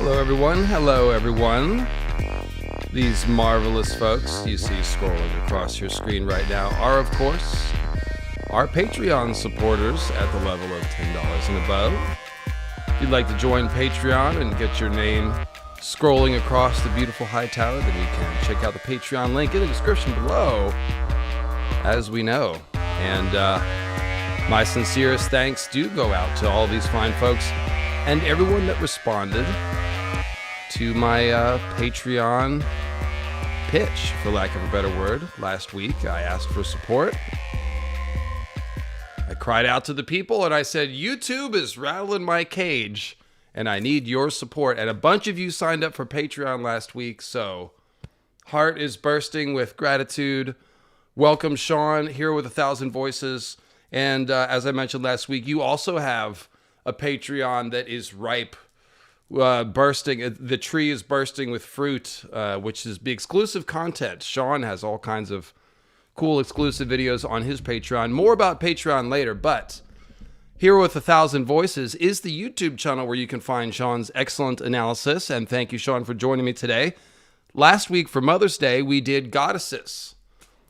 Hello, everyone. Hello, everyone. These marvelous folks you see scrolling across your screen right now are, of course, our Patreon supporters at the level of $10 and above. If you'd like to join Patreon and get your name scrolling across the beautiful high tower, then you can check out the Patreon link in the description below, as we know. And my sincerest thanks do go out to all these fine folks and everyone that responded to my Patreon pitch, for lack of a better word. Last week, I asked for support. I cried out to the people and I said, YouTube is rattling my cage and I need your support. And a bunch of you signed up for Patreon last week, so heart is bursting with gratitude. Welcome, Sean, here with 1,000 voices. And as I mentioned last week, you also have a Patreon that is ripe, bursting. The tree is bursting with fruit, which is the exclusive content. Sean has all kinds of cool exclusive videos on his Patreon. More about Patreon later, but here with 1,000 voices is the YouTube channel where you can find Sean's excellent analysis. And thank you, Sean, for joining me today. Last week for Mother's Day, we did goddesses.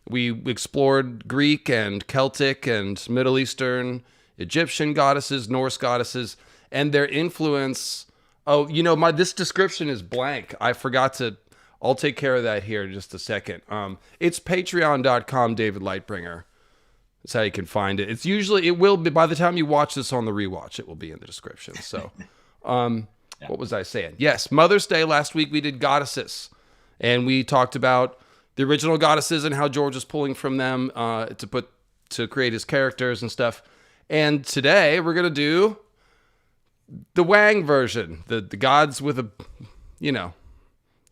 We explored Greek and Celtic and Middle Eastern, Egyptian goddesses, Norse goddesses, and their influence. Oh, you know, this description is blank. I forgot to. I'll take care of that here in just a second. It's patreon.com, David Lightbringer. That's how you can find it. It will be, by the time you watch this on the rewatch, it will be in the description. So, What was I saying? Yes, Mother's Day last week, we did goddesses. And we talked about the original goddesses and how George is pulling from them to create his characters and stuff. And today we're going to do the Wang version, the gods with the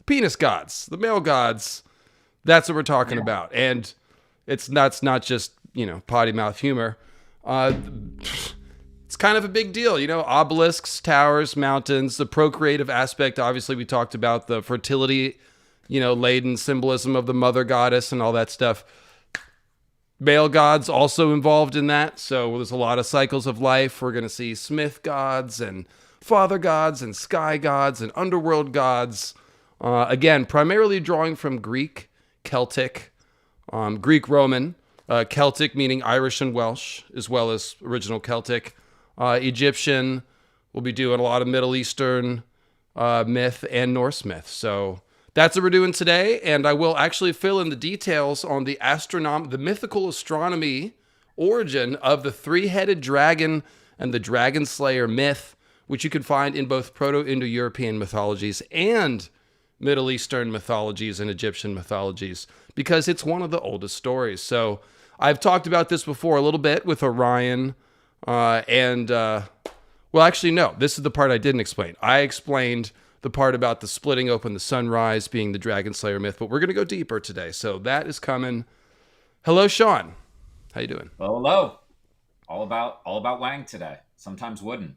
penis gods, the male gods. That's what we're talking about. And that's not just, potty mouth humor. It's kind of a big deal, obelisks, towers, mountains, the procreative aspect. Obviously, we talked about the fertility, laden symbolism of the mother goddess and all that stuff. Male gods also involved in that. So there's a lot of cycles of life. We're going to see smith gods and father gods and sky gods and underworld gods. Again, primarily drawing from Greek, Celtic, Greek Roman, Celtic meaning Irish and Welsh, as well as original Celtic, Egyptian. We'll be doing a lot of Middle Eastern myth and Norse myth. So that's what we're doing today, and I will actually fill in the details on the mythical astronomy origin of the three-headed dragon and the dragon slayer myth, which you can find in both Proto-Indo-European mythologies and Middle Eastern mythologies and Egyptian mythologies, because it's one of the oldest stories. So I've talked about this before a little bit with Orion, well, actually, no, this is the part I didn't explain. I explained the part about the splitting open the sunrise being the dragon slayer myth, but we're going to go deeper today. So that is coming. Hello, Sean. How you doing? Well, hello. All about Wang today. Sometimes wooden.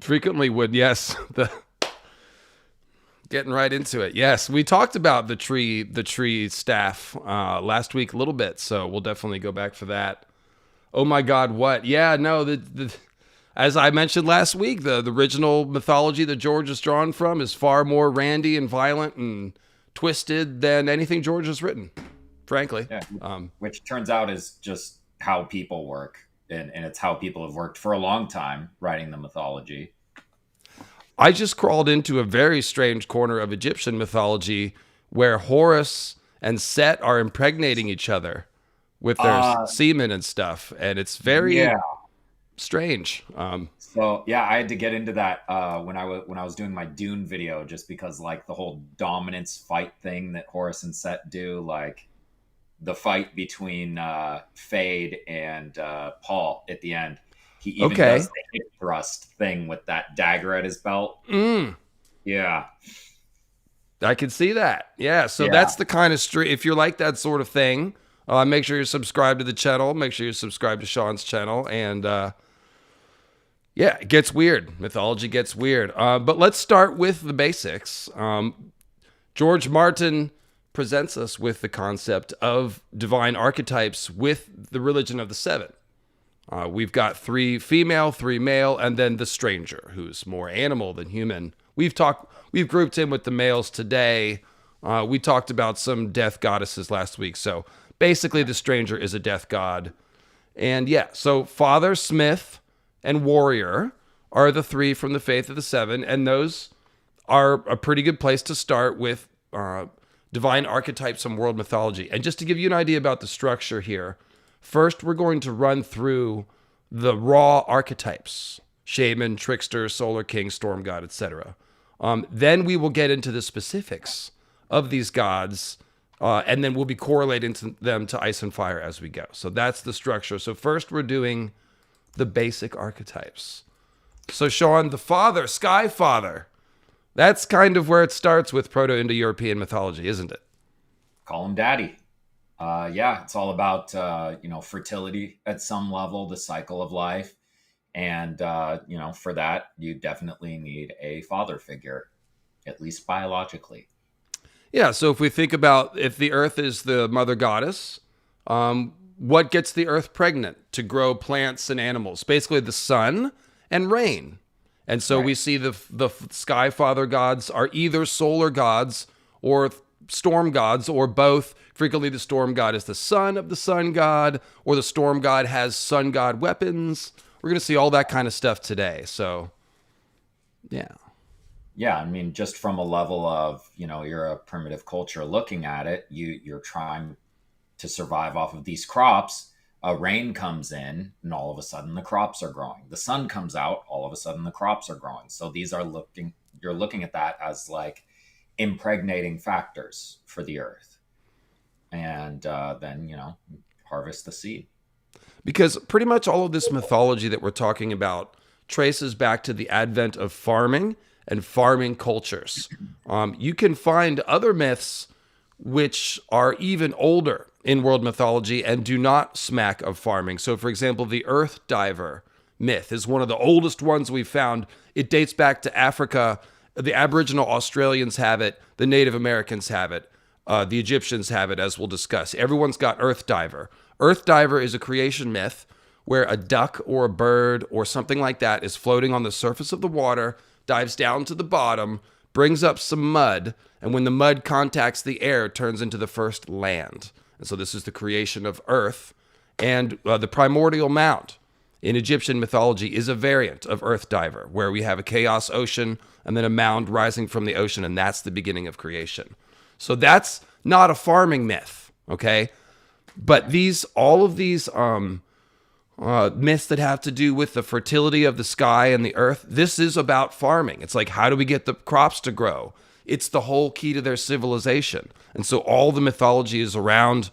Frequently wood, yes. Getting right into it. Yes, we talked about the tree staff last week a little bit, so we'll definitely go back for that. Oh my God, what? Yeah, no, as I mentioned last week, the original mythology that George is drawn from is far more randy and violent and twisted than anything George has written, frankly. Yeah, which turns out is just how people work, and it's how people have worked for a long time, writing the mythology. I just crawled into a very strange corner of Egyptian mythology where Horus and Set are impregnating each other with their semen and stuff, and it's very strange. So I had to get into that when I was doing my Dune video, just because like the whole dominance fight thing that Horus and Set do, like the fight between Fade and Paul at the end. He even does the hip thrust thing with that dagger at his belt. Yeah. I can see that. Yeah, so that's the kind of if you're like that sort of thing, make sure you're subscribed to the channel. Make sure you're subscribed to Sean's channel. And it gets weird. Mythology gets weird. But let's start with the basics. George Martin presents us with the concept of divine archetypes with the religion of the seven. We've got 3 female, 3 male, and then the stranger, who's more animal than human. We've grouped in with the males today. We talked about some death goddesses last week. So basically, the stranger is a death god. And yeah, so father, smith, and warrior are the 3 from the Faith of the Seven. And those are a pretty good place to start with divine archetypes from world mythology. And just to give you an idea about the structure here, first we're going to run through the raw archetypes: shaman, trickster, solar king, storm god, etc. Then we will get into the specifics of these gods, and then we'll be correlating them to ice and fire as we go. So that's the structure. So first we're doing the basic archetypes. So Sean, the father, sky father, that's kind of where it starts with Proto-Indo-European mythology, isn't it? Call him daddy. Yeah, it's all about fertility at some level, the cycle of life, and for that you definitely need a father figure, at least biologically. Yeah. So if we think about, if the earth is the mother goddess, what gets the earth pregnant to grow plants and animals? Basically, the sun and rain. And so we see the sky father gods are either solar gods or storm gods, or both. Frequently, the storm god is the son of the sun god, or the storm god has sun god weapons. We're going to see all that kind of stuff today. So, yeah. Yeah, I mean, just from a level of, you're a primitive culture looking at it, you're trying to survive off of these crops. A rain comes in and all of a sudden the crops are growing. The sun comes out, all of a sudden the crops are growing. So you're looking at that as like impregnating factors for the earth. And then, harvest the seed. Because pretty much all of this mythology that we're talking about traces back to the advent of farming and farming cultures. You can find other myths which are even older in world mythology and do not smack of farming. So, for example, the Earth Diver myth is one of the oldest ones we've found. It dates back to Africa. The Aboriginal Australians have it. The Native Americans have it. The Egyptians have it, as we'll discuss. Everyone's got Earth Diver. Earth Diver is a creation myth where a duck or a bird or something like that is floating on the surface of the water, dives down to the bottom, brings up some mud, and when the mud contacts the air, turns into the first land. And so this is the creation of Earth. And the primordial mound in Egyptian mythology is a variant of Earth Diver, where we have a chaos ocean and then a mound rising from the ocean, and that's the beginning of creation. So that's not a farming myth, okay? But all of these myths that have to do with the fertility of the sky and the earth, this is about farming. It's like, how do we get the crops to grow? It's the whole key to their civilization. And so all the mythology is around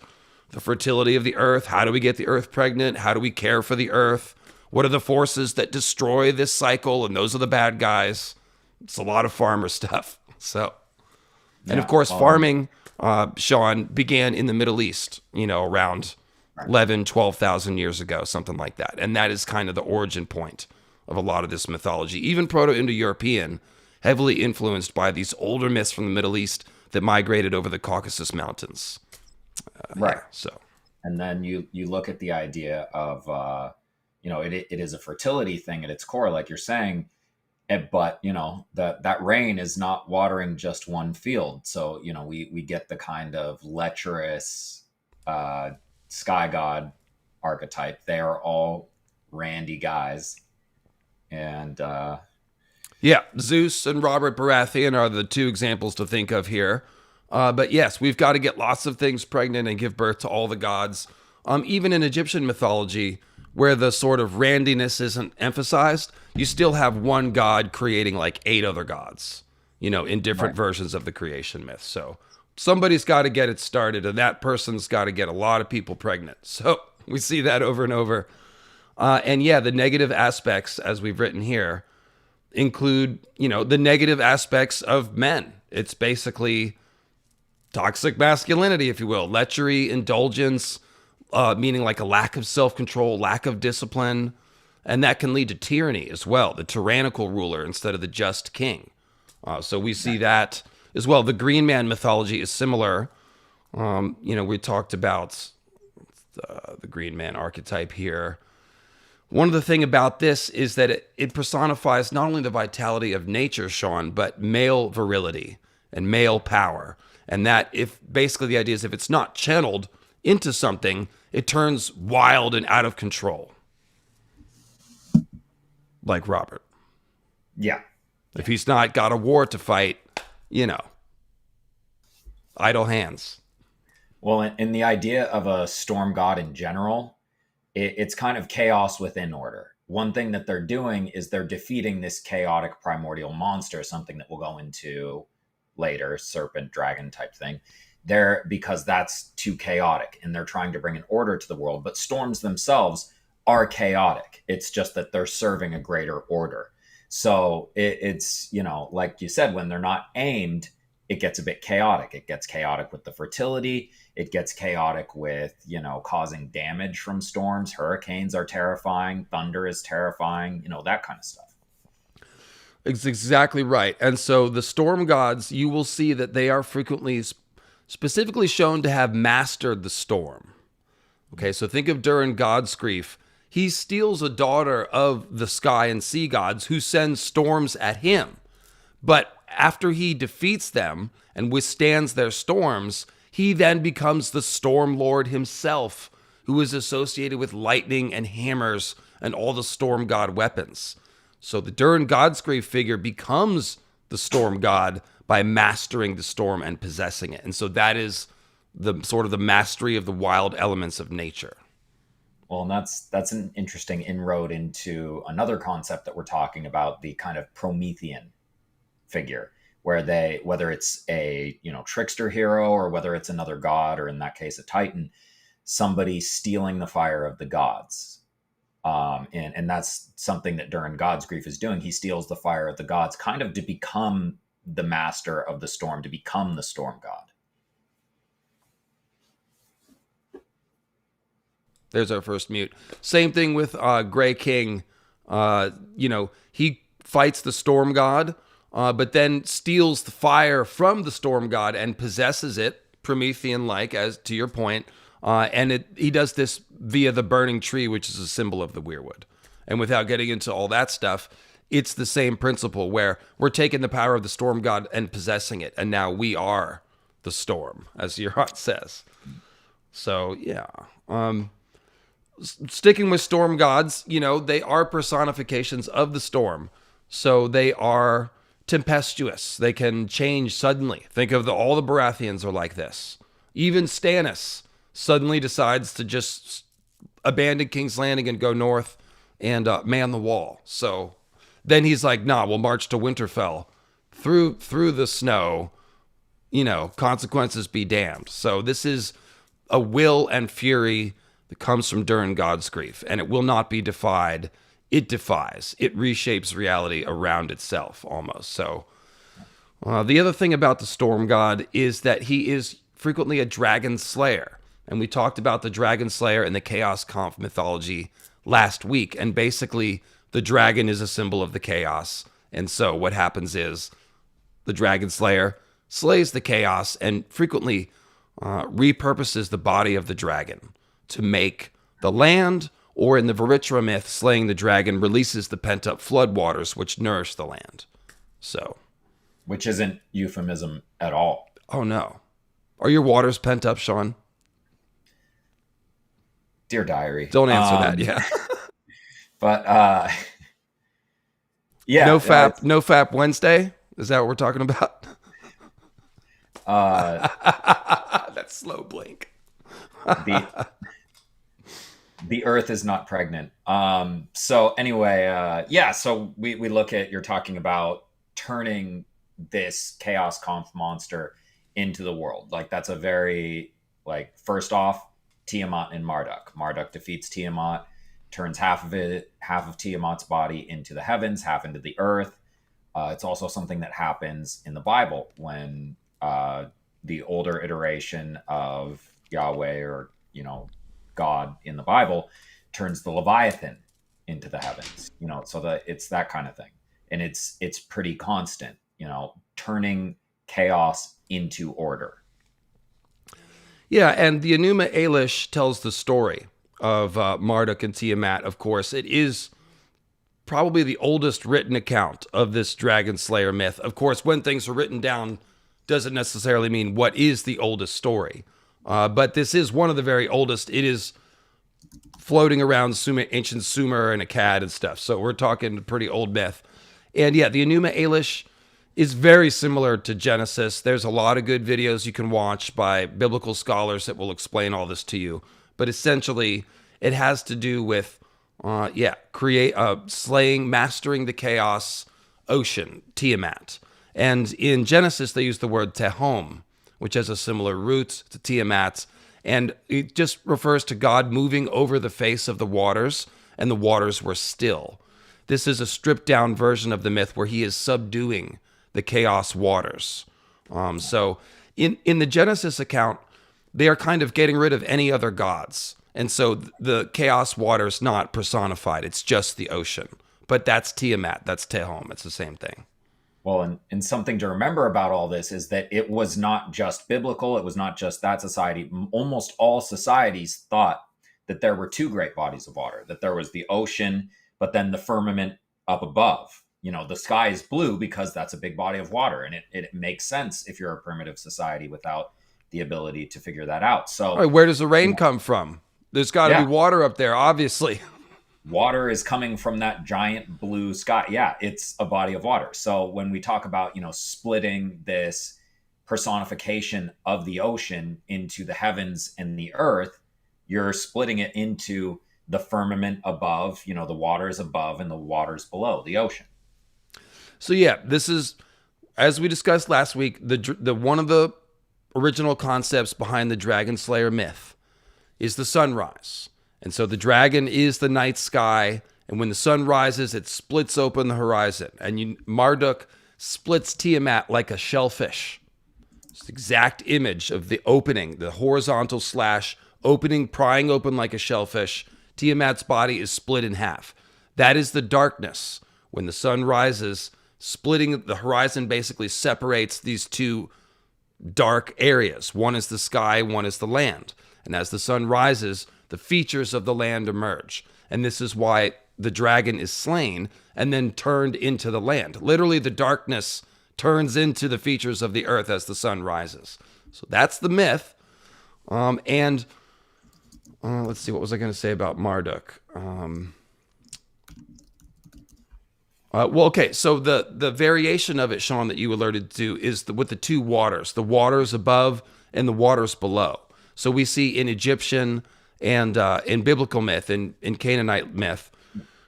the fertility of the earth. How do we get the earth pregnant? How do we care for the earth? What are the forces that destroy this cycle? And those are the bad guys. It's a lot of farmer stuff. So, and of course, farming, Sean, began in the Middle East, around 11, 12,000 years ago, something like that. And that is kind of the origin point of a lot of this mythology. Even Proto-Indo-European, heavily influenced by these older myths from the Middle East that migrated over the Caucasus Mountains. Right. Yeah, so, and then you look at the idea of, it is a fertility thing at its core, like you're saying. But that rain is not watering just one field. So we get the kind of lecherous sky god archetype. They are all randy guys, and yeah, Zeus and Robert Baratheon are the 2 examples to think of here. But yes, we've got to get lots of things pregnant and give birth to all the gods. Even in Egyptian mythology, where the sort of randiness isn't emphasized, you still have one god creating like 8 other gods, in different versions of the creation myth. So somebody's got to get it started, and that person's got to get a lot of people pregnant. So we see that over and over. And yeah, the negative aspects, as we've written here, include, the negative aspects of men. It's basically toxic masculinity, if you will, lechery, indulgence, meaning like a lack of self-control, lack of discipline, and that can lead to tyranny as well, the tyrannical ruler instead of the just king. So we see that as well. The Green Man mythology is similar. We talked about the Green Man archetype here. One of the thing about this is that it personifies not only the vitality of nature, Sean, but male virility and male power. And that if basically the idea is if it's not channeled into something, it turns wild and out of control. Like Robert. Yeah. If he's not got a war to fight, idle hands. Well, in the idea of a storm god in general, it's kind of chaos within order. One thing that they're doing is they're defeating this chaotic primordial monster, something that we'll go into later, serpent, dragon type thing. Because that's too chaotic, and they're trying to bring an order to the world. But storms themselves are chaotic. It's just that they're serving a greater order. So it's, like you said, when they're not aimed, it gets a bit chaotic. It gets chaotic with the fertility. It gets chaotic with, causing damage from storms. Hurricanes are terrifying. Thunder is terrifying, that kind of stuff. It's exactly right. And so the storm gods, you will see that they are frequently specifically shown to have mastered the storm. Okay, so think of Durran Godsgrief. He steals a daughter of the sky and sea gods who sends storms at him. But after he defeats them and withstands their storms, he then becomes the Storm Lord himself, who is associated with lightning and hammers and all the storm god weapons. So the Durran Godsgrief figure becomes the storm god by mastering the storm and possessing it. And so that is the sort of the mastery of the wild elements of nature. Well, and that's an interesting inroad into another concept that we're talking about, the kind of Promethean figure, whether it's a trickster hero or whether it's another god, or in that case a titan, somebody stealing the fire of the gods. And that's something that Durran Godsgrief is doing. He steals the fire of the gods, kind of to become the master of the storm, to become the storm god. There's our first mute. Same thing with Grey King. He fights the storm god, but then steals the fire from the storm god and possesses it, Promethean-like, as to your point. And he does this via the burning tree, which is a symbol of the weirwood. And without getting into all that stuff, it's the same principle where we're taking the power of the storm god and possessing it. And now we are the storm, as your heart says. So, yeah. Sticking with storm gods, they are personifications of the storm. So they are tempestuous. They can change suddenly. Think of all the Baratheons are like this. Even Stannis suddenly decides to just abandon King's Landing and go north and man the wall. So then he's like, nah, we'll march to Winterfell through the snow, consequences be damned. So this is a will and fury that comes from Durran Godsgrief, and it will not be defied. It defies. It reshapes reality around itself almost. So the other thing about the storm god is that he is frequently a dragon slayer. And we talked about the dragon slayer in the Chaos Conf mythology last week. And basically, the dragon is a symbol of the chaos. And so what happens is the dragon slayer slays the chaos and frequently repurposes the body of the dragon to make the land, or in the Varitra myth, slaying the dragon releases the pent-up floodwaters which nourish the land. So, which isn't euphemism at all. Oh no. Are your waters pent up, Sean? Dear diary. Don't answer that, yeah. But yeah. No FAP Wednesday? Is that what we're talking about? That slow blink. The earth is not pregnant. So anyway, so we look at, you're talking about turning this Chaos Conf monster into the world. Like, that's a very, first off, Tiamat and Marduk. Marduk defeats Tiamat, turns half of Tiamat's body into the heavens, half into the earth. It's also something that happens in the Bible when the older iteration of Yahweh, or God in the Bible, turns the Leviathan into the heavens, so that it's that kind of thing. And it's pretty constant, turning chaos into order. Yeah, and the Enuma Elish tells the story of Marduk and Tiamat, of course. It is probably the oldest written account of this dragon slayer myth. Of course, when things are written down doesn't necessarily mean what is the oldest story. But this is one of the very oldest. It is floating around ancient Sumer and Akkad and stuff. So we're talking pretty old myth. And yeah, the Enuma Elish is very similar to Genesis. There's a lot of good videos you can watch by biblical scholars that will explain all this to you. But essentially, it has to do with, slaying, mastering the chaos ocean, Tiamat. And in Genesis, they use the word Tehom, which has a similar root to Tiamat. And it just refers to God moving over the face of the waters, and the waters were still. This is a stripped down version of the myth where he is subduing the chaos waters. So in the Genesis account, they are kind of getting rid of any other gods. And so the chaos water is not personified. It's just the ocean. But that's Tiamat. That's Tehom. It's the same thing. Well, and something to remember about all this is that it was not just biblical. It was not just that society. Almost all societies thought that there were two great bodies of water, that there was the ocean, but then the firmament up above. You know, the sky is blue because that's a big body of water. And it makes sense if you're a primitive society without the ability to figure that out. So all right, where does the rain come from? There's got to be water up there, obviously. Water is coming from that giant blue sky. Yeah, it's a body of water. So when we talk about, splitting this personification of the ocean into the heavens and the earth, you're splitting it into the firmament above, the waters above and the waters below, the ocean. So yeah, this is, as we discussed last week, the one of the original concepts behind the Dragon Slayer myth is the sunrise. And so the dragon is the night sky, and when the sun rises, it splits open the horizon. And Marduk splits Tiamat like a shellfish. It's the exact image of the opening, the horizontal slash opening, prying open like a shellfish. Tiamat's body is split in half. That is the darkness. When the sun rises, splitting the horizon basically separates these two dark areas. One is the sky, one is the land. And as the sun rises, the features of the land emerge. And this is why the dragon is slain and then turned into the land. Literally, the darkness turns into the features of the earth as the sun rises. So that's the myth. Let's see, what was I going to say about Marduk? So the variation of it, Sean, that you alerted to is with the two waters, the waters above and the waters below. So we see in Egyptian and in biblical myth, in Canaanite myth,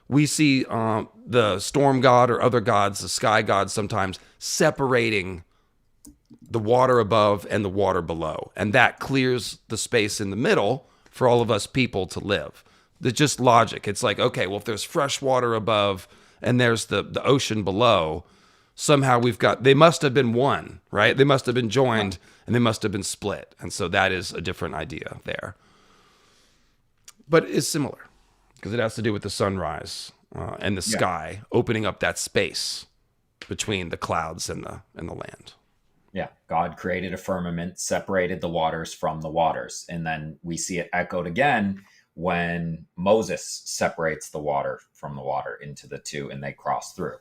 we see the storm god or other gods, the sky gods sometimes, separating the water above and the water below. And that clears the space in the middle for all of us people to live. It's just logic. It's like, okay, well, if there's fresh water above and there's the ocean below, somehow they must have been one, right? They must have been joined and they must have been split. And so that is a different idea there. But it's similar because it has to do with the sunrise and the sky opening up that space between the clouds and the land. Yeah, God created a firmament, separated the waters from the waters. And then we see it echoed again when Moses separates the water from the water into the two and they cross through.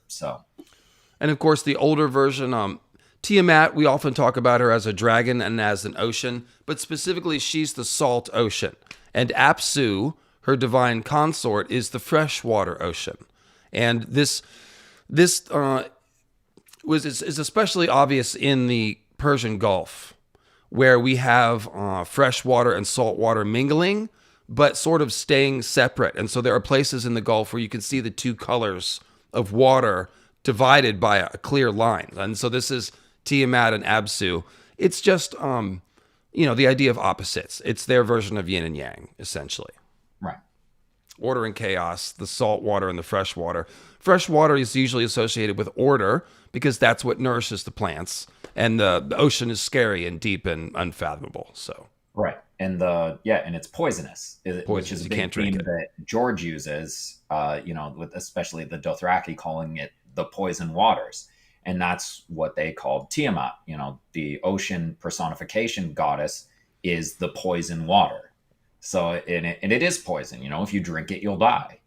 And of course, the older version, Tiamat, we often talk about her as a dragon and as an ocean, but specifically she's the salt ocean. And Apsu, her divine consort, is the freshwater ocean. And this is especially obvious in the Persian Gulf, where we have freshwater and saltwater mingling, but sort of staying separate. And so there are places in the Gulf where you can see the two colors of water divided by a clear line. And so this is Tiamat and Apsu. It's just the idea of opposites. It's their version of yin and yang, essentially. Right. Order and chaos, the salt water and the fresh water. Fresh water is usually associated with order because that's what nourishes the plants. And the ocean is scary and deep and unfathomable. So right. And and it's poisonous, which is a big theme that George uses, with especially the Dothraki calling it the poison waters. And that's what they called Tiamat. The ocean personification goddess is the poison water. So and it is poison. You know, if you drink it, you'll die.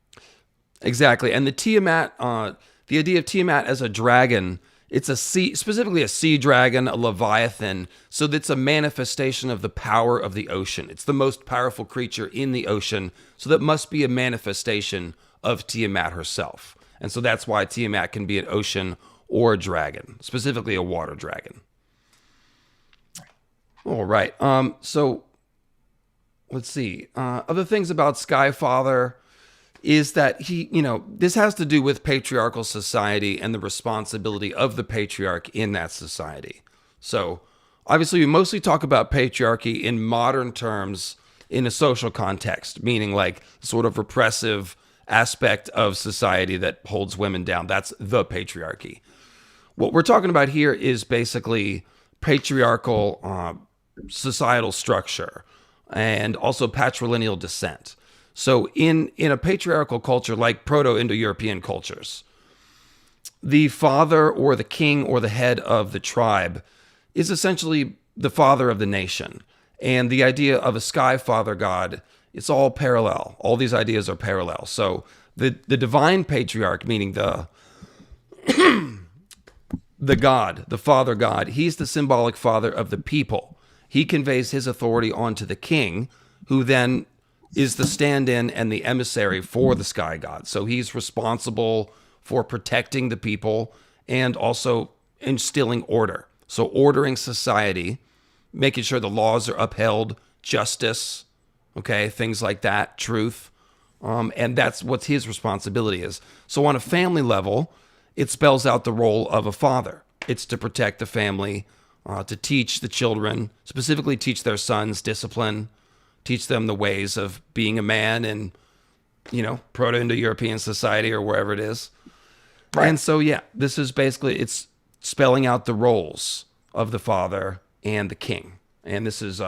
Exactly. And the Tiamat, the idea of Tiamat as a dragon, it's a sea, specifically a sea dragon, a leviathan. So that's a manifestation of the power of the ocean. It's the most powerful creature in the ocean. So that must be a manifestation of Tiamat herself. And so that's why Tiamat can be an ocean or a dragon, specifically a water dragon. All right. So let's see. Other things about Skyfather is that he, this has to do with patriarchal society and the responsibility of the patriarch in that society. So obviously, we mostly talk about patriarchy in modern terms in a social context, meaning like sort of repressive aspect of society that holds women down. That's the patriarchy. What we're talking about here is basically patriarchal societal structure and also patrilineal descent. So in a patriarchal culture like Proto-Indo-European cultures, the father or the king or the head of the tribe is essentially the father of the nation. And the idea of a sky father god, it's all parallel. All these ideas are parallel. So the divine patriarch, meaning the god, the father god, he's the symbolic father of the people. He conveys his authority onto the king, who then is the stand-in and the emissary for the sky god. So he's responsible for protecting the people and also instilling order. So ordering society, making sure the laws are upheld, justice, okay, things like that, truth. And that's what his responsibility is. So on a family level, it spells out the role of a father. It's to protect the family, to teach the children, specifically teach their sons discipline, teach them the ways of being a man in, Proto-Indo-European society or wherever it is. Right. And so, yeah, this is basically, it's spelling out the roles of the father and the king. And this is,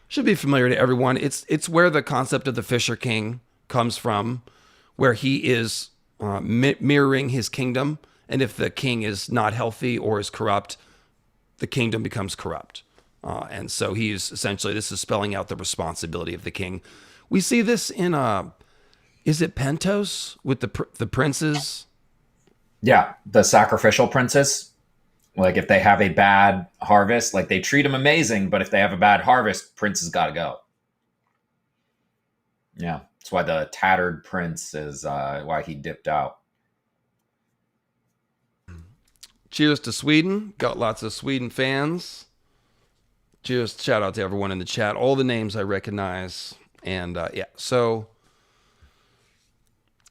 should be familiar to everyone. It's where the concept of the Fisher King comes from, where he is mirroring his kingdom. And if the king is not healthy or is corrupt, the kingdom becomes corrupt. And so he's essentially, this is spelling out the responsibility of the king. We see this in, is it Pentos with the princes? Yeah, the sacrificial princes. Like if they have a bad harvest, like they treat them amazing, but if they have a bad harvest, prince has got to go. Yeah, that's why the tattered prince is why he dipped out. Cheers to Sweden. Got lots of Sweden fans. Cheers. Shout out to everyone in the chat. All the names I recognize. And yeah, so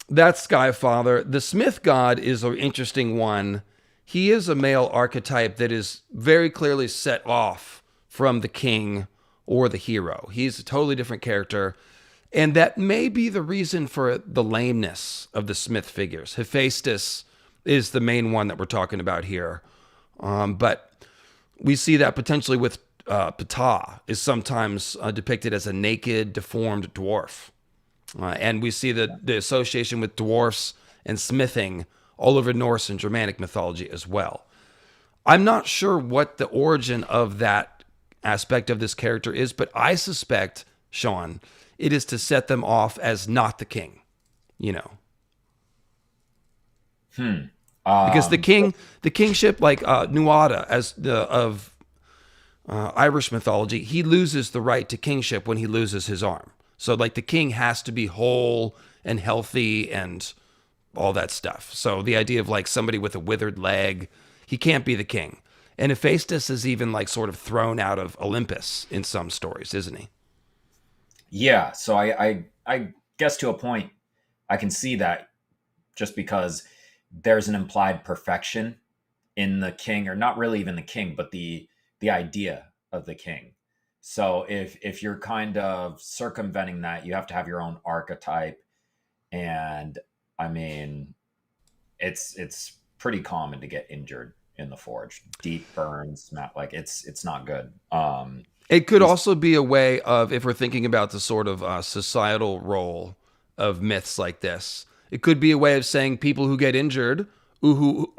that's Skyfather. The Smith God is an interesting one. He is a male archetype that is very clearly set off from the king or the hero. He's a totally different character. And that may be the reason for the lameness of the Smith figures. Hephaestus is the main one that we're talking about here. But we see that potentially with Ptah is sometimes depicted as a naked, deformed dwarf. And we see the association with dwarfs and smithing all over Norse and Germanic mythology as well. I'm not sure what the origin of that aspect of this character is, but I suspect, Sean, it is to set them off as not the king, Because the kingship, like Nuada, as of Irish mythology, he loses the right to kingship when he loses his arm. So, like, the king has to be whole and healthy and all that stuff. So the idea of like somebody with a withered leg, he can't be the king. And Hephaestus is even like sort of thrown out of Olympus in some stories, isn't he? Yeah. So I guess to a point, I can see that just because there's an implied perfection in the king, or not really even the king, but the idea of the king. So if you're kind of circumventing that, you have to have your own archetype. And I mean, it's pretty common to get injured in the forge. Deep burns, like it's not good. It could also be a way of, if we're thinking about the sort of societal role of myths like this, it could be a way of saying people who get injured who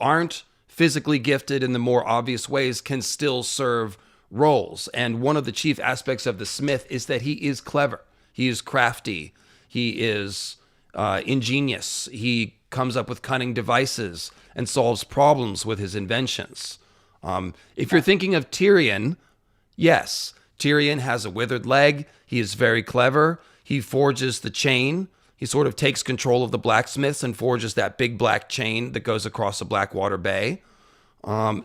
aren't physically gifted in the more obvious ways can still serve roles. And one of the chief aspects of the smith is that he is clever. He is crafty. He is ingenious. He comes up with cunning devices and solves problems with his inventions. If you're thinking of Tyrion, yes, Tyrion has a withered leg. He is very clever. He forges the chain. He sort of takes control of the blacksmiths and forges that big black chain that goes across the Blackwater Bay.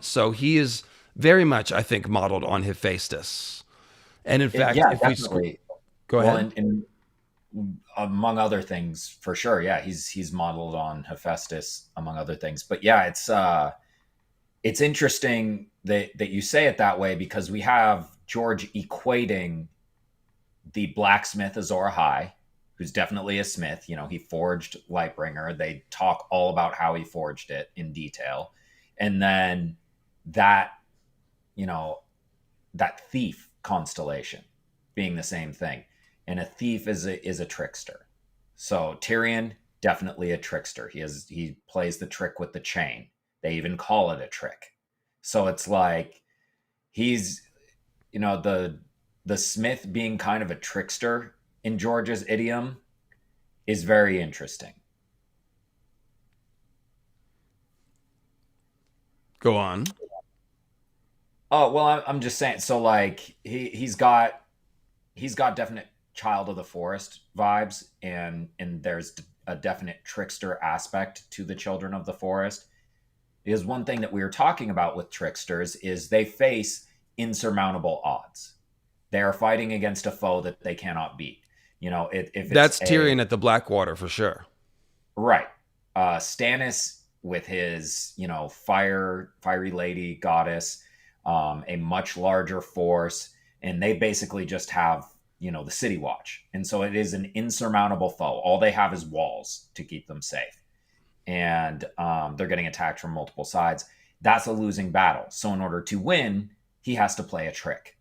So he is very much, I think, modeled on Hephaestus. And in fact, Yeah, if definitely. go Well, ahead. and among other things, for sure, yeah, he's modeled on Hephaestus, among other things. But yeah, it's interesting that you say it that way, because we have George equating the blacksmith Azor Ahai, who's definitely a smith. You know, he forged Lightbringer. They talk all about how he forged it in detail. And then that, you know, that thief constellation being the same thing. And a thief is a trickster. So Tyrion, definitely a trickster. He plays the trick with the chain. They even call it a trick. So it's like he's, you know, the smith being kind of a trickster in George's idiom is very interesting. Go on. Oh, well, I'm just saying. So like he's got definite child of the forest vibes, and there's a definite trickster aspect to the children of the forest. Because one thing that we were talking about with tricksters is they face insurmountable odds. They are fighting against a foe that they cannot beat. You know, if it's That's Tyrion at the Blackwater for sure. right, Stannis with his, you know, fiery lady goddess, a much larger force, and they basically just have, you know, the city watch, and so it is an insurmountable foe. All they have is walls to keep them safe, and they're getting attacked from multiple sides. That's a losing battle. So in order to win, he has to play a trick,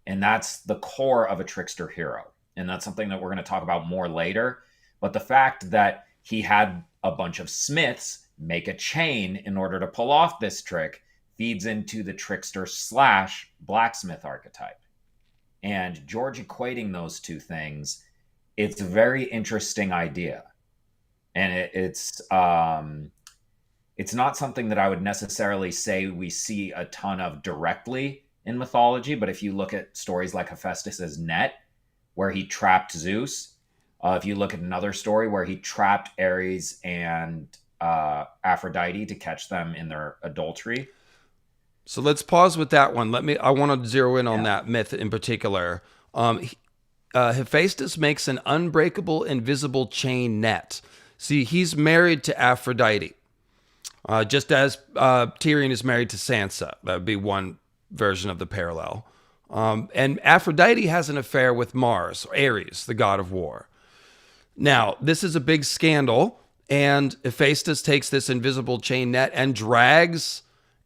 and that's the core of a trickster hero. And that's something that we're going to talk about more later. But the fact that he had a bunch of smiths make a chain in order to pull off this trick feeds into the trickster slash blacksmith archetype. And George equating those two things, it's a very interesting idea. And it's not something that I would necessarily say we see a ton of directly in mythology. But if you look at stories like Hephaestus's net, where he trapped Zeus, if you look at another story where he trapped Ares and Aphrodite to catch them in their adultery. So let's pause with that one. I want to zero in on Yeah. that myth in particular. Hephaestus makes an unbreakable, invisible chain net. See, he's married to Aphrodite, just as Tyrion is married to Sansa. That would be one version of the parallel. And Aphrodite has an affair with Mars, or Ares, the god of war. Now, this is a big scandal, and Hephaestus takes this invisible chain net and drags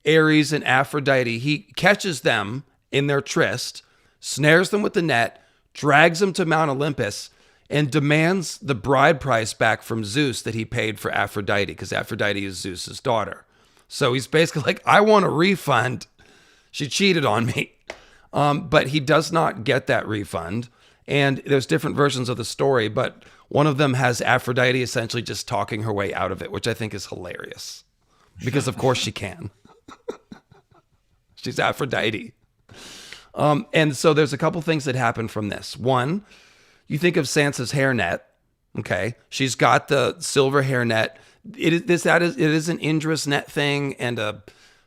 Ares and Aphrodite. He catches them in their tryst, snares them with the net, drags them to Mount Olympus, and demands the bride price back from Zeus that he paid for Aphrodite, because Aphrodite is Zeus's daughter. So he's basically like, I want a refund. She cheated on me. But he does not get that refund. And there's different versions of the story, but one of them has Aphrodite essentially just talking her way out of it, which I think is hilarious. Because of course she can. She's Aphrodite. And so there's a couple things that happen from this. One, you think of Sansa's hairnet. Okay. She's got the silver hairnet. It is an Indra's net thing and a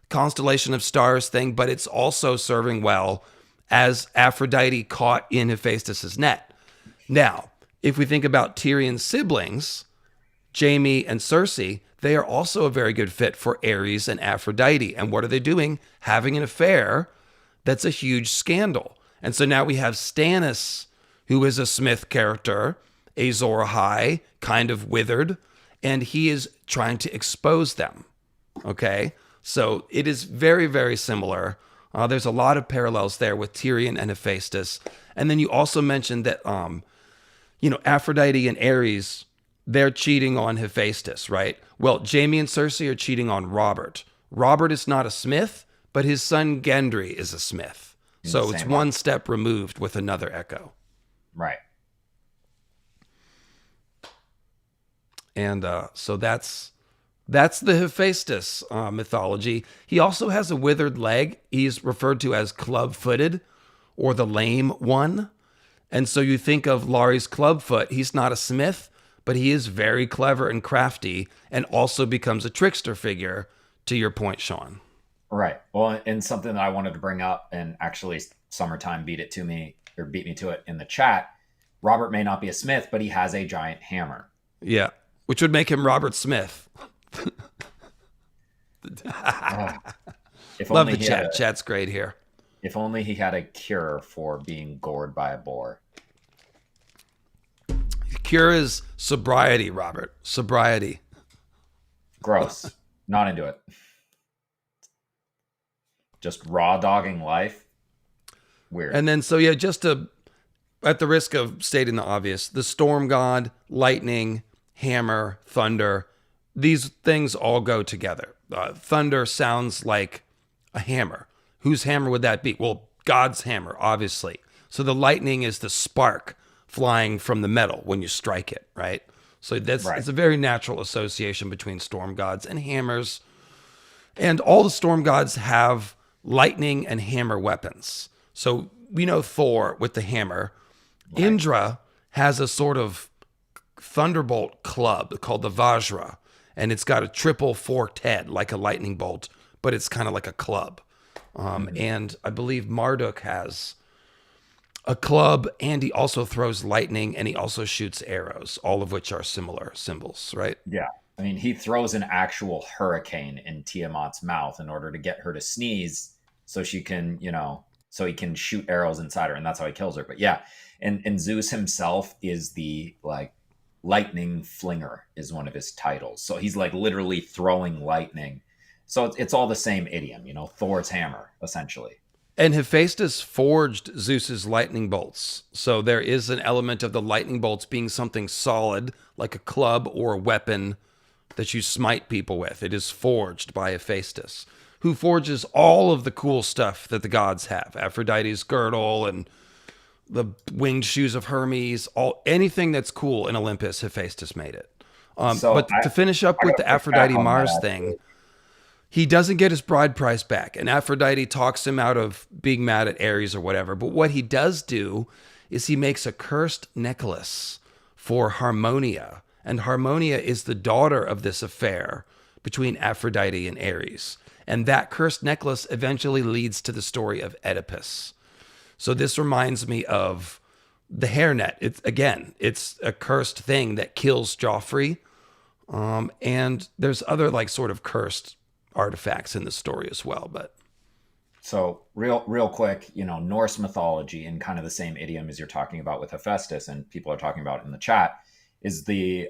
constellation of stars thing, but it's also serving well as Aphrodite caught in Hephaestus's net. Now, if we think about Tyrion's siblings, Jaime and Cersei, they are also a very good fit for Ares and Aphrodite. And what are they doing? Having an affair that's a huge scandal. And so now we have Stannis, who is a Smith character, Azor Ahai, kind of withered, and he is trying to expose them. Okay? So it is very, very similar. There's a lot of parallels there with Tyrion and Hephaestus. And then you also mentioned that, Aphrodite and Ares, they're cheating on Hephaestus, right? Well, Jaime and Cersei are cheating on Robert. Robert is not a smith, but his son Gendry is a smith. in the So it's same one step removed with another echo. right. And so that's the Hephaestus mythology. He also has a withered leg. He's referred to as club-footed or the lame one. And so you think of Laurie's clubfoot. He's not a smith, but he is very clever and crafty and also becomes a trickster figure, to your point, Sean. Right. Well, and something that I wanted to bring up, and actually Summertime beat me to it in the chat. Robert may not be a smith, but he has a giant hammer. Yeah, which would make him Robert Smith. If Love only the chat. Chat's great here. If only he had a cure for being gored by a boar. The cure is sobriety, Robert. Sobriety. Gross. Not into it. Just raw dogging life. Weird. And then, so yeah, at the risk of stating the obvious, the storm god, lightning, hammer, thunder, these things all go together. Thunder sounds like a hammer. Whose hammer would that be? Well, God's hammer, obviously. So the lightning is the spark flying from the metal when you strike it, right? So it's a very natural association between storm gods and hammers. And all the storm gods have lightning and hammer weapons. So we know Thor with the hammer. Right. Indra has a sort of thunderbolt club called the Vajra, and it's got a triple forked head like a lightning bolt, but it's kind of like a club. And I believe Marduk has a club, and he also throws lightning, and he also shoots arrows, all of which are similar symbols, right? Yeah. I mean, he throws an actual hurricane in Tiamat's mouth in order to get her to sneeze so she can, so he can shoot arrows inside her, and that's how he kills her. But yeah, and Zeus himself is the lightning flinger is one of his titles. So he's literally throwing lightning. So it's all the same idiom, Thor's hammer, essentially. And Hephaestus forged Zeus's lightning bolts. So there is an element of the lightning bolts being something solid, like a club or a weapon that you smite people with. It is forged by Hephaestus, who forges all of the cool stuff that the gods have. Aphrodite's girdle and the winged shoes of Hermes, anything that's cool in Olympus, Hephaestus made it. To finish up with the Aphrodite Mars thing, he doesn't get his bride price back, and Aphrodite talks him out of being mad at Ares or whatever. But what he does do is he makes a cursed necklace for Harmonia, and Harmonia is the daughter of this affair between Aphrodite and Ares. And that cursed necklace eventually leads to the story of Oedipus. So this reminds me of the hairnet. It's a cursed thing that kills Joffrey. And there's other sort of cursed artifacts in the story as well. But so real quick, Norse mythology, in kind of the same idiom as you're talking about with Hephaestus and people are talking about in the chat, is the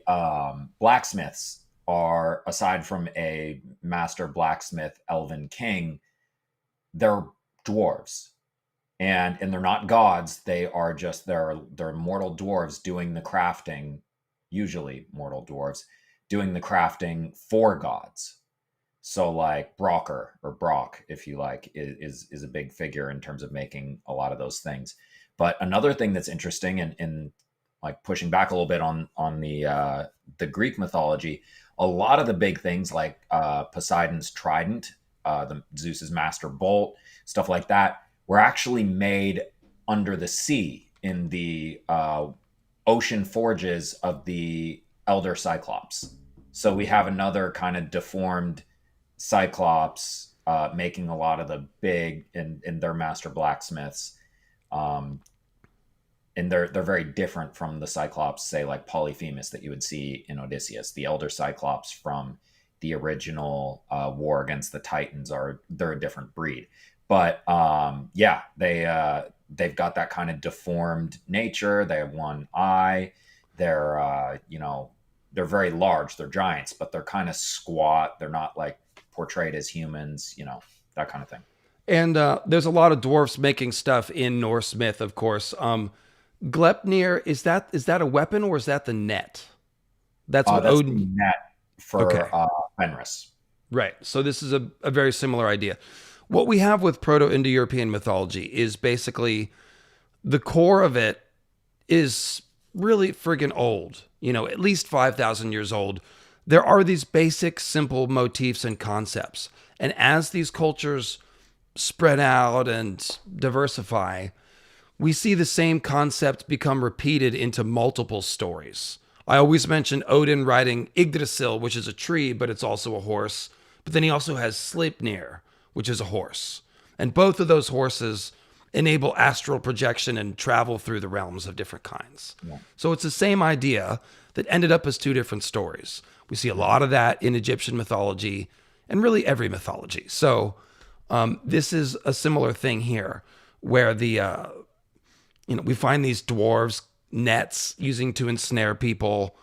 blacksmiths are, aside from a master blacksmith elven king, they're dwarves. And they're not gods. They are just they're mortal dwarves doing the crafting, usually mortal dwarves doing the crafting for gods. So Brocker or Brock, if you like, is a big figure in terms of making a lot of those things. But another thing that's interesting and pushing back a little bit on the Greek mythology, a lot of the big things like Poseidon's trident, Zeus's master bolt, stuff like that, were actually made under the sea in the ocean forges of the elder Cyclops. So we have another kind of deformed Cyclops making a lot of the big and their master blacksmiths. And they're very different from the Cyclops, say Polyphemus that you would see in Odysseus. The elder Cyclops from the original war against the Titans they're a different breed. But they've got that kind of deformed nature. They have one eye. They're they're very large. They're giants, but they're kind of squat. They're not portrayed as humans. That kind of thing. And there's a lot of dwarfs making stuff in Norse myth, of course. Gleipnir, is that a weapon or is that the net? That's what Odin. The net for Fenris. Right. So this is a very similar idea. what we have with Proto-Indo-European mythology is basically the core of it is really friggin' old, at least 5,000 years old. There are these basic, simple motifs and concepts. And as these cultures spread out and diversify, we see the same concept become repeated into multiple stories. I always mention Odin riding Yggdrasil, which is a tree, but it's also a horse. But then he also has Sleipnir, which is a horse. And both of those horses enable astral projection and travel through the realms of different kinds. Yeah. So it's the same idea that ended up as two different stories. We see a lot of that in Egyptian mythology and really every mythology. So this is a similar thing here where we find these dwarves nets using to ensnare people.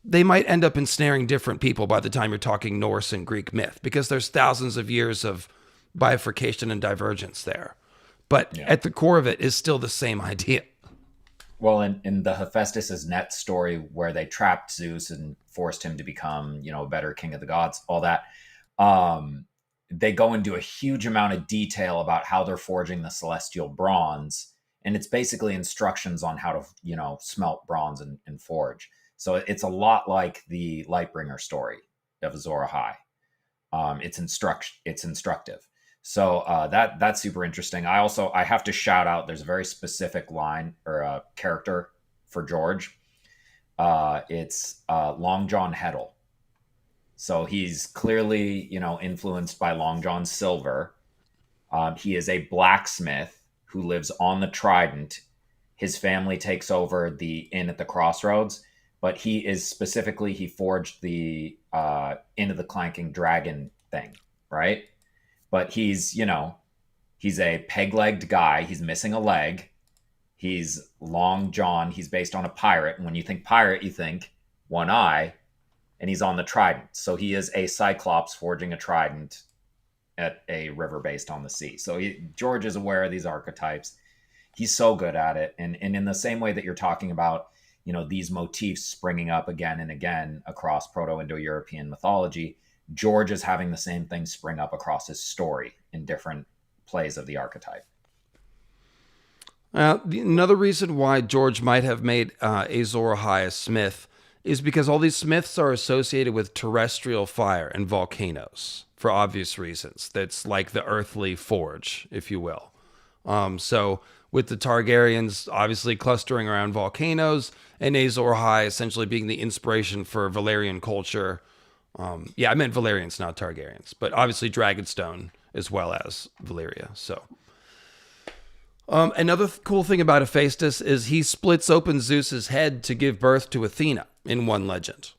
They might end up ensnaring different people by the time you're talking Norse and Greek myth, because there's thousands of years of bifurcation and divergence there. But at the core of it is still the same idea. Well, in the Hephaestus's net story, where they trapped Zeus and forced him to become, a better king of the gods, all that, they go into a huge amount of detail about how they're forging the celestial bronze. And it's basically instructions on how to, smelt bronze and forge. So it's a lot like the Lightbringer story of Azor Ahai. It's instructive. So that's super interesting. I have to shout out, there's a very specific line or a character for George. It's Long John Heddle. So he's clearly, influenced by Long John Silver. He is a blacksmith who lives on the Trident. His family takes over the inn at the crossroads, but he forged the Inn of the Clanking Dragon thing, right? But he's a peg-legged guy. He's missing a leg. He's Long John. He's based on a pirate. And when you think pirate, you think one eye, and he's on the Trident. So he is a Cyclops forging a trident at a river based on the sea. So George is aware of these archetypes. He's so good at it. And in the same way that you're talking about, these motifs springing up again and again across Proto-Indo-European mythology, George is having the same thing spring up across his story in different plays of the archetype. Another reason why George might have made Azor Ahai a smith is because all these smiths are associated with terrestrial fire and volcanoes for obvious reasons. That's like the earthly forge, if you will. So with the Targaryens obviously clustering around volcanoes, and Azor Ahai essentially being the inspiration for Valyrian culture. I meant Valyrians, not Targaryens, but obviously Dragonstone as well as Valyria. So another cool thing about Hephaestus is he splits open Zeus's head to give birth to Athena in one legend.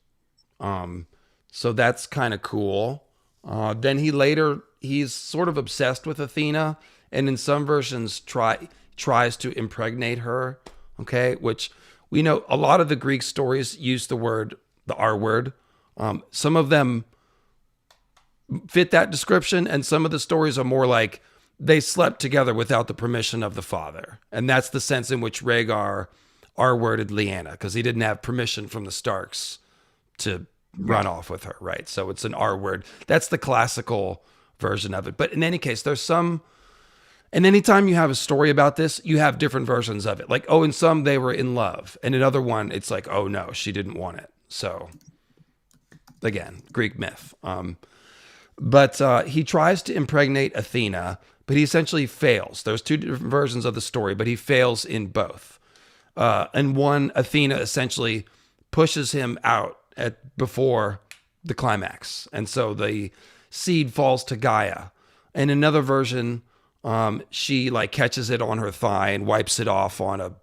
So that's kind of cool. Then he's sort of obsessed with Athena, and in some versions tries to impregnate her. Okay, which we know a lot of the Greek stories use the R word. Some of them fit that description, and some of the stories are more like they slept together without the permission of the father. And that's the sense in which Rhaegar R-worded Lyanna, because he didn't have permission from the Starks to run off with her, right? So it's an R word. That's the classical version of it. But in any case, there's some... And anytime you have a story about this, you have different versions of it. Like, in some, they were in love. And in another one, it's like, oh, no, she didn't want it. So... Again, Greek myth. But he tries to impregnate Athena, but he essentially fails. There's two different versions of the story, but he fails in both. And one, Athena essentially pushes him out before the climax. And so the seed falls to Gaia. And another version, she catches it on her thigh and wipes it off on a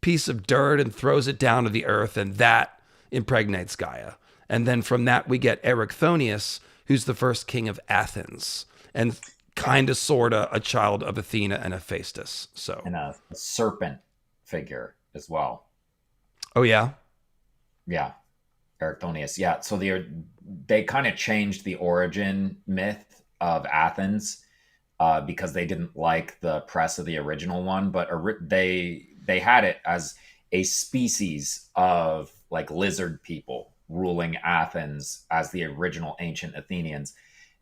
piece of dirt and throws it down to the earth, and that impregnates Gaia. And then from that, we get Erichthonius, who's the first king of Athens, and kind of, sort of, a child of Athena and Hephaestus. So, and a serpent figure as well. Oh, yeah? Yeah. Erichthonius. Yeah. So they kind of changed the origin myth of Athens because they didn't like the press of the original one, but they had it as a species of lizard people ruling Athens as the original ancient Athenians.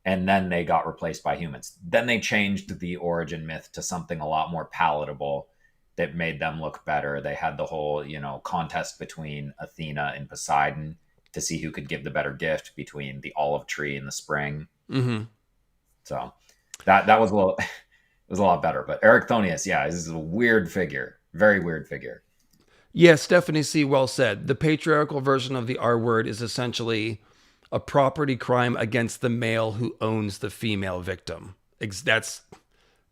and then they got replaced by humans. Then they changed the origin myth to something a lot more palatable that made them look better. They had the whole, contest between Athena and Poseidon to see who could give the better gift between the olive tree and the spring. Mm-hmm. So that was a little, it was a lot better. But Erichthonius, yeah, this is a weird figure, very weird figure. Yes, Stephanie C. well said. The patriarchal version of the R word is essentially a property crime against the male who owns the female victim. That's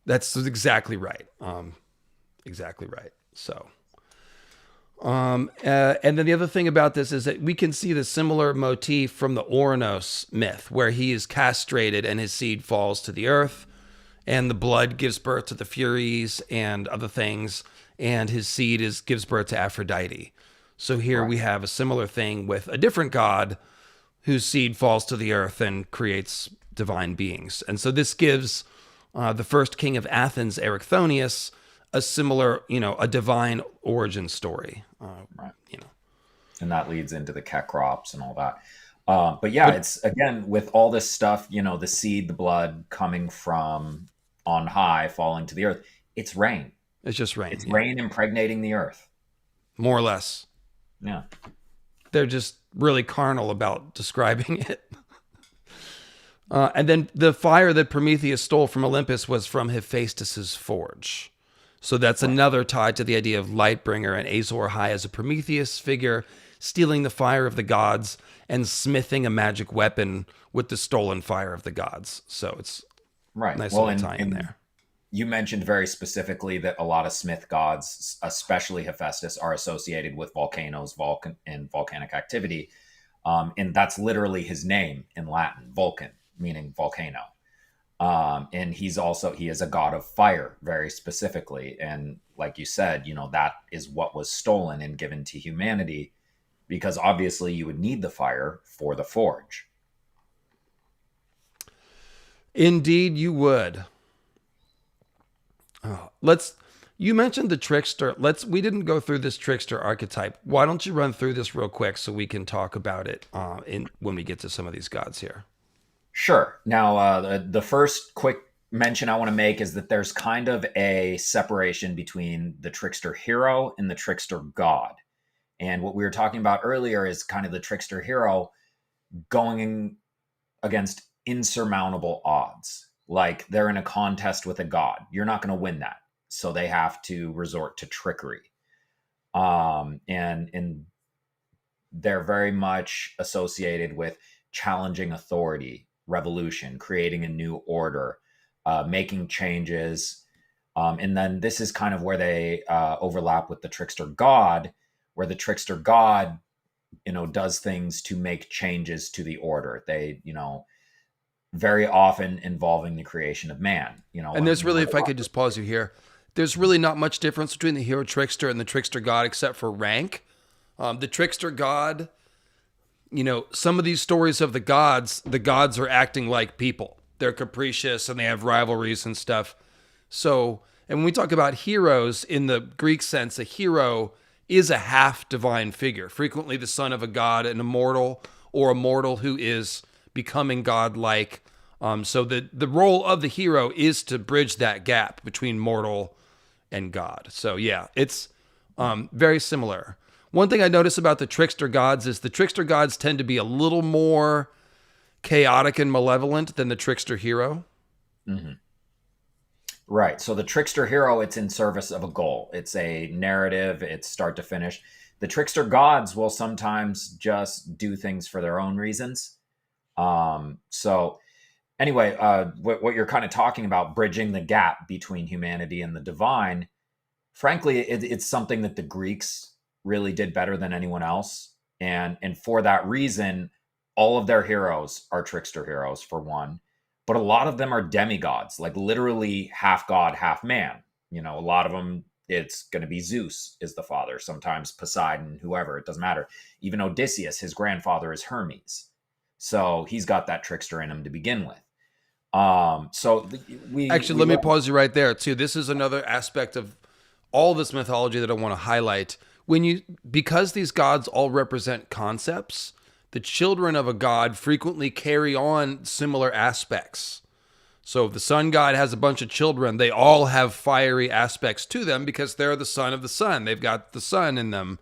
exactly right. Exactly right. So, and then the other thing about this is that we can see the similar motif from the Oranos myth, where he is castrated and his seed falls to the earth, and the blood gives birth to the Furies and other things, and his seed gives birth to Aphrodite. So here we have a similar thing with a different god whose seed falls to the earth and creates divine beings. And so this gives the first king of Athens, Erichthonius, a similar, a divine origin story. And that leads into the Kekrops and all that. But it's, again, with all this stuff, the seed, the blood coming from on high, falling to the earth, it's rain. It's just rain. It's rain impregnating the earth. More or less. Yeah. They're just really carnal about describing it. And then the fire that Prometheus stole from Olympus was from Hephaestus's forge. So that's another tied to the idea of Lightbringer and Azor Ahai as a Prometheus figure, stealing the fire of the gods and smithing a magic weapon with the stolen fire of the gods. So it's nice little tie in there. You mentioned very specifically that a lot of Smith gods, especially Hephaestus, are associated with volcanoes, and volcanic activity. And that's literally his name in Latin, Vulcan, meaning volcano. And he is a god of fire, very specifically. And like you said, that is what was stolen and given to humanity, because obviously you would need the fire for the forge. Indeed, you would. You mentioned the trickster. We didn't go through this trickster archetype. Why don't you run through this real quick so we can talk about it when we get to some of these gods here? Sure. Now, the first quick mention I want to make is that there's kind of a separation between the trickster hero and the trickster god. And what we were talking about earlier is kind of the trickster hero going against insurmountable odds. Like they're in a contest with a god. You're not going to win that. So they have to resort to trickery. And they're very much associated with challenging authority, revolution, creating a new order, making changes. And then this is kind of where they overlap with the trickster god, where the trickster god, does things to make changes to the order. They, very often involving the creation of man. And there's really, if I could just pause you here, there's really not much difference between the hero trickster and the trickster god except for rank. The trickster god, some of these stories of the gods are acting like people. They're capricious and they have rivalries and stuff. So, and when we talk about heroes in the Greek sense, a hero is a half divine figure, frequently the son of a god, an immortal, or a mortal who is becoming godlike. So the role of the hero is to bridge that gap between mortal and god. So yeah, it's very similar. One thing I notice about the trickster gods is the trickster gods tend to be a little more chaotic and malevolent than the trickster hero. Mm-hmm. Right. So the trickster hero, it's in service of a goal. It's a narrative. It's start to finish. The trickster gods will sometimes just do things for their own reasons. So anyway, what you're kind of talking about, bridging the gap between humanity and the divine, frankly, it's something that the Greeks really did better than anyone else. And for that reason, all of their heroes are trickster heroes, for one. But a lot of them are demigods, like literally half god, half man. A lot of them, it's going to be Zeus is the father, sometimes Poseidon, whoever, it doesn't matter. Even Odysseus, his grandfather is Hermes. So he's got that trickster in him to begin with. Let me pause you right there too. This is another aspect of all this mythology that I want to highlight. Because these gods all represent concepts, the children of a god frequently carry on similar aspects. So if the sun god has a bunch of children, they all have fiery aspects to them because they're the son of the sun. They've got the sun in them.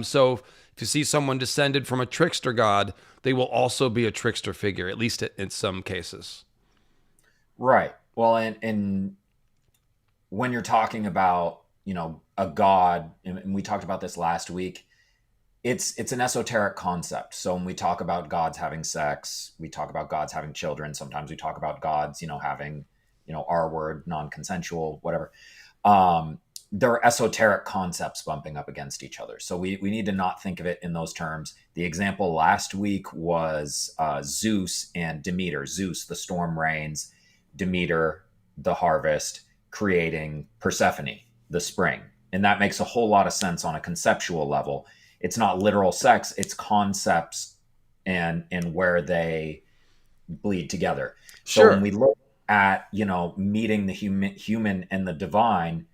So if you see someone descended from a trickster god, they will also be a trickster figure, at least in some cases. Right. Well, and when you're talking about, a god, and we talked about this last week, it's an esoteric concept. So when we talk about gods having sex, we talk about gods having children. Sometimes we talk about gods, having, R word, non-consensual, whatever. There are esoteric concepts bumping up against each other. So we need to not think of it in those terms. The example last week was Zeus and Demeter. Zeus, the storm rains, Demeter, the harvest, creating Persephone, the spring. And that makes a whole lot of sense on a conceptual level. It's not literal sex, it's concepts and where they bleed together. So Sure. when we look at, meeting the human and the divine,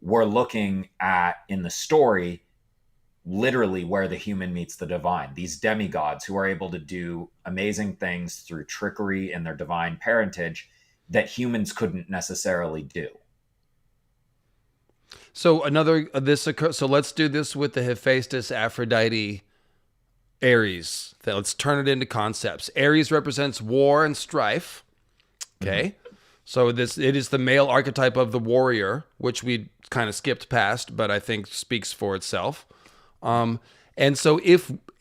we're looking at, in the story, literally where the human meets the divine. These demigods who are able to do amazing things through trickery and their divine parentage that humans couldn't necessarily do. So so let's do this with the Hephaestus, Aphrodite, Ares. Let's turn it into concepts. Ares represents war and strife. Okay. Mm-hmm. So it is the male archetype of the warrior, which we kind of skipped past, but I think speaks for itself. And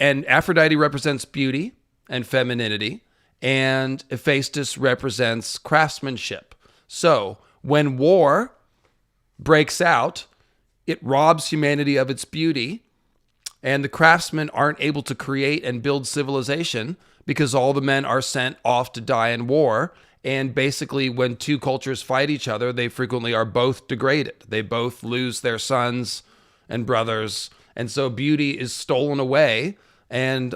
Aphrodite represents beauty and femininity, and Hephaestus represents craftsmanship. So when war breaks out, it robs humanity of its beauty, and the craftsmen aren't able to create and build civilization because all the men are sent off to die in war. And basically, when two cultures fight each other, they frequently are both degraded. They both lose their sons and brothers. And so beauty is stolen away and,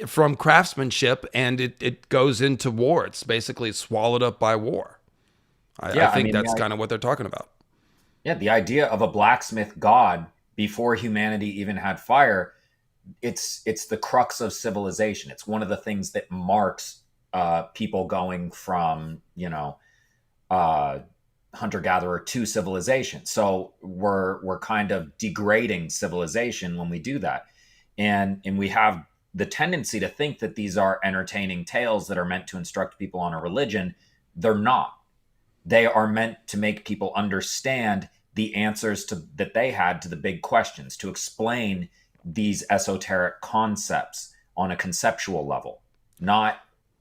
from craftsmanship, and it goes into war. It's basically swallowed up by war. I think that's kind of what they're talking about. Yeah, the idea of a blacksmith god before humanity even had fire, it's the crux of civilization. It's one of the things that marks people going from, hunter-gatherer to civilization. So we're kind of degrading civilization when we do that. And we have the tendency to think that these are entertaining tales that are meant to instruct people on a religion. They're not. They are meant to make people understand the answers that they had to the big questions, to explain these esoteric concepts on a conceptual level, not,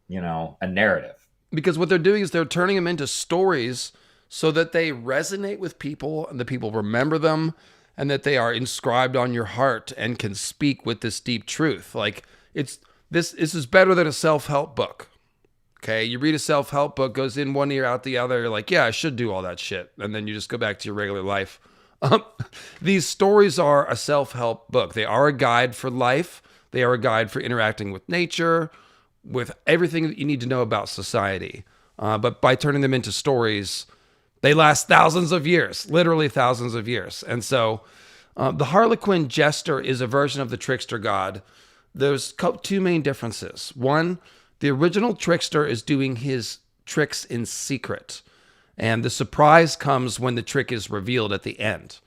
a narrative. Because what they're doing is they're turning them into stories so that they resonate with people and the people remember them, and that they are inscribed on your heart and can speak with this deep truth. Like this is better than a self-help book. Okay, you read a self-help book, goes in one ear, out the other. You're like, yeah, I should do all that shit. And then you just go back to your regular life. These stories are a self-help book. They are a guide for life. They are a guide for interacting with nature, with everything that you need to know about society. But by turning them into stories, they last thousands of years, literally thousands of years. And so the Harlequin jester is a version of the trickster god. There's two main differences. One, the original trickster is doing his tricks in secret, and the surprise comes when the trick is revealed at the end.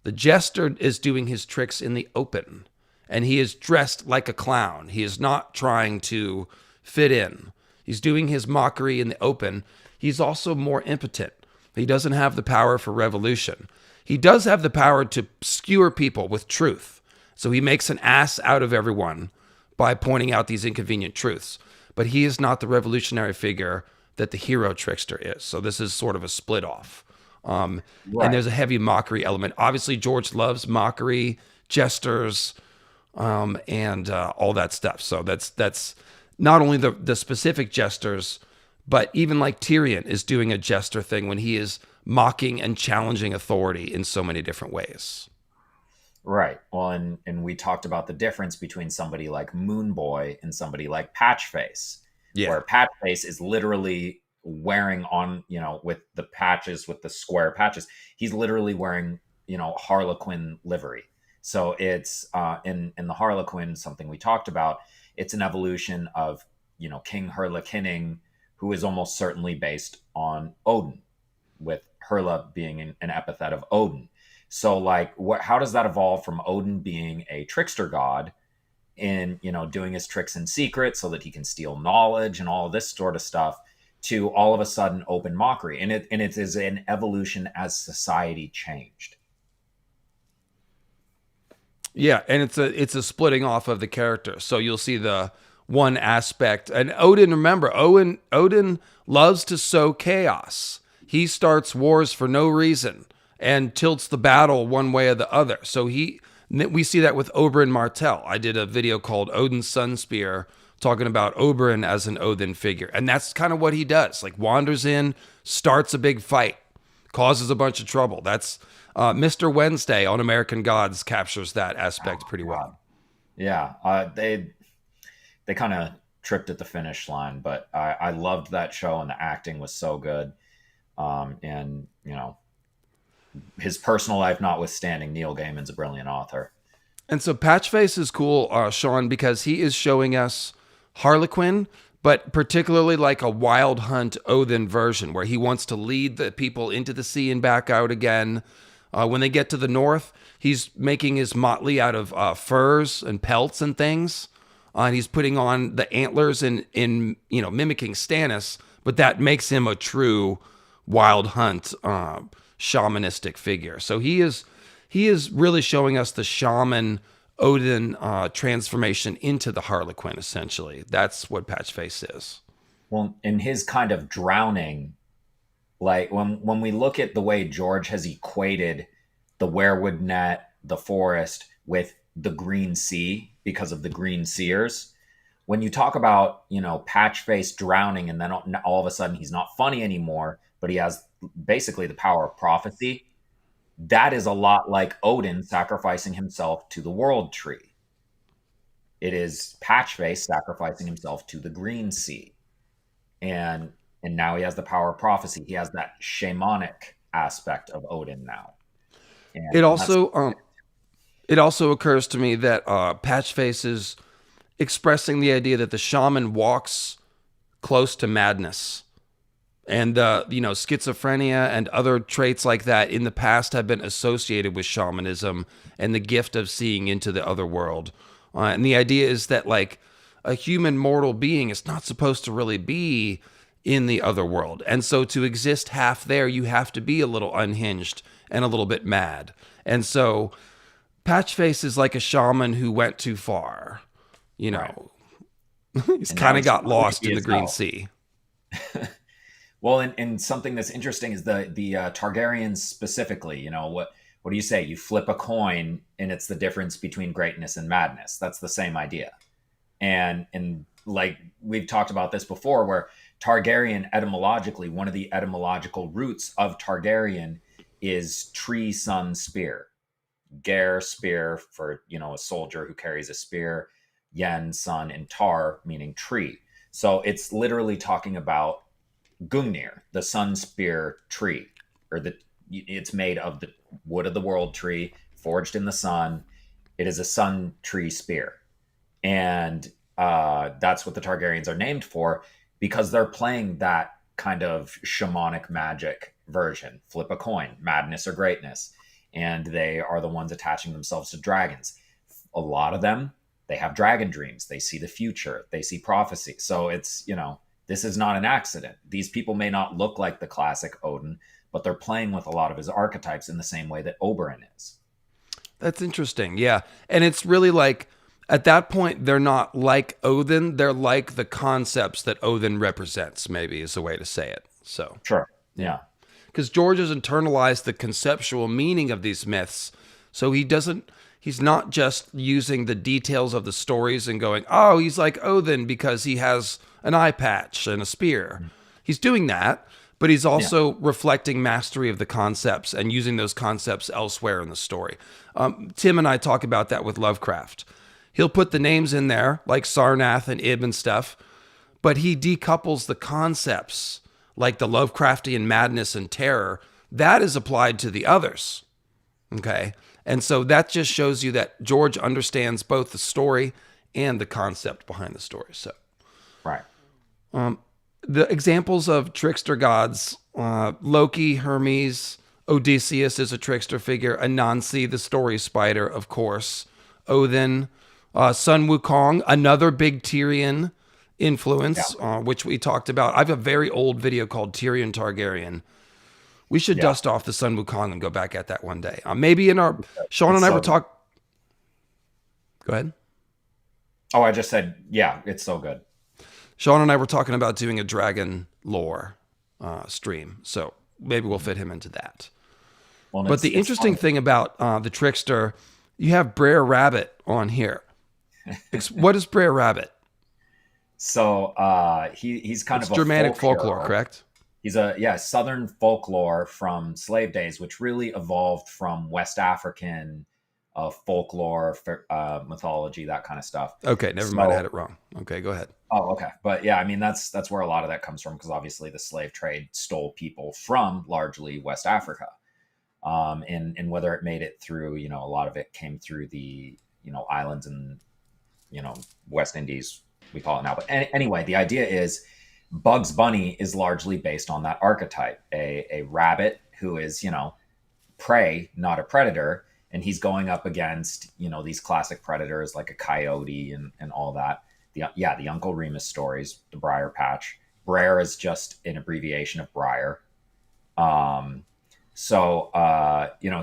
The jester is doing his tricks in the open, and he is dressed like a clown. He is not trying to fit in. He's doing his mockery in the open. He's also more impotent. He doesn't have the power for revolution. He does have the power to skewer people with truth. So he makes an ass out of everyone by pointing out these inconvenient truths. But he is not the revolutionary figure that the hero trickster is. So this is sort of a split off. Right. And there's a heavy mockery element. Obviously, George loves mockery, jesters, and all that stuff. So that's not only the specific jesters, but even like Tyrion is doing a jester thing when he is mocking and challenging authority in so many different ways. Right. Well, and we talked about the difference between somebody like Moonboy and somebody like Patchface. Yeah. Where Patchface is literally wearing on, with the patches, with the square patches, he's literally wearing, Harlequin livery. So it's in the Harlequin, something we talked about. It's an evolution of King Harlequinning, who is almost certainly based on Odin, with Herla being an epithet of Odin. So like, how does that evolve from Odin being a trickster god in doing his tricks in secret so that he can steal knowledge and all of this sort of stuff, to all of a sudden open mockery? And it is an evolution as society changed. Yeah, and it's a splitting off of the character. So you'll see the one aspect, and Odin. Remember, Odin loves to sow chaos. He starts wars for no reason and tilts the battle one way or the other. So we see that with Oberyn Martell. I did a video called Odin's Sun Spear, talking about Oberyn as an Odin figure, and that's kind of what he does. Like, wanders in, starts a big fight, causes a bunch of trouble. That's Mr. Wednesday on American Gods captures that aspect pretty well. Yeah, they kind of tripped at the finish line, but I loved that show, and the acting was so good. And his personal life notwithstanding, Neil Gaiman's a brilliant author. And so Patchface is cool, Sean, because he is showing us Harlequin, but particularly like a Wild Hunt Odin version, where he wants to lead the people into the sea and back out again. When they get to the north, he's making his motley out of furs and pelts and things. And he's putting on the antlers in mimicking Stannis, but that makes him a true Wild Hunt shamanistic figure. So he is really showing us the shaman Odin transformation into the Harlequin, essentially. That's what Patchface is. Well, in his kind of drowning, like when we look at the way George has equated the werewood net, the forest, with the green sea because of the green seers, when you talk about Patchface drowning and then all of a sudden he's not funny anymore, but he has basically the power of prophecy, that is a lot like Odin sacrificing himself to the world tree. It is Patchface sacrificing himself to the green sea. And now he has the power of prophecy. He has that shamanic aspect of Odin now. And it also occurs to me that Patchface is expressing the idea that the shaman walks close to madness. And, schizophrenia and other traits like that in the past have been associated with shamanism and the gift of seeing into the other world. And the idea is that, like, a human mortal being is not supposed to really be in the other world. And so to exist half there, you have to be a little unhinged and a little bit mad. And so Patchface is like a shaman who went too far. Right. He's kind of got lost in the Green Sea. Well, and something that's interesting is the Targaryens specifically. What do you say? You flip a coin, and it's the difference between greatness and madness. That's the same idea. And like we've talked about this before, where Targaryen etymologically, one of the etymological roots of Targaryen is tree, sun, spear. Ger, spear for a soldier who carries a spear. Yen, sun, and tar meaning tree. So it's literally talking about Gungnir, the sun spear tree, it's made of the wood of the world tree, forged in the sun. It is a sun tree spear, and that's what the Targaryens are named for, because they're playing that kind of shamanic magic version. Flip a coin, madness or greatness, and they are the ones attaching themselves to dragons. A lot of them, they have dragon dreams. They see the future. They see prophecy. So it's this is not an accident. These people may not look like the classic Odin, but they're playing with a lot of his archetypes in the same way that Oberyn is. That's interesting. Yeah. And it's really like, at that point, they're not like Odin. They're like the concepts that Odin represents, maybe is a way to say it. So sure. Yeah. Because George has internalized the conceptual meaning of these myths. So he's not just using the details of the stories and going, oh, he's like Odin because he has an eye patch and a spear. He's doing that, but he's also reflecting mastery of the concepts and using those concepts elsewhere in the story. Tim and I talk about that with Lovecraft. He'll put the names in there, like Sarnath and Ib and stuff, but he decouples the concepts, like the Lovecraftian madness and terror. That is applied to the others, okay? And so that just shows you that George understands both the story and the concept behind the story. So Right. the examples of trickster gods, Loki, Hermes, Odysseus is a trickster figure, Anansi, the story spider, of course, Odin, Sun Wukong, another big Tyrion influence, which we talked about. I have a very old video called Tyrion Targaryen. We should dust off the Sun Wukong and go back at that one day. Maybe in our Sean and I were talking. Go ahead. Oh, I just said, yeah, it's so good. Sean and I were talking about doing a dragon lore stream, so maybe we'll fit him into that. Well, but the interesting thing about the trickster, you have Brer Rabbit on here. What is Brer Rabbit? So he's kind of a Germanic folklore, correct? He's Southern folklore from slave days, which really evolved from West African folklore, mythology, that kind of stuff. Okay, never mind. I had it wrong. Okay, go ahead. Oh, okay. But yeah, I mean, that's where a lot of that comes from, because obviously the slave trade stole people from largely West Africa. And whether it made it through, a lot of it came through the, islands and, West Indies, we call it now. But anyway, the idea is Bugs Bunny is largely based on that archetype, a rabbit who is, prey, not a predator. And he's going up against, these classic predators like a coyote and all that. The Uncle Remus stories, the Briar Patch. Brer is just an abbreviation of Briar.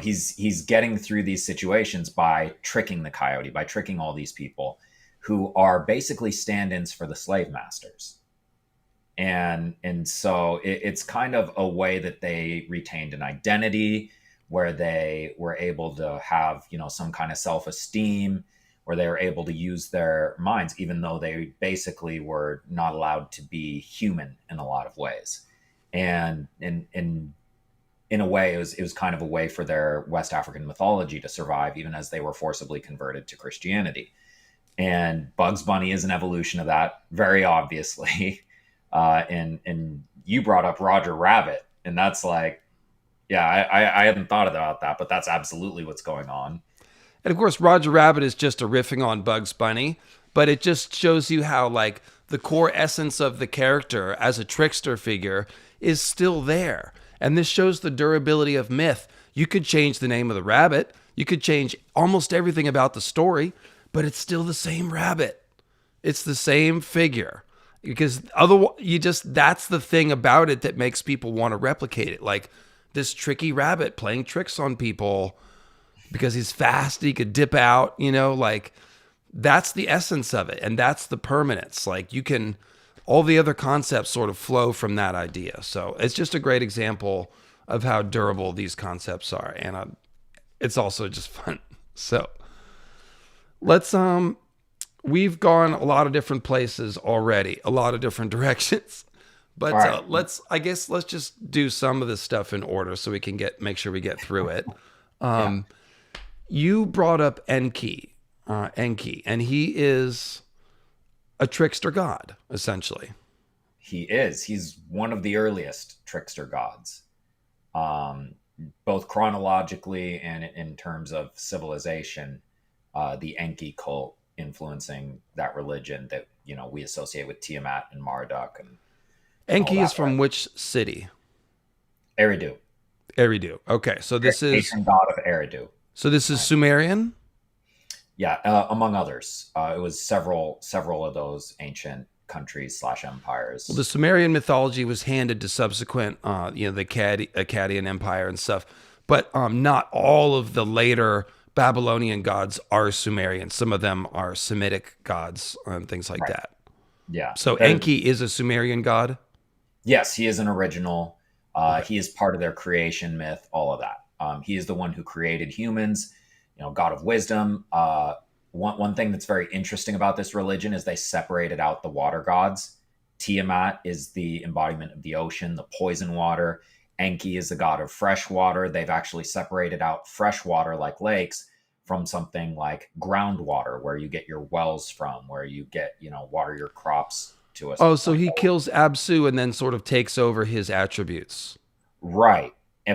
He's getting through these situations by tricking the coyote, by tricking all these people who are basically stand-ins for the slave masters. And so it's kind of a way that they retained an identity, where they were able to have, some kind of self-esteem, where they were able to use their minds, even though they basically were not allowed to be human in a lot of ways. And in a way, it was kind of a way for their West African mythology to survive, even as they were forcibly converted to Christianity. And Bugs Bunny is an evolution of that, very obviously. And you brought up Roger Rabbit, and that's like, yeah, I hadn't thought about that, but that's absolutely what's going on. And of course, Roger Rabbit is just a riffing on Bugs Bunny, but it just shows you how, like, the core essence of the character as a trickster figure is still there. And this shows the durability of myth. You could change the name of the rabbit, you could change almost everything about the story, but it's still the same rabbit. It's the same figure. Because otherwise, that's the thing about it that makes people want to replicate it. Like this tricky rabbit playing tricks on people because he's fast, he could dip out, like that's the essence of it. And that's the permanence. Like all the other concepts sort of flow from that idea. So it's just a great example of how durable these concepts are. And it's also just fun. So let's, we've gone a lot of different places already, a lot of different directions, but right. Let's just do some of this stuff in order so we can make sure we get through it. You brought up Enki, and he is a trickster god, essentially. He is. He's one of the earliest trickster gods, both chronologically and in terms of civilization. The Enki cult influencing that religion that we associate with Tiamat and Marduk. And Enki is from which city? Eridu. Okay, so this is patron god of Eridu. So this is Sumerian? Yeah, among others. It was several of those ancient countries / empires. Well, the Sumerian mythology was handed to subsequent, the Akkadian Empire and stuff, but not all of the later Babylonian gods are Sumerian. Some of them are Semitic gods and things like that. Yeah. So Enki is a Sumerian god? Yes, he is an original. He is part of their creation myth, all of that. He is the one who created humans, god of wisdom. One thing that's very interesting about this religion is they separated out the water gods. Tiamat is the embodiment of the ocean, the poison water. Enki is the god of fresh water. They've actually separated out fresh water like lakes from something like groundwater, where you get your wells from, where you get, water your crops to. So he kills Absu and then sort of takes over his attributes. Right.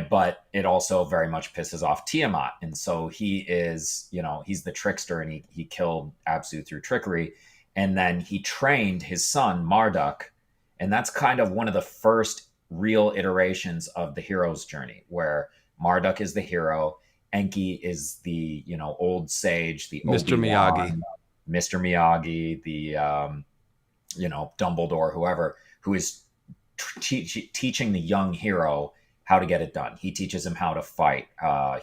but it also very much pisses off Tiamat. And so he is, he's the trickster, and he killed Absu through trickery. And then he trained his son, Marduk. And that's kind of one of the first real iterations of the hero's journey, where Marduk is the hero, Enki is the, old sage, the Mr. Obi-Wan, Miyagi. Mr. Miyagi, the, Dumbledore, whoever, who is teaching the young hero how to get it done. He teaches him how to fight.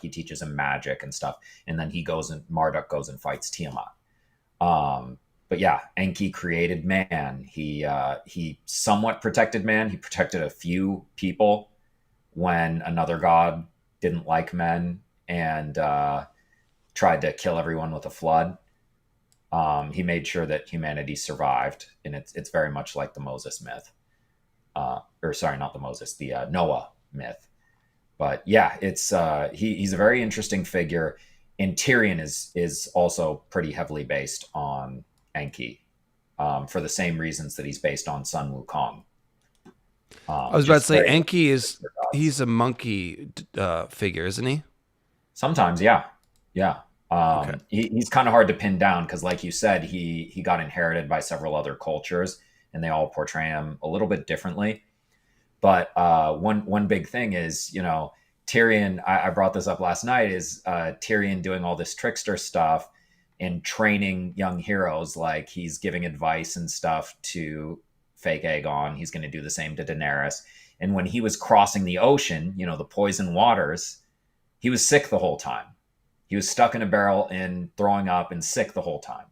He teaches him magic and stuff. And then Marduk goes and fights Tiamat. But yeah, Enki created man. He somewhat protected man. He protected a few people when another god didn't like men and tried to kill everyone with a flood. He made sure that humanity survived, and it's very much like the Moses myth. Or sorry, not the Moses, the Noah myth. But yeah, it's he's a very interesting figure, and Tyrion is also pretty heavily based on Enki, for the same reasons that he's based on Sun Wukong. I was about to say Enki he's a monkey figure, isn't he? Sometimes, yeah. Okay. He's kind of hard to pin down because, like you said, he got inherited by several other cultures, and they all portray him a little bit differently. But one big thing is, Tyrion. I brought this up last night. Is Tyrion doing all this trickster stuff and training young heroes? Like, he's giving advice and stuff to fake Aegon. He's going to do the same to Daenerys. And when he was crossing the ocean, the poison waters, he was sick the whole time. He was stuck in a barrel and throwing up and sick the whole time.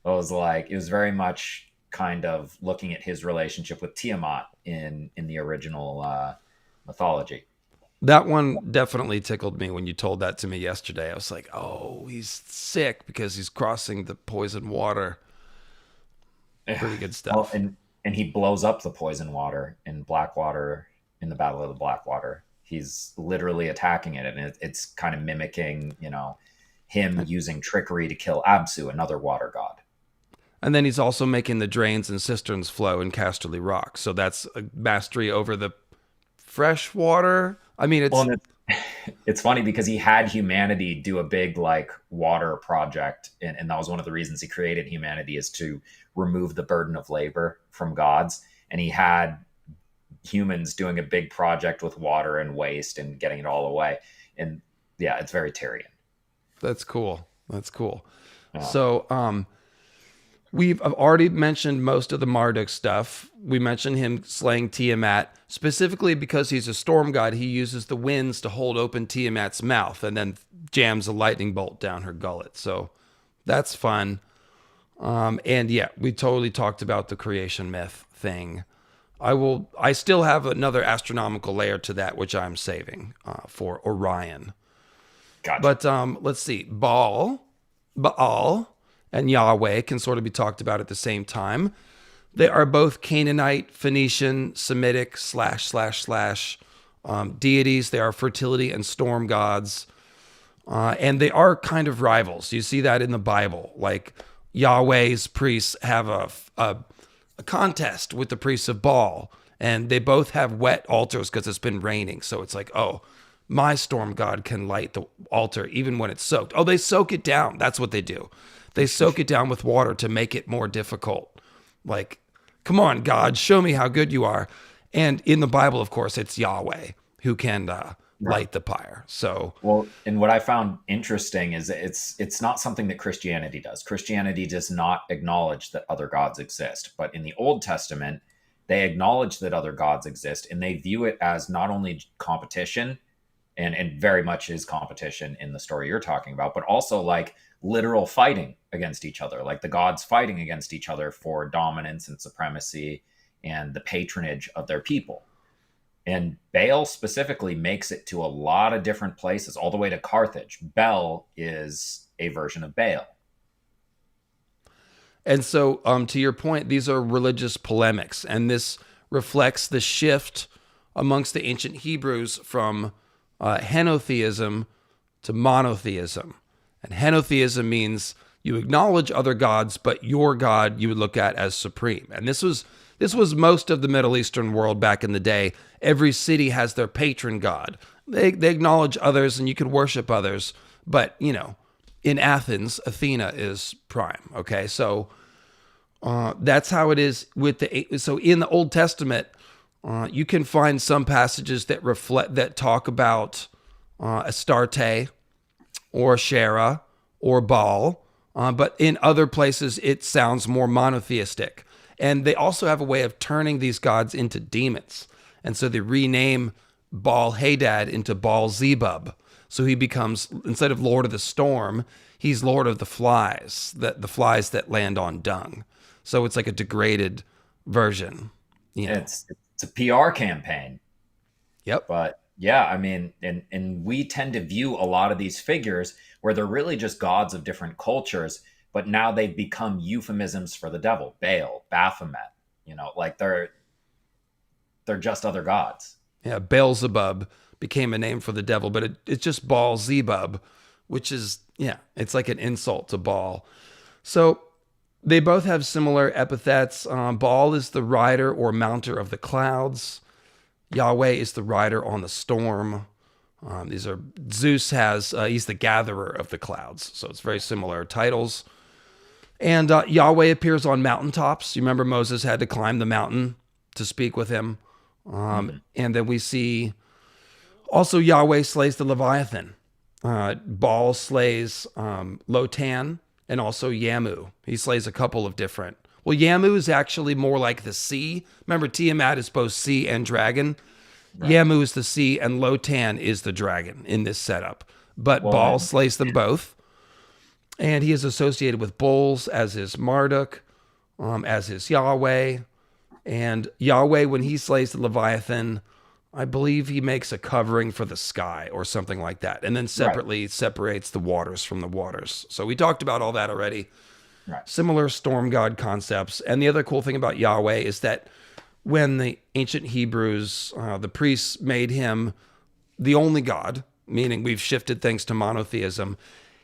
It was very much kind of looking at his relationship with Tiamat in the original mythology. That one definitely tickled me when you told that to me yesterday. I was like, oh, he's sick because he's crossing the poison water. Pretty good stuff. Well, and he blows up the poison water in Blackwater, in the Battle of the Blackwater. He's literally attacking it, and it's kind of mimicking, him using trickery to kill Absu, another water god. And then he's also making the drains and cisterns flow in Casterly Rock. So that's a mastery over the fresh water. I mean, it's funny because he had humanity do a big water project, and that was one of the reasons he created humanity, is to remove the burden of labor from gods. And he had humans doing a big project with water and waste and getting it all away. And yeah, it's very Tyrion. That's cool. Yeah. So we've already mentioned most of the Marduk stuff. We mentioned him slaying Tiamat. Specifically because he's a storm god, he uses the winds to hold open Tiamat's mouth and then jams a lightning bolt down her gullet. So that's fun. And yeah, we totally talked about the creation myth thing. I still have another astronomical layer to that, which I'm saving for Orion. Gotcha. But let's see. Baal, and Yahweh can sort of be talked about at the same time. They are both Canaanite, Phoenician, Semitic / deities. They are fertility and storm gods. And they are kind of rivals. You see that in the Bible. Like, Yahweh's priests have a contest with the priests of Baal, and they both have wet altars because it's been raining. So it's like, oh, my storm god can light the altar even when it's soaked. Oh, they soak it down. That's what they do. They soak it down with water to make it more difficult. Like, come on, God, show me how good you are. And in the Bible, of course, it's Yahweh who can light the pyre. So, well, and what I found interesting is it's not something that Christianity does. Christianity does not acknowledge that other gods exist. But in the Old Testament, they acknowledge that other gods exist, and they view it as not only competition, and very much is competition in the story you're talking about, but also like literal fighting against each other, like the gods fighting against each other for dominance and supremacy and the patronage of their people. And Baal specifically makes it to a lot of different places, all the way to Carthage. Bel is a version of Baal. And so, to your point, these are religious polemics, and this reflects the shift amongst the ancient Hebrews from henotheism to monotheism. And henotheism means you acknowledge other gods, but your God you would look at as supreme. And this was This was most of the Middle Eastern world back in the day. Every city has their patron god. They acknowledge others and you can worship others. But, in Athens, Athena is prime. Okay, so that's how it is with so in the Old Testament, you can find some passages that talk about Astarte or Asherah or Baal, but in other places it sounds more monotheistic. And they also have a way of turning these gods into demons, and so they rename Baal Hadad into Baal Zebub. So he becomes, instead of Lord of the Storm, he's Lord of the Flies, the flies that land on dung. So it's like a degraded version. It's a PR campaign. Yep. But yeah, I mean, and we tend to view a lot of these figures where they're really just gods of different cultures, but now they've become euphemisms for the devil. Baal, Baphomet, like they're just other gods. Yeah, Beelzebub became a name for the devil, but it's just Baal Zebub, which is, it's like an insult to Baal. So they both have similar epithets. Baal is the rider or mounter of the clouds. Yahweh is the rider on the storm. Zeus he's the gatherer of the clouds. So it's very similar titles. And Yahweh appears on mountaintops. You remember Moses had to climb the mountain to speak with him. And then we see also Yahweh slays the Leviathan. Baal slays Lotan and also Yamu. He slays a couple of different. Well, Yamu is actually more like the sea. Remember, Tiamat is both sea and dragon. Right. Yamu is the sea and Lotan is the dragon in this setup. But Baal slays them both. And he is associated with bulls, as is Marduk, as is Yahweh. And Yahweh, when he slays the Leviathan, I believe he makes a covering for the sky or something like that. And then separately separates the waters from the waters. So we talked about all that already. Right. Similar storm god concepts. And the other cool thing about Yahweh is that when the ancient Hebrews, the priests made him the only God, meaning we've shifted things to monotheism,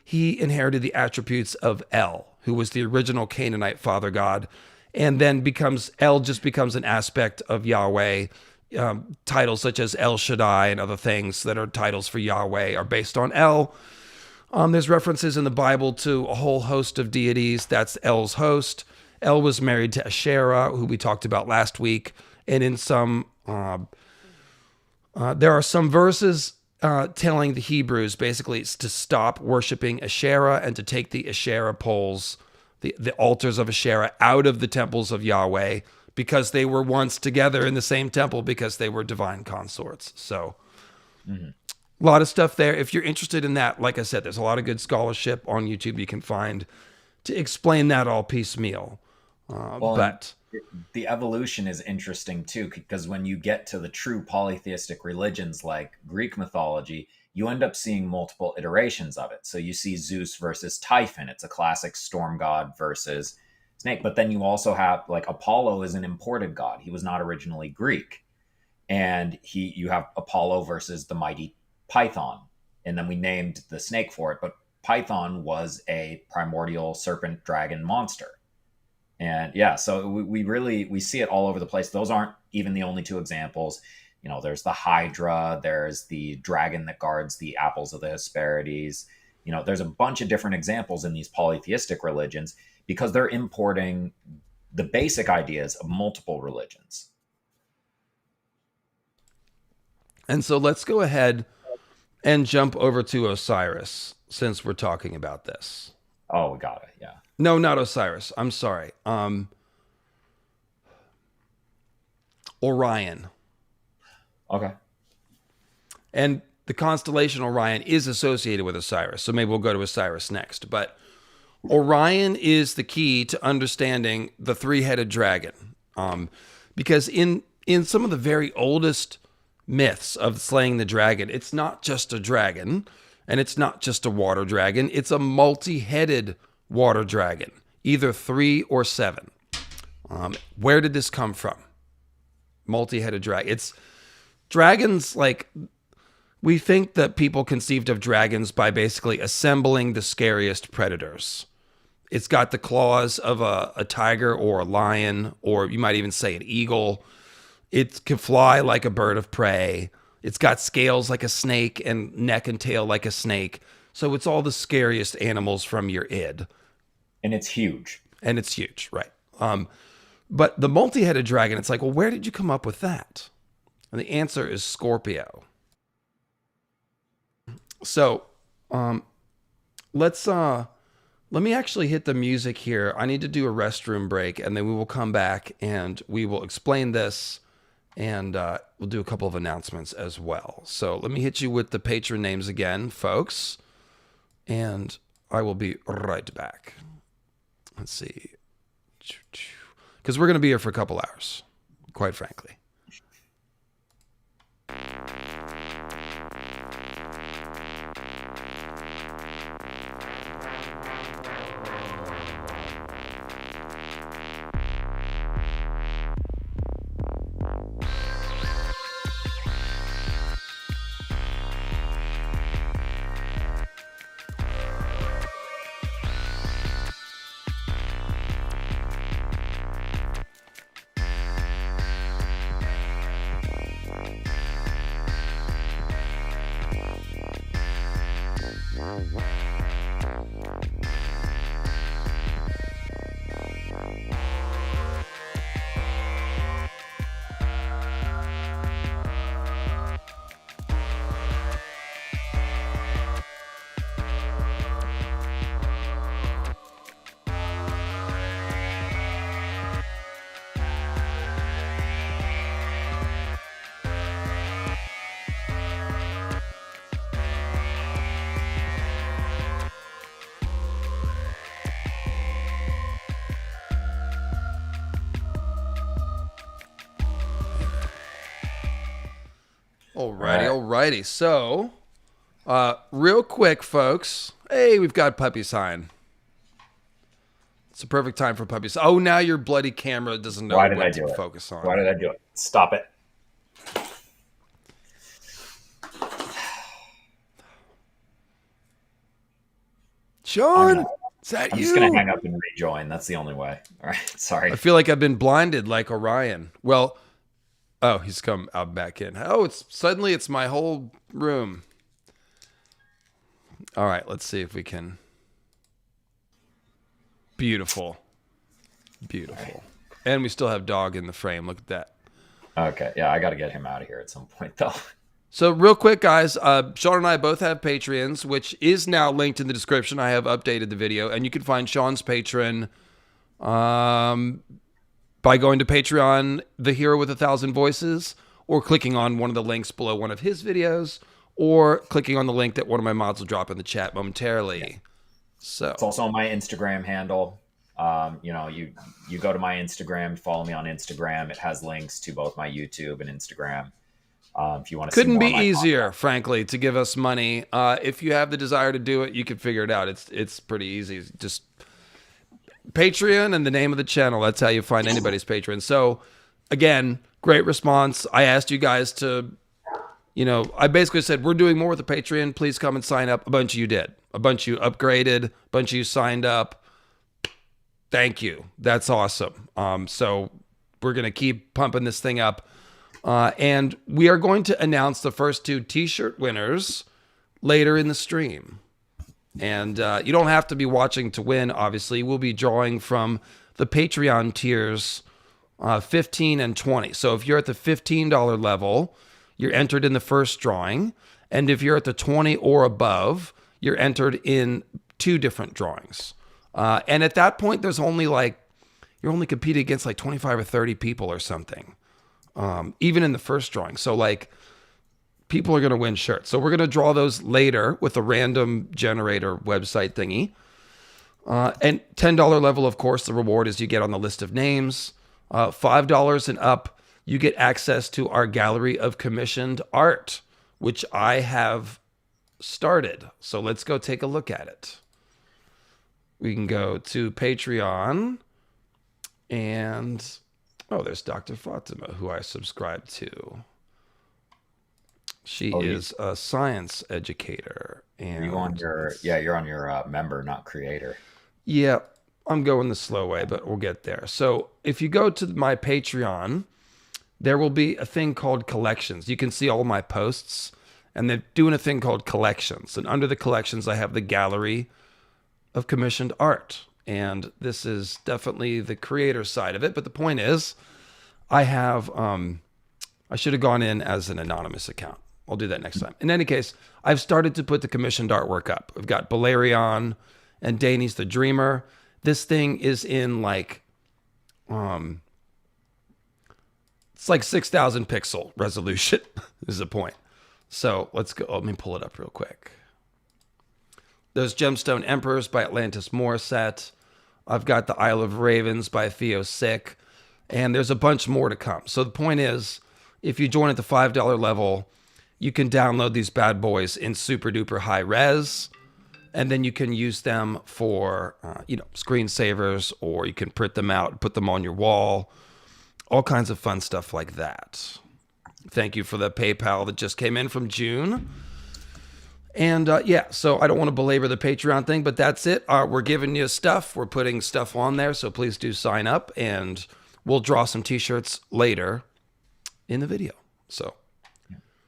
he inherited the attributes of El, who was the original Canaanite father god, and then El just becomes an aspect of Yahweh. Titles such as El Shaddai and other things that are titles for Yahweh are based on El. There's references in the Bible to a whole host of deities. That's El's host. El was married to Asherah, who we talked about last week. And in some, there are some verses telling the Hebrews basically to stop worshiping Asherah and to take the Asherah poles, the altars of Asherah, out of the temples of Yahweh, because they were once together in the same temple because they were divine consorts. So a lot of stuff there. If you're interested in that, like I said, there's a lot of good scholarship on YouTube you can find to explain that all piecemeal. But the evolution is interesting too, because when you get to the true polytheistic religions like Greek mythology, you end up seeing multiple iterations of it. So you see Zeus versus Typhon. It's a classic storm god versus snake. But then you also have, like, Apollo is an imported god. He was not originally Greek. And you have Apollo versus the mighty Python. And then we named the snake for it. But Python was a primordial serpent dragon monster. And yeah, so we see it all over the place. Those aren't even the only two examples. There's the Hydra, there's the dragon that guards the apples of the Hesperides. There's a bunch of different examples in these polytheistic religions because they're importing the basic ideas of multiple religions. And so let's go ahead and jump over to Osiris, since we're talking about this. Oh, we got it, yeah. No, not Osiris. I'm sorry. Orion. Okay. And the constellation Orion is associated with Osiris, so maybe we'll go to Osiris next. But Orion is the key to understanding the three-headed dragon, because in some of the very oldest myths of slaying the dragon, it's not just a dragon, and it's not just a water dragon. It's a multi-headed water dragon, either 3 or 7. Where did this come from? Multi-headed dragon. It's dragons, like, we think that people conceived of dragons by basically assembling the scariest predators. It's got the claws of a tiger or a lion, or you might even say an eagle. It can fly like a bird of prey. It's got scales like a snake and neck and tail like a snake. So it's all the scariest animals from your id. And it's huge. And it's huge, right? But the multi-headed dragon, it's like, well, where did you come up with that? And the answer is Scorpio. So, let me actually hit the music here. I need to do a restroom break, and then we will come back and we will explain this, and we'll do a couple of announcements as well. So let me hit you with the patron names again, folks, and I will be right back. Let's see. Because we're going to be here for a couple hours, quite frankly. Alrighty. So, real quick, folks. Hey, we've got puppy sign. It's a perfect time for puppies. Oh, now your bloody camera doesn't know what to focus on. Why did I do it? Stop it. Sean, is that I'm you? just going to hang up and rejoin. That's the only way. All right. Sorry. I feel like I've been blinded like Orion. Well, oh, he's come out back in. Oh, it's my whole room. All right, let's see if we can. Beautiful. Right. And we still have dog in the frame. Look at that. Okay. Yeah, I got to get him out of here at some point, though. So real quick, guys, Sean and I both have Patreons, which is now linked in the description. I have updated the video, and you can find Sean's Patreon by going to Patreon, The Hero with 1,000 Voices, or clicking on one of the links below one of his videos, or clicking on the link that one of my mods will drop in the chat momentarily. Yeah. So it's also on my Instagram handle. You go to my Instagram, follow me on Instagram. It has links to both my YouTube and Instagram. If you want to, couldn't be easier, frankly, to give us money. If you have the desire to do it, you can figure it out. It's pretty easy. Just Patreon and the name of the channel. That's how you find anybody's Patreon. So, again, great response. I asked you guys to, I basically said, we're doing more with the Patreon. Please come and sign up. A bunch of you did. A bunch of you upgraded. A bunch of you signed up. Thank you. That's awesome. So we're going to keep pumping this thing up. And we are going to announce the first 2 t-shirt winners later in the stream. And you don't have to be watching to win, obviously. We'll be drawing from the Patreon tiers 15 and 20. So if you're at the $15 level, you're entered in the first drawing. And if you're at the 20 or above, you're entered in 2 different drawings. And at that point, there's only you're only competing against 25 or 30 people or something. Even in the first drawing. So people are going to win shirts. So we're going to draw those later with a random generator website thingy. And $10 level, of course, the reward is you get on the list of names. $5 and up, you get access to our gallery of commissioned art, which I have started. So let's go take a look at it. We can go to Patreon and... oh, there's Dr. Fatima, who I subscribe to. She is a science educator. And you're on your member, not creator. Yeah. I'm going the slow way, but we'll get there. So if you go to my Patreon, there will be a thing called collections. You can see all my posts, and they're doing a thing called collections. And under the collections, I have the gallery of commissioned art. And this is definitely the creator side of it. But the point is, I have, I should have gone in as an anonymous account. I'll do that next time. In any case, I've started to put the commissioned artwork up. I've got Balerion and Danes the Dreamer. This thing is in like, it's like 6,000 pixel resolution is the point. So let's go. Let me pull it up real quick. There's Gemstone Emperors by Atlantis Morissette. I've got the Isle of Ravens by Theo Sick. And there's a bunch more to come. So the point is, if you join at the $5 level, you can download these bad boys in super duper high res. And then you can use them for, screensavers, or you can print them out and put them on your wall. All kinds of fun stuff like that. Thank you for the PayPal that just came in from June. And so I don't want to belabor the Patreon thing, but that's it. We're giving you stuff. We're putting stuff on there. So please do sign up, and we'll draw some t-shirts later in the video. So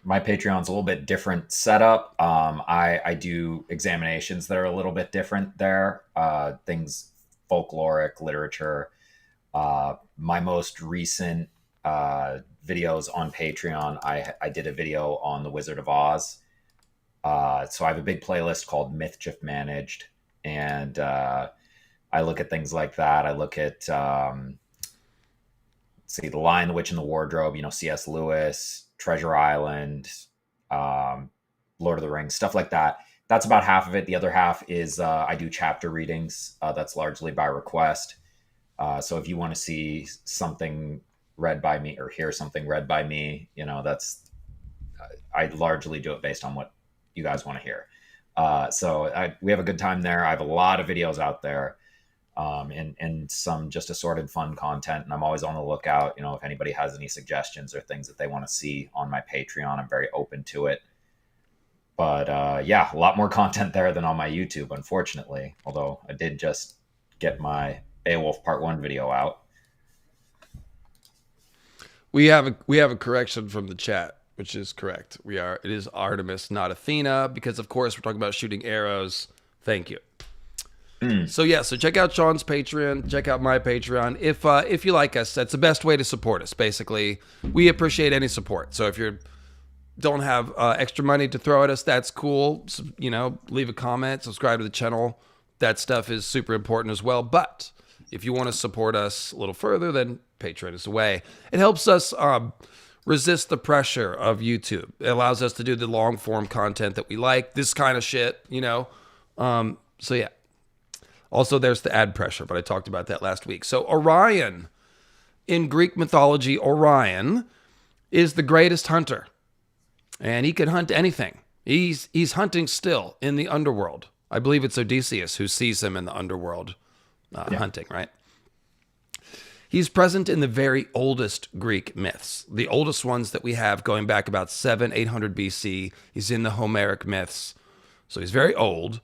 my Patreon's a little bit different setup. I do examinations that are a little bit different there. Things folkloric, literature. My most recent videos on Patreon, I did a video on the Wizard of Oz. So I have a big playlist called Mischief Managed, and I look at things like that. I look at The Lion, the Witch, and the Wardrobe, C.S. Lewis, Treasure Island, Lord of the Rings, stuff like that. That's about half of it. The other half is I do chapter readings. That's largely by request. So if you want to see something read by me or hear something read by me, that's I largely do it based on what you guys want to hear. So we have a good time there. I have a lot of videos out there, and some just assorted fun content. And I'm always on the lookout. If anybody has any suggestions or things that they want to see on my Patreon, I'm very open to it. But a lot more content there than on my YouTube, unfortunately. Although I did just get my Beowulf Part 1 video out. We have a correction from the chat, which is correct. It is Artemis, not Athena, because of course we're talking about shooting arrows. Thank you. So check out Sean's Patreon, check out my Patreon. If you like us, that's the best way to support us. Basically, we appreciate any support. So if you don't have extra money to throw at us, that's cool. So, leave a comment, subscribe to the channel. That stuff is super important as well. But if you want to support us a little further, then Patreon is the way. It helps us resist the pressure of YouTube. It allows us to do the long form content that we like, this kind of shit, Also, there's the ad pressure, but I talked about that last week. So Orion, in Greek mythology, Orion is the greatest hunter, and he can hunt anything. He's hunting still in the underworld. I believe it's Odysseus who sees him in the underworld hunting, right? He's present in the very oldest Greek myths, the oldest ones that we have going back about 800 BC. He's in the Homeric myths, so he's very old,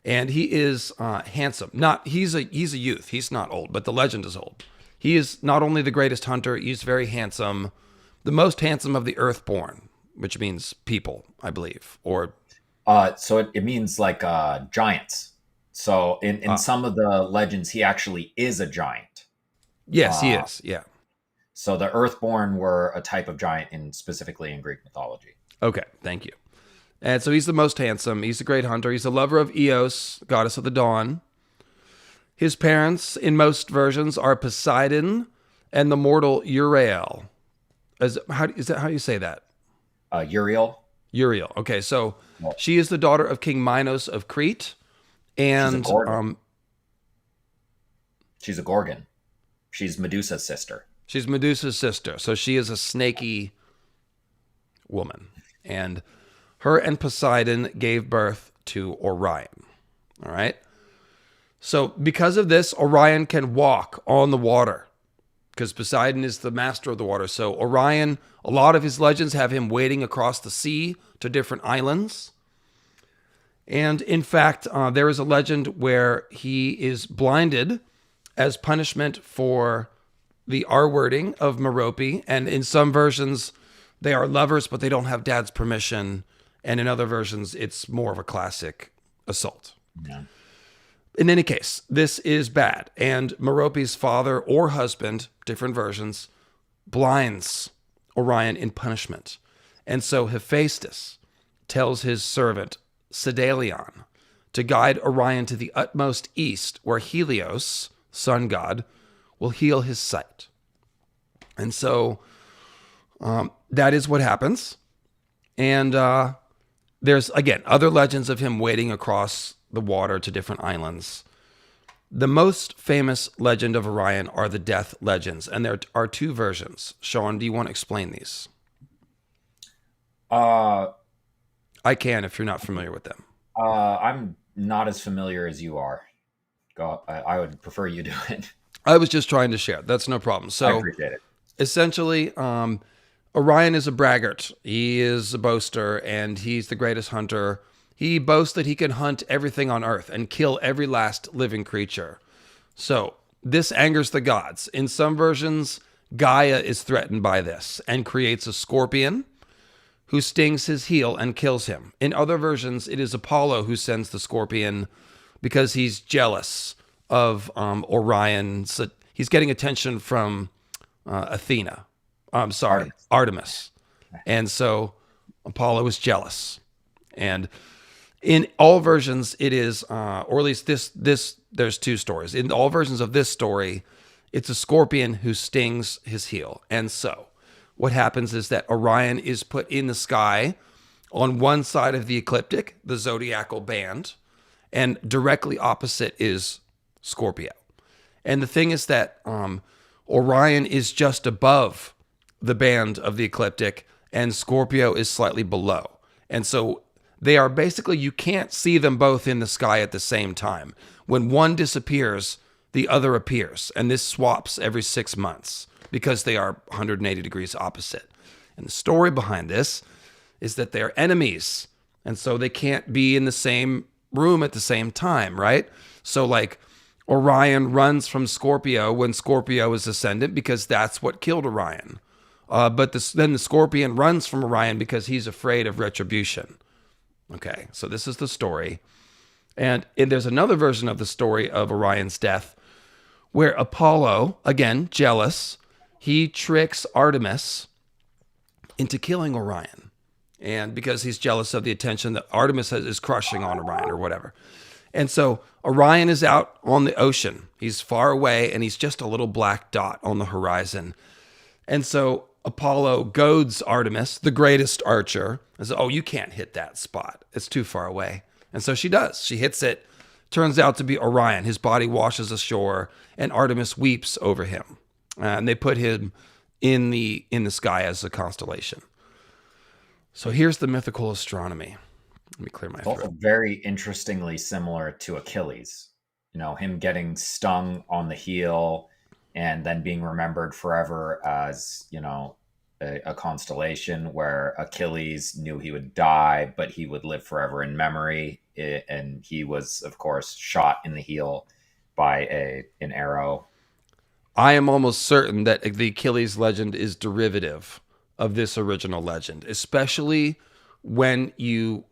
and he is handsome. He's a youth. He's not old, but the legend is old. He is not only the greatest hunter, he's very handsome, the most handsome of the Earthborn, which means people, I believe, or so it means like giants. So in some of the legends, he actually is a giant. Yes, he is. Yeah. So the Earthborn were a type of giant specifically in Greek mythology. Okay, thank you. And so he's the most handsome. He's a great hunter. He's a lover of Eos, goddess of the dawn. His parents, in most versions, are Poseidon and the mortal Uriel. Is that how you say that? Uriel. Uriel. Okay, so she is the daughter of King Minos of Crete, and she's a Gorgon. She's Medusa's sister. She's Medusa's sister, so she is a snaky woman, and her and Poseidon gave birth to Orion. All right. So because of this, Orion can walk on the water, because Poseidon is the master of the water. So Orion, a lot of his legends have him wading across the sea to different islands. And in fact, there is a legend where he is blinded as punishment for the R wording of Merope. And in some versions, they are lovers, but they don't have dad's permission. And in other versions, it's more of a classic assault. Yeah. In any case, this is bad. And Merope's father or husband, different versions, blinds Orion in punishment. And so Hephaestus tells his servant Sedalion to guide Orion to the utmost east, where Helios, sun god, will heal his sight. And so that is what happens. And there's, again, other legends of him wading across the water to different islands. The most famous legend of Orion are the death legends, and there are two versions. Sean, do you want to explain these? I can if you're not familiar with them. I'm not as familiar as you are. I would prefer you do it. I was just trying to share. That's no problem. So I appreciate it. Essentially, Orion is a braggart. He is a boaster, and he's the greatest hunter. He boasts that he can hunt everything on Earth and kill every last living creature. So this angers the gods. In some versions, Gaia is threatened by this and creates a scorpion who stings his heel and kills him. In other versions, it is Apollo who sends the scorpion because he's jealous of Orion. So he's getting attention from Artemis. And so Apollo is jealous. And in all versions, it is, or at least there's two stories. In all versions of this story, it's a scorpion who stings his heel. And so what happens is that Orion is put in the sky on one side of the ecliptic, the zodiacal band, and directly opposite is Scorpio. And the thing is that Orion is just above the band of the ecliptic, and Scorpio is slightly below. And so they are basically, you can't see them both in the sky at the same time. When one disappears, the other appears. And this swaps every 6 months because they are 180 degrees opposite. And the story behind this is that they're enemies. And so they can't be in the same room at the same time, right? So like Orion runs from Scorpio when Scorpio is ascendant because that's what killed Orion. But then the scorpion runs from Orion because he's afraid of retribution. Okay, so this is the story. And there's another version of the story of Orion's death where Apollo, again, jealous, he tricks Artemis into killing Orion. And because he's jealous of the attention that Artemis is crushing on Orion or whatever. And so Orion is out on the ocean. He's far away and he's just a little black dot on the horizon. And so Apollo goads Artemis, the greatest archer, and says, "Oh, you can't hit that spot. It's too far away." And so she does. She hits it. Turns out to be Orion. His body washes ashore, and Artemis weeps over him. And they put him in the sky as a constellation. So here's the mythical astronomy. Let me clear my throat. Also very interestingly similar to Achilles. Him getting stung on the heel and then being remembered forever as, a constellation where Achilles knew he would die, but he would live forever in memory. And he was, of course, shot in the heel by an arrow. I am almost certain that the Achilles legend is derivative of this original legend, especially when you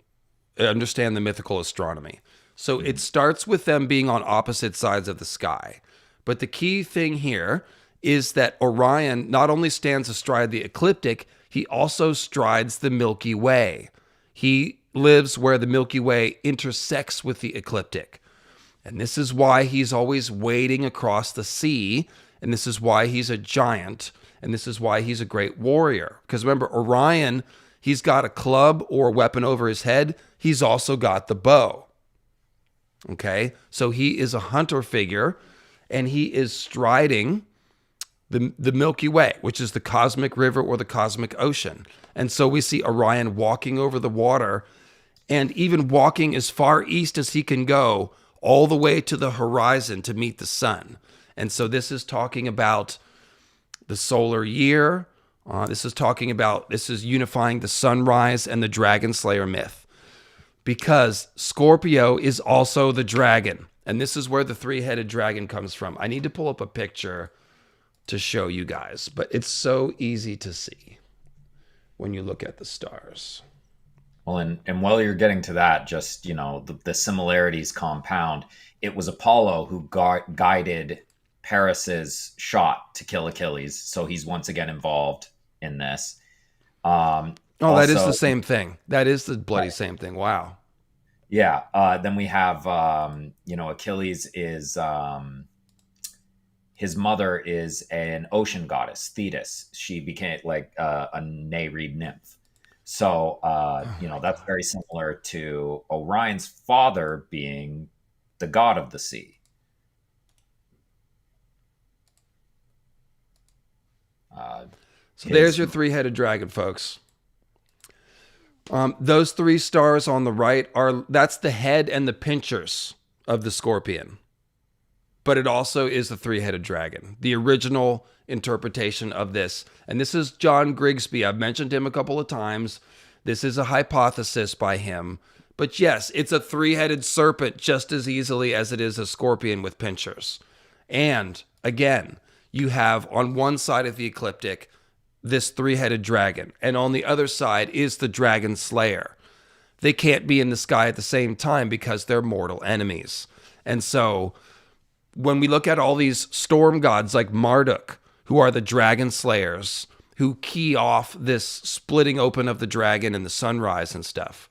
understand the mythical astronomy. So it starts with them being on opposite sides of the sky. But the key thing here is that Orion not only stands astride the ecliptic, he also strides the Milky Way. He lives where the Milky Way intersects with the ecliptic. And this is why he's always wading across the sea. And this is why he's a giant. And this is why he's a great warrior. Because remember, Orion, he's got a club or a weapon over his head. He's also got the bow. Okay? So he is a hunter figure. And he is striding the Milky Way, which is the cosmic river or the cosmic ocean. And so we see Orion walking over the water and even walking as far east as he can go all the way to the horizon to meet the sun. And so this is talking about the solar year. This is unifying the sunrise and the dragon slayer myth. because Scorpio is also the dragon. And this is where the three-headed dragon comes from. I need to pull up a picture to show you guys, but it's so easy to see when you look at the stars. Well, and while you're getting to that, just, the similarities compound. It was Apollo who guided Paris's shot to kill Achilles. So he's once again involved in this. Oh, also, that is the same thing. That is the bloody same thing. Wow. Yeah. Then we have, Achilles is, his mother is an ocean goddess, Thetis. She became like a Nereid nymph. So, that's very similar to Orion's father being the god of the sea. So there's your three-headed dragon, folks. Those three stars on the right that's the head and the pincers of the scorpion. But it also is the three-headed dragon, the original interpretation of this. And this is John Grigsby. I've mentioned him a couple of times. This is a hypothesis by him. But yes, it's a three-headed serpent just as easily as it is a scorpion with pincers. And again, you have on one side of the ecliptic this three-headed dragon, and on the other side is the dragon slayer. They can't be in the sky at the same time because they're mortal enemies. And so when we look at all these storm gods like Marduk, who are the dragon slayers, who key off this splitting open of the dragon and the sunrise and stuff,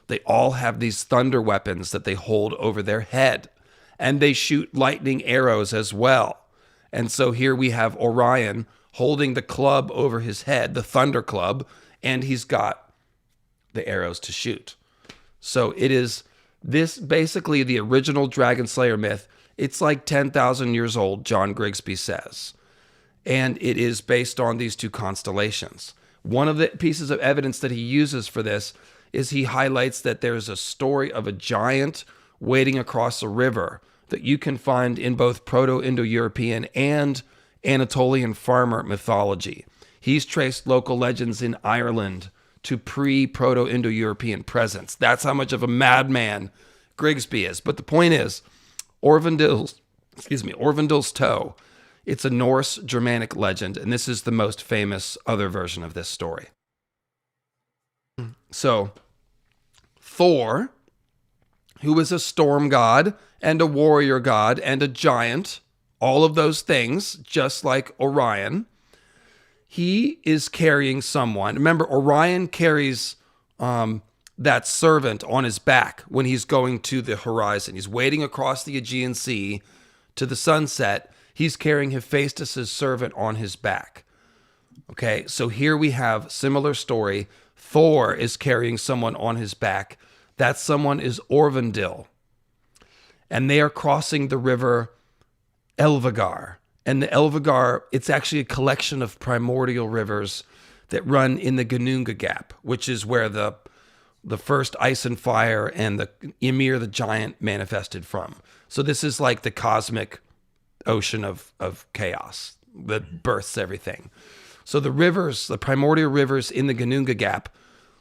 they all have these thunder weapons that they hold over their head, and they shoot lightning arrows as well. And so here we have Orion holding the club over his head, the thunder club, and he's got the arrows to shoot. So it is this basically the original dragon slayer myth. It's like 10,000 years old, John Grigsby says. And it is based on these two constellations. One of the pieces of evidence that he uses for this is he highlights that there's a story of a giant wading across a river that you can find in both Proto-Indo-European and Anatolian farmer mythology. He's traced local legends in Ireland to pre-Proto-Indo-European presence. That's how much of a madman Grigsby is. But the point is, Orvandil's toe, it's a Norse Germanic legend, and this is the most famous other version of this story. So, Thor, who is a storm god and a warrior god and a giant, all of those things, just like Orion, he is carrying someone. Remember, Orion carries that servant on his back when he's going to the horizon. He's wading across the Aegean Sea to the sunset. He's carrying Hephaestus' servant on his back. Okay, so here we have similar story. Thor is carrying someone on his back. That someone is Orvandil. And they are crossing the river Elvagar. And the Elvagar, it's actually a collection of primordial rivers that run in the Gununga Gap, which is where the first ice and fire and the Ymir the giant manifested from. So this is like the cosmic ocean of chaos that births everything. So the rivers, the primordial rivers in the Gununga Gap,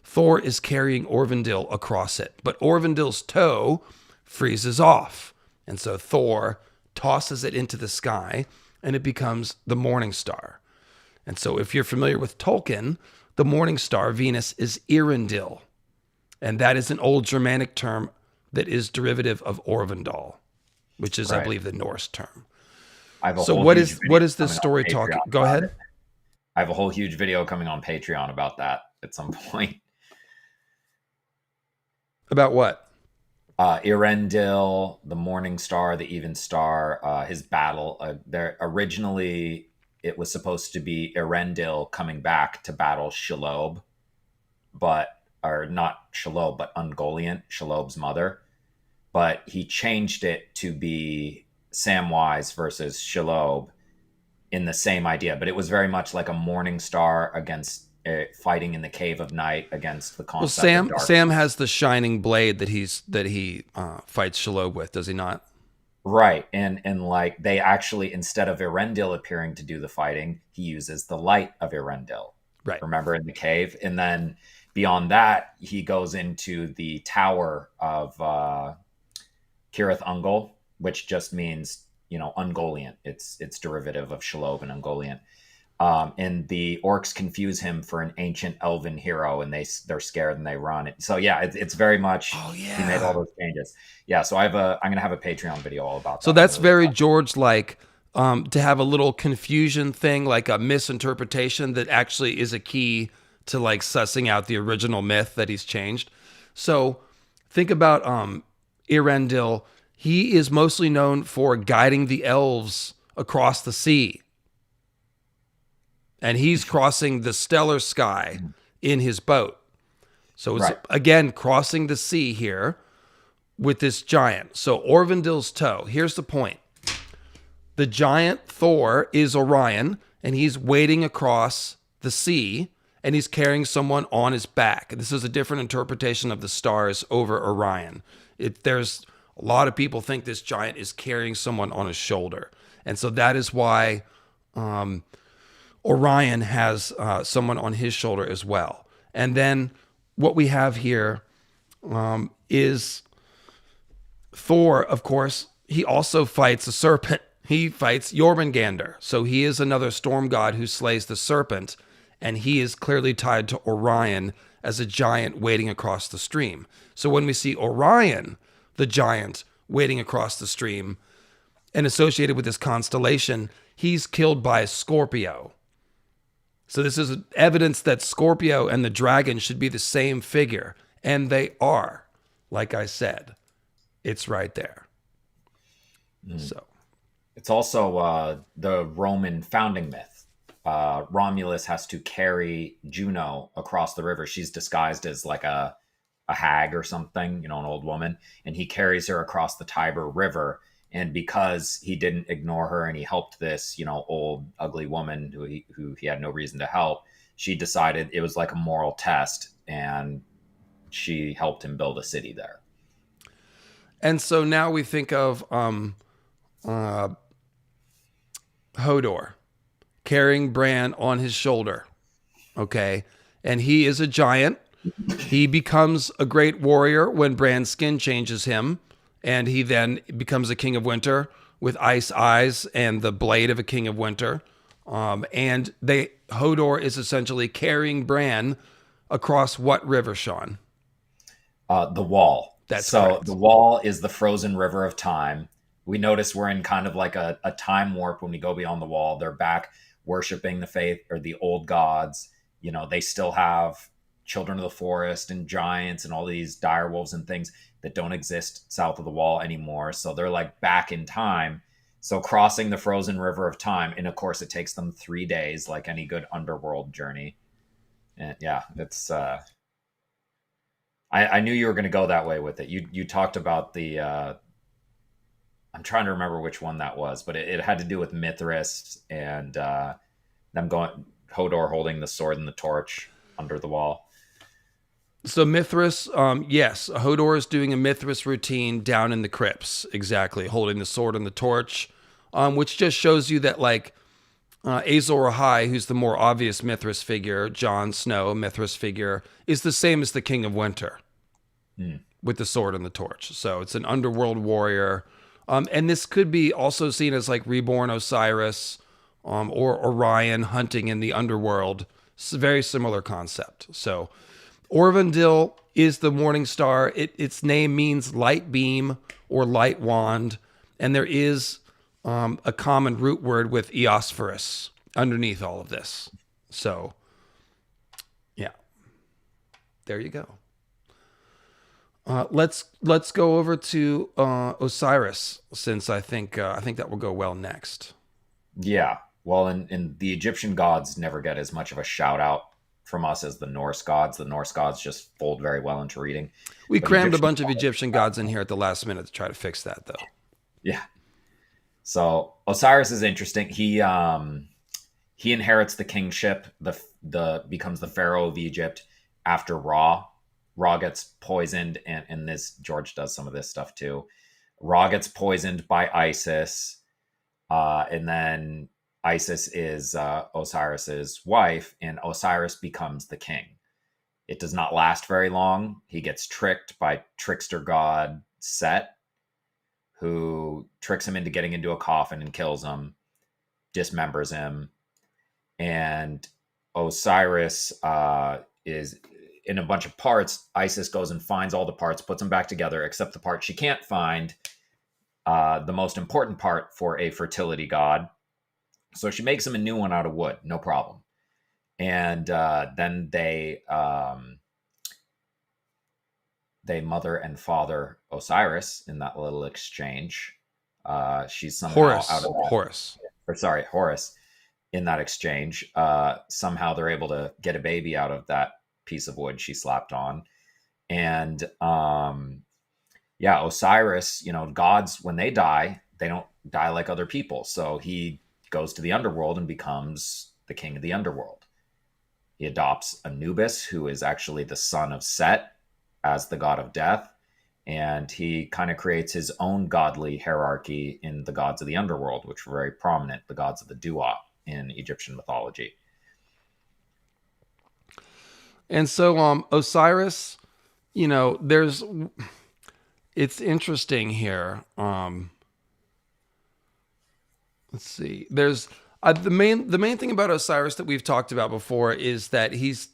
Thor is carrying Orvandil across it. But Orvandil's toe freezes off. And so Thor tosses it into the sky, and it becomes the morning star. And so if you're familiar with Tolkien, the morning star, Venus, is Eärendil. And that is an old Germanic term that is derivative of Orvandal, which is, right, I believe, the Norse term. So what is this story talking? Go ahead. I have a whole huge video coming on Patreon about that at some point. About what? Eärendil, the morning star, the even star, his battle. There originally, it was supposed to be Eärendil coming back to battle Shelob, or not Shelob, but Ungoliant, Shelob's mother. But he changed it to be Samwise versus Shelob in the same idea. But it was very much like a morning star against fighting in the cave of night against the concept of dark. Sam has the shining blade that he fights Shelob with, does he not? Right. And like they actually, instead of Eärendil appearing to do the fighting, he uses the light of Eärendil. Right. Remember, in the cave? And then Beyond that, he goes into the tower of Cirith Ungol, which just means, Ungoliant. It's derivative of Shelob and Ungoliant. And the orcs confuse him for an ancient elven hero, and they're scared and they run. So yeah, it's very much. Oh He made all yeah. those changes. Yeah, so I'm gonna have a Patreon video all about So that. I'm that's really very George like, to have a little confusion thing, like a misinterpretation that actually is a key to like sussing out the original myth that he's changed. So think about Irendil. He is mostly known for guiding the elves across the sea. And he's crossing the stellar sky in his boat. So it's right. again crossing the sea here with this giant. So Orvindil's toe. Here's the point. The giant Thor is Orion, and he's wading across the sea, and he's carrying someone on his back. This is a different interpretation of the stars over Orion. There's a lot of people think this giant is carrying someone on his shoulder, and so that is why Orion has someone on his shoulder as well. And then what we have here is Thor, of course. He also fights a serpent. He fights Jormungandr. So he is another storm god who slays the serpent, and he is clearly tied to Orion as a giant wading across the stream. So when we see Orion, the giant, wading across the stream and associated with this constellation, he's killed by Scorpio. So this is evidence that Scorpio and the dragon should be the same figure, and they are. Like I said, it's right there. So It's also the Roman founding myth. Romulus has to carry Juno across the river. She's disguised as like a hag or something, an old woman, and he carries her across the Tiber River. And because he didn't ignore her and he helped this, old ugly woman who he had no reason to help, she decided it was like a moral test, and she helped him build a city there. And so now we think of Hodor carrying Bran on his shoulder. Okay. And he is a giant. He becomes a great warrior when Bran's skin changes him. And he then becomes a king of winter with ice eyes and the blade of a king of winter. And Hodor is essentially carrying Bran across what river, Sean? The Wall. That's so correct. The Wall is the frozen river of time. We notice we're in kind of like a time warp when we go beyond the Wall. They're back worshiping the faith or the old gods. They still have children of the forest and giants and all these dire wolves and things that don't exist south of the Wall anymore. So they're like back in time. So crossing the frozen river of time, and of course it takes them 3 days, like any good underworld journey. And yeah, it's I knew you were going to go that way with it. You talked about the I'm trying to remember which one that was, but it had to do with Mithras and them going Hodor holding the sword and the torch under the wall. So Mithras, yes, Hodor is doing a Mithras routine down in the crypts, exactly, holding the sword and the torch, which just shows you that like Azor Ahai, who's the more obvious Mithras figure, Jon Snow, Mithras figure, is the same as the King of Winter with the sword and the torch. So it's an underworld warrior. And this could be also seen as like reborn Osiris or Orion hunting in the underworld. It's a very similar concept. So Orvindil is the morning star. Its name means light beam or light wand. And there is a common root word with Eosphorus underneath all of this. So, yeah, there you go. Let's go over to Osiris, since I think that will go well next. Yeah, well, and the Egyptian gods never get as much of a shout out from us as the Norse gods. The Norse gods just fold very well into reading. We But crammed a Egyptian bunch of gods- Egyptian gods in here at the last minute to try to fix that, though. Yeah. So Osiris is interesting. He inherits the kingship. The becomes the pharaoh of Egypt after Ra. Ra gets poisoned, and this George does some of this stuff too. Ra gets poisoned by Isis, and then Isis is Osiris's wife, and Osiris becomes the king. It does not last very long. He gets tricked by trickster god Set, who tricks him into getting into a coffin and kills him, dismembers him. And Osiris is in a bunch of parts. Isis goes and finds all the parts, puts them back together, except the part she can't find, the most important part for a fertility god. So she makes him a new one out of wood, no problem. And then they mother and father Osiris in that little exchange. She's somehow out of that. Horus. In that exchange, somehow they're able to get a baby out of that piece of wood she slapped on. And Osiris, gods, when they die, they don't die like other people. So he goes to the underworld and becomes the king of the underworld. He adopts Anubis, who is actually the son of Set, as the god of death. And he kind of creates his own godly hierarchy in the gods of the underworld, which were very prominent, the gods of the Duat in Egyptian mythology. And so Osiris, it's interesting here. Let's see. There's the main thing about Osiris that we've talked about before is that he's,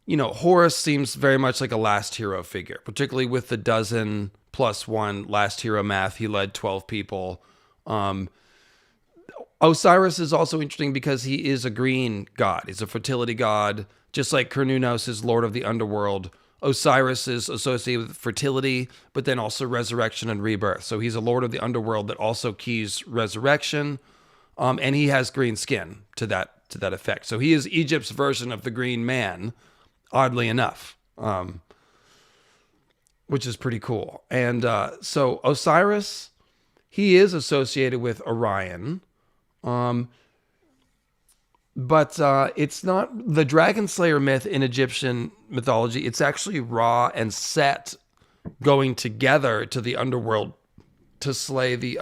Horus seems very much like a last hero figure, particularly with the 12 + 1 last hero math. He led 12 people. Osiris is also interesting because he is a green god. He's a fertility god, just like Cernunnos is lord of the underworld. Osiris is associated with fertility, but then also resurrection and rebirth. So he's a lord of the underworld that also keys resurrection, and he has green skin to that effect. So he is Egypt's version of the Green Man, oddly enough, which is pretty cool. And so Osiris, he is associated with Orion. But it's not the Dragon Slayer myth in Egyptian mythology. It's actually Ra and Set going together to the underworld to slay the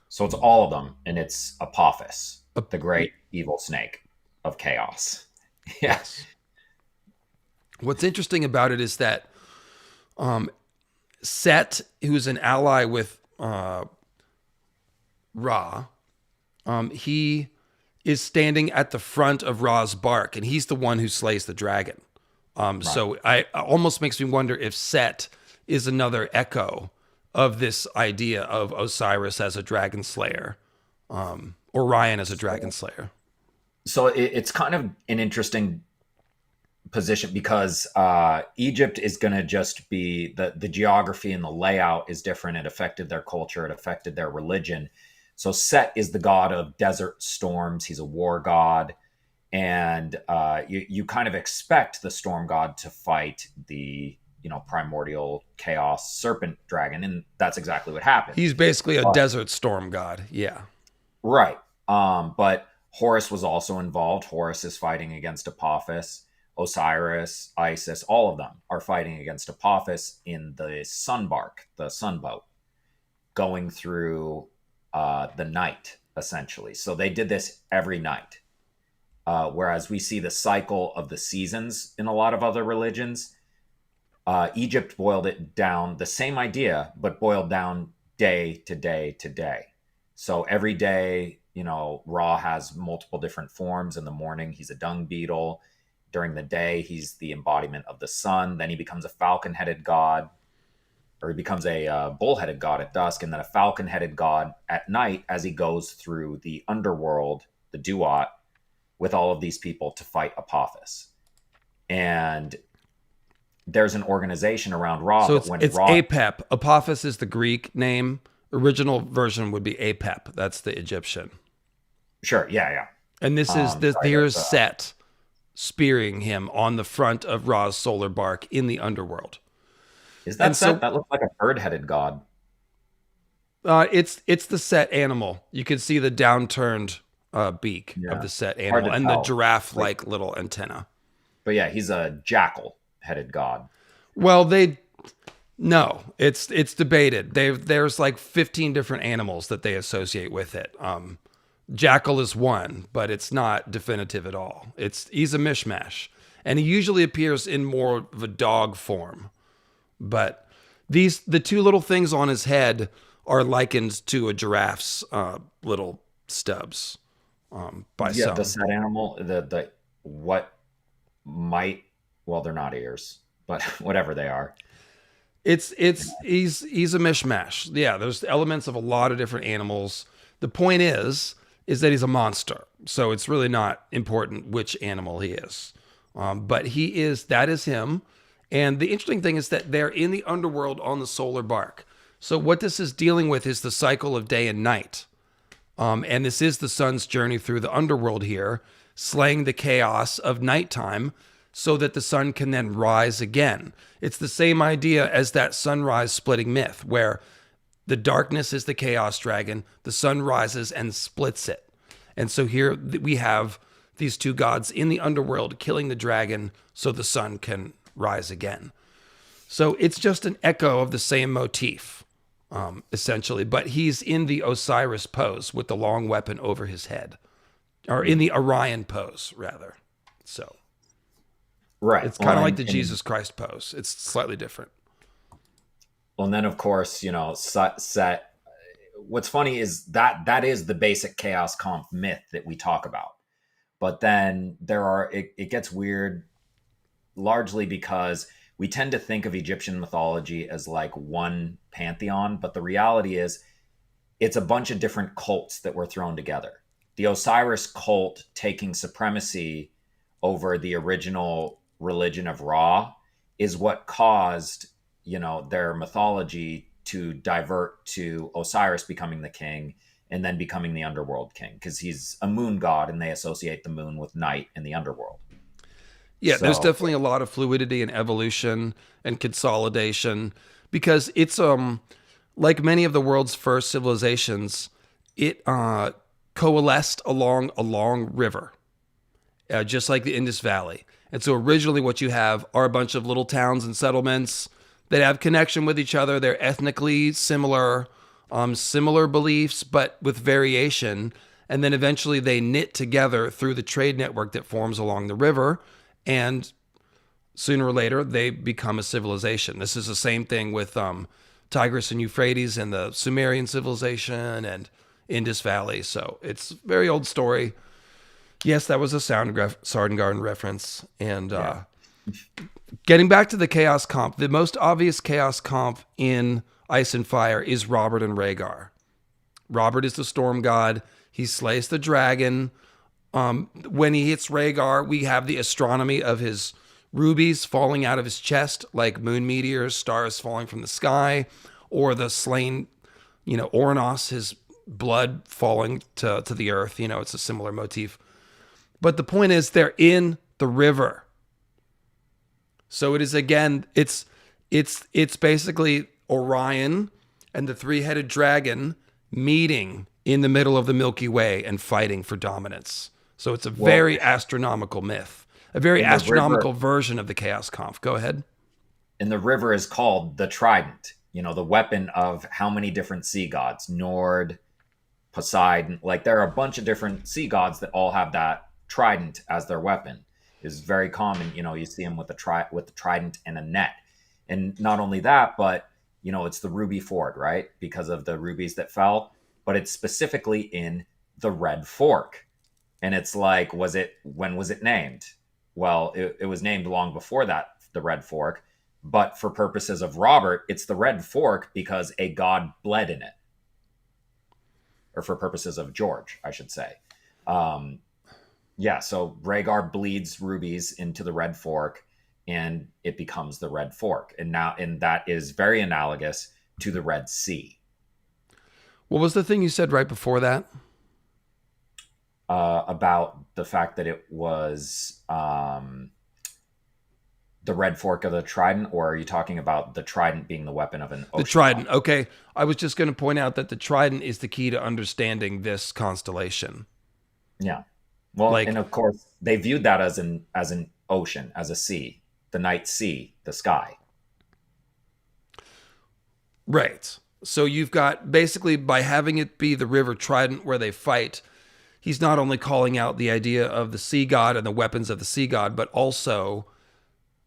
So it's all of them, and it's Apophis, the great evil snake of chaos. Yes. What's interesting about it is that Set, who's an ally with Ra, he is standing at the front of Ra's bark, and he's the one who slays the dragon. Right. So it almost makes me wonder if Set is another echo of this idea of Osiris as a dragon slayer, Orion as a dragon slayer. So it's kind of an interesting position because Egypt is going to just be the geography and the layout is different. It affected their culture. It affected their religion. So Set is the god of desert storms. He's a war god. And you kind of expect the storm god to fight the primordial chaos serpent dragon. And that's exactly what happened. He's basically a desert storm god. Yeah. Right. But Horus was also involved. Horus is fighting against Apophis. Osiris, Isis, all of them are fighting against Apophis in the sunbark, the sunboat, going through the night, essentially. So they did this every night. Whereas we see the cycle of the seasons in a lot of other religions. Egypt boiled it down, the same idea, but boiled down day to day to day. So every day, Ra has multiple different forms. In the morning, he's a dung beetle. During the day, he's the embodiment of the sun. Then he becomes a falcon-headed god, or he becomes a bull-headed god at dusk, and then a falcon-headed god at night as he goes through the underworld, the Duat, with all of these people to fight Apophis. And there's an organization around Ra. So it's Apep. Apophis is the Greek name. Original version would be Apep. That's the Egyptian. Sure, yeah. And this is here's Set spearing him on the front of Ra's solar bark in the underworld. Is that Set? That looks like a bird-headed god. It's the Set animal. You can see the downturned beak of the Set animal and the giraffe-like little antenna. But yeah, he's a jackal-headed god. Well, it's debated. There's like 15 different animals that they associate with it. Jackal is one, but it's not definitive at all. He's a mishmash. And he usually appears in more of a dog form. But the two little things on his head are likened to a giraffe's little stubs by Yeah, the some. said animal, the what might, well, they're not ears, but whatever they are. He's a mishmash. Yeah, there's elements of a lot of different animals. The point is that he's a monster. So it's really not important which animal he is. But that is him. And the interesting thing is that they're in the underworld on the solar bark. So what this is dealing with is the cycle of day and night. And this is the sun's journey through the underworld here, slaying the chaos of nighttime so that the sun can then rise again. It's the same idea as that sunrise splitting myth, where the darkness is the chaos dragon, the sun rises and splits it. And so here we have these two gods in the underworld killing the dragon so the sun can rise again. So it's just an echo of the same motif, essentially. But he's in the Osiris pose with the long weapon over his head, or in the Orion pose, rather. So Right. it's kind of like the Jesus Christ pose. It's slightly different. Well, and then of course, Set. What's funny is that is the basic chaos comp myth that we talk about. But then it gets weird largely because we tend to think of Egyptian mythology as like one pantheon, but the reality is it's a bunch of different cults that were thrown together. The Osiris cult taking supremacy over the original religion of Ra is what caused, their mythology to divert to Osiris becoming the king and then becoming the underworld king, because he's a moon god and they associate the moon with night in the underworld. Yeah, there's definitely a lot of fluidity and evolution and consolidation, because it's like many of the world's first civilizations, it coalesced along a long river, just like the Indus Valley. And so originally what you have are a bunch of little towns and settlements that have connection with each other. They're ethnically similar, similar beliefs, but with variation. And then eventually they knit together through the trade network that forms along the river. And sooner or later, they become a civilization. This is the same thing with Tigris and Euphrates and the Sumerian civilization and Indus Valley. So it's a very old story. Yes, that was a Soundgarden reference. And getting back to the Chaos comp, the most obvious Chaos comp in Ice and Fire is Robert and Rhaegar. Robert is the storm god. He slays the dragon. When he hits Rhaegar, we have the astronomy of his rubies falling out of his chest, like moon meteors, stars falling from the sky, or the slain, Oranos, his blood falling to the earth. It's a similar motif. But the point is, they're in the river. So it is, again, it's basically Orion and the three-headed dragon meeting in the middle of the Milky Way and fighting for dominance. So it's a very astronomical myth, a very astronomical version of the Chaos Conf. Go ahead. And the river is called the Trident, the weapon of how many different sea gods? Nord, Poseidon. Like, there are a bunch of different sea gods that all have that trident as their weapon. Is very common. You see them with the trident and a net. And not only that, but it's the Ruby Ford, right? Because of the rubies that fell, but it's specifically in the Red Fork. And it's like, when was it named? Well, it was named long before that, the Red Fork. But for purposes of Robert, it's the Red Fork because a god bled in it. Or for purposes of George, I should say. So Rhaegar bleeds rubies into the Red Fork, and it becomes the Red Fork. And that is very analogous to the Red Sea. What was the thing you said right before that? About the fact that it was the Red Fork of the Trident, or are you talking about the Trident being the weapon of an ocean? The Trident. Okay. I was just going to point out that the Trident is the key to understanding this constellation. Yeah. Well, and of course, they viewed that as an ocean, as a sea, the night sea, the sky. Right. So you've got, basically, by having it be the River Trident where they fight, he's not only calling out the idea of the sea god and the weapons of the sea god, but also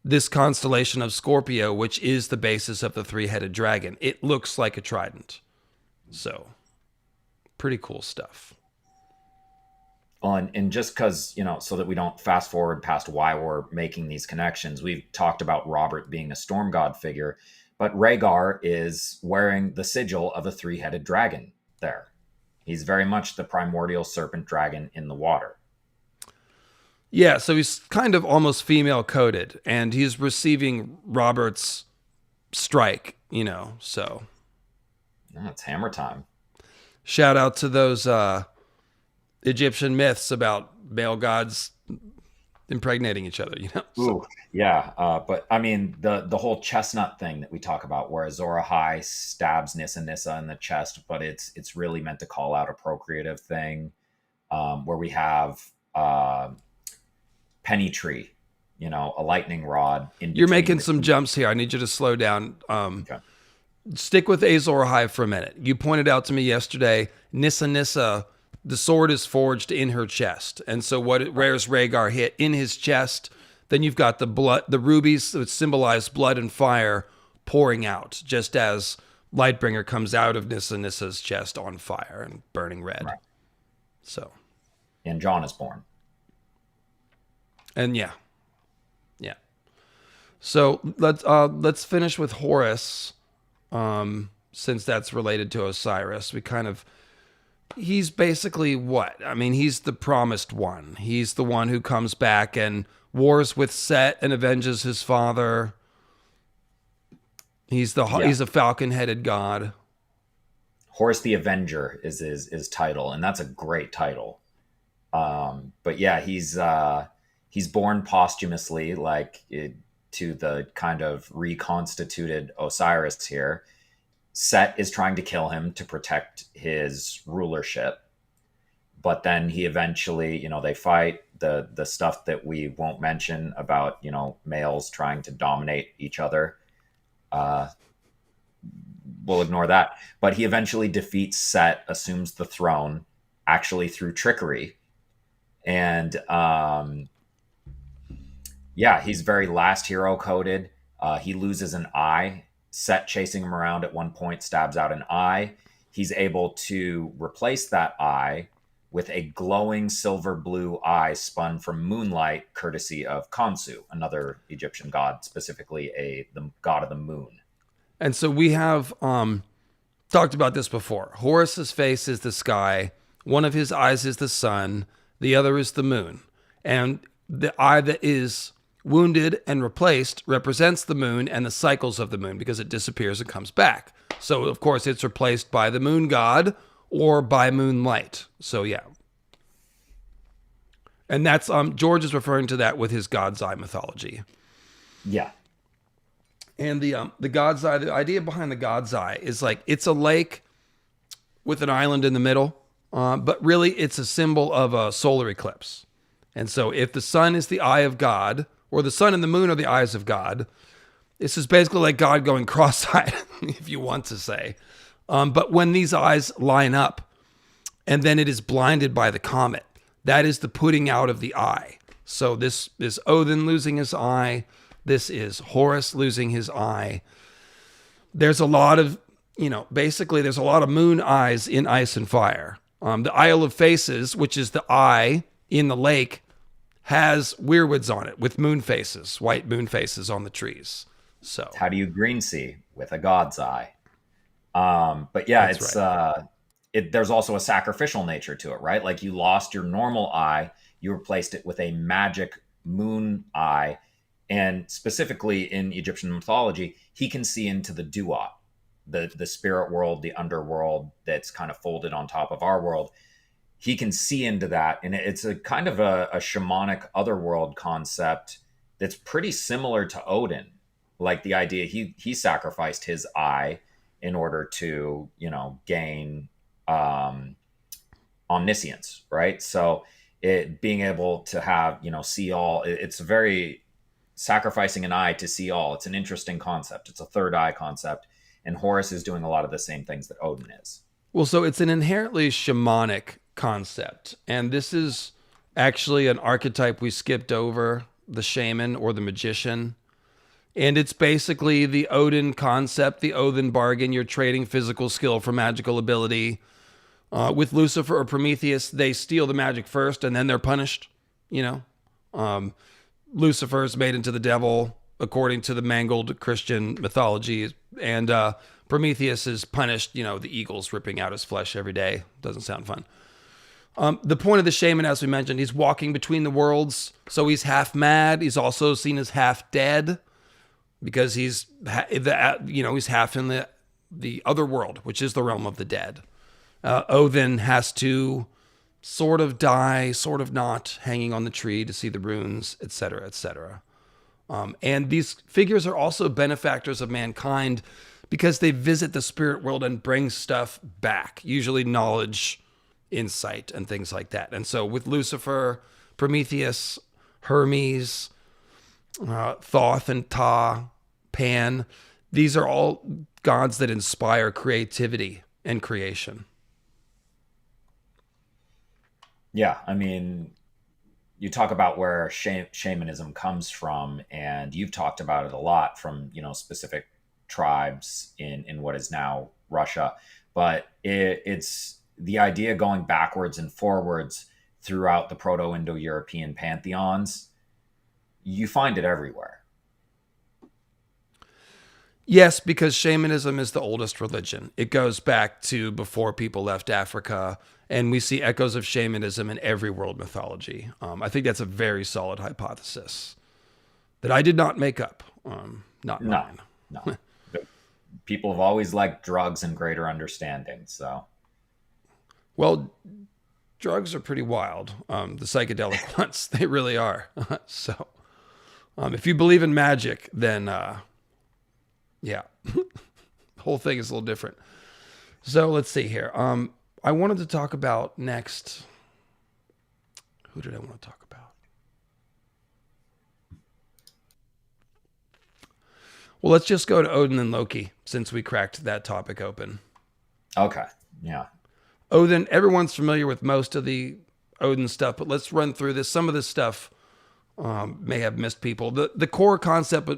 this constellation of Scorpio, which is the basis of the three-headed dragon. It looks like a trident. So, pretty cool stuff. Well, and just because, so that we don't fast forward past why we're making these connections, we've talked about Robert being a storm god figure, but Rhaegar is wearing the sigil of a three-headed dragon there. He's very much the primordial serpent dragon in the water. Yeah, so he's kind of almost female coded, and he's receiving Robert's strike, so. It's hammer time. Shout out to those Egyptian myths about male gods impregnating each other, So. Ooh, yeah, but I mean, the whole chestnut thing that we talk about, where Azor Ahai stabs Nissa in the chest, but it's really meant to call out a procreative thing, where we have... penny tree, a lightning rod. You're making some jumps here. I need you to slow down. Okay. Stick with Azor Ahai for a minute. You pointed out to me yesterday, Nissa, the sword is forged in her chest. And so where's Rhaegar hit? In his chest. Then you've got the blood, the rubies that symbolize blood and fire pouring out, just as Lightbringer comes out of Nissa's chest on fire and burning red. Right. So. And Jon is born. And yeah. So let's finish with Horus, since that's related to Osiris. He's basically what? I mean, he's the promised one. He's the one who comes back and wars with Set and avenges his father. He's a falcon-headed god. Horus the Avenger is his title, and that's a great title. But yeah, he's born posthumously, to the kind of reconstituted Osiris here. Set is trying to kill him to protect his rulership. But then he eventually, they fight. The stuff that we won't mention about, males trying to dominate each other. We'll ignore that. But he eventually defeats Set, assumes the throne, actually through trickery. And he's very last hero coded. He loses an eye. Set chasing him around at one point stabs out an eye. He's able to replace that eye with a glowing silver blue eye spun from moonlight, courtesy of Khonsu, another Egyptian god, specifically the god of the moon. And so we have talked about this before. Horus's face is the sky. One of his eyes is the sun. The other is the moon. And the eye that is wounded and replaced represents the moon and the cycles of the moon, because it disappears and comes back. So, of course, it's replaced by the moon god or by moonlight. So, yeah. And that's, George is referring to that with his God's Eye mythology. Yeah. And the God's Eye, the idea behind the God's Eye is it's a lake with an island in the middle, but really it's a symbol of a solar eclipse. And so if the sun is the eye of God, or the sun and the moon are the eyes of God, this is basically like God going cross-eyed, if you want to say. But when these eyes line up, and then it is blinded by the comet, that is the putting out of the eye. So this is Odin losing his eye. This is Horus losing his eye. There's a lot of, basically there's a lot of moon eyes in Ice and Fire. The Isle of Faces, which is the eye in the lake, has weirwoods on it with moon faces, white moon faces on the trees. So how do you green see? With a God's eye. But yeah, that's it's right. There's also a sacrificial nature to it, right? Like you lost your normal eye, you replaced it with a magic moon eye. And specifically in Egyptian mythology, he can see into the duat, the spirit world, the underworld that's kind of folded on top of our world. He can see into that. And it's a kind of a shamanic otherworld concept that's pretty similar to Odin. Like the idea he sacrificed his eye in order to, gain omniscience, right? So it being able to have, see all, it's very sacrificing an eye to see all. It's an interesting concept. It's a third eye concept. And Horus is doing a lot of the same things that Odin is. Well, so it's an inherently shamanic concept. And this is actually an archetype we skipped over, the shaman or the magician. And it's basically the Odin concept, the Odin bargain. You're trading physical skill for magical ability. With Lucifer or Prometheus, they steal the magic first and then they're punished. You know, Lucifer is made into the devil according to the mangled Christian mythology, and Prometheus is punished. You know, the eagles ripping out his flesh every day. Doesn't sound fun. The point of the shaman, as we mentioned, he's walking between the worlds, so he's half mad. He's also seen as half dead because he's half in the other world, which is the realm of the dead. Odin has to sort of die, sort of not, hanging on the tree to see the runes, etc., etc. And these figures are also benefactors of mankind because they visit the spirit world and bring stuff back, usually knowledge, insight, and things like that. And so with Lucifer, Prometheus, Hermes, Thoth and Ta, Pan, these are all gods that inspire creativity and creation. Yeah, I mean, you talk about where shamanism comes from, and you've talked about it a lot from, specific tribes in what is now Russia. But it's the idea going backwards and forwards throughout the Proto-Indo-European pantheons. You find it everywhere. Yes, because shamanism is the oldest religion. It goes back to before people left Africa, and we see echoes of shamanism in every world mythology. I think that's a very solid hypothesis that I did not make up. Not mine. No. People have always liked drugs and greater understanding. So, well, drugs are pretty wild. The psychedelic ones, they really are. So, if you believe in magic, then yeah, the whole thing is a little different. So let's see here. I wanted to talk about next. Who did I want to talk about? Well, let's just go to Odin and Loki since we cracked that topic open. Okay. Yeah. Odin, everyone's familiar with most of the Odin stuff, but let's run through this. Some of this stuff may have missed people. The core concept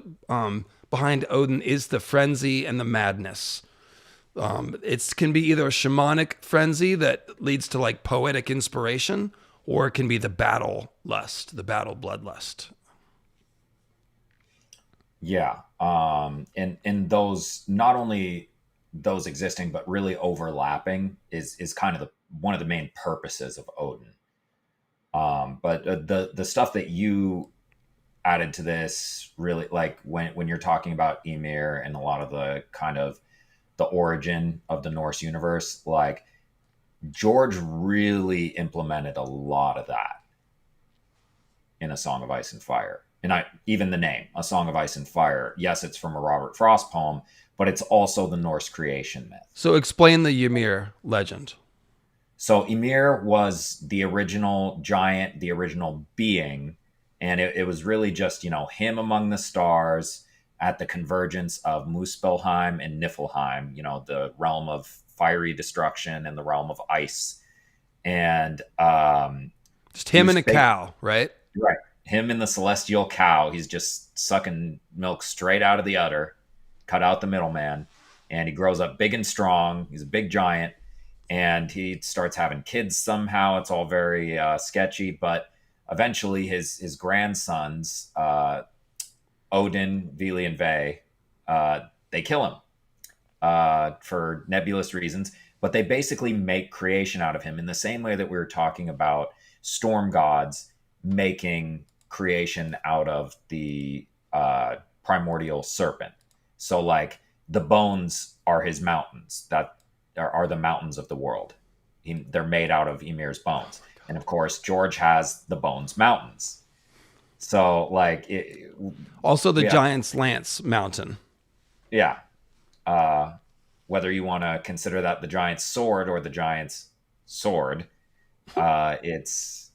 behind Odin is the frenzy and the madness. It can be either a shamanic frenzy that leads to like poetic inspiration, or it can be the battle lust, the battle bloodlust. Yeah. And those, not only those existing, but really overlapping is kind of one of the main purposes of Odin. But the stuff that you added to this, really, like when you're talking about Ymir and a lot of the kind of the origin of the Norse universe, like George really implemented a lot of that in A Song of Ice and Fire. And even the name, A Song of Ice and Fire, yes, it's from a Robert Frost poem, but it's also the Norse creation myth. So explain the Ymir legend. So Ymir was the original giant, the original being, and it was really just, him among the stars at the convergence of Muspelheim and Niflheim, the realm of fiery destruction and the realm of ice. And just him and a cow, right? Right. Him and the celestial cow. He's just sucking milk straight out of the udder, cut out the middleman, and he grows up big and strong. He's a big giant, and he starts having kids somehow. It's all very sketchy, but eventually his grandsons, Odin, Vili, and Ve, they kill him for nebulous reasons, but they basically make creation out of him in the same way that we were talking about storm gods making creation out of the primordial serpent. So like the bones are his mountains that are the mountains of the world. They're made out of Ymir's bones. And of course, George has the Bones Mountains. So like also the Giant's Lance Mountain. Yeah. Whether you want to consider that the Giant's sword or the Giant's sword, it's,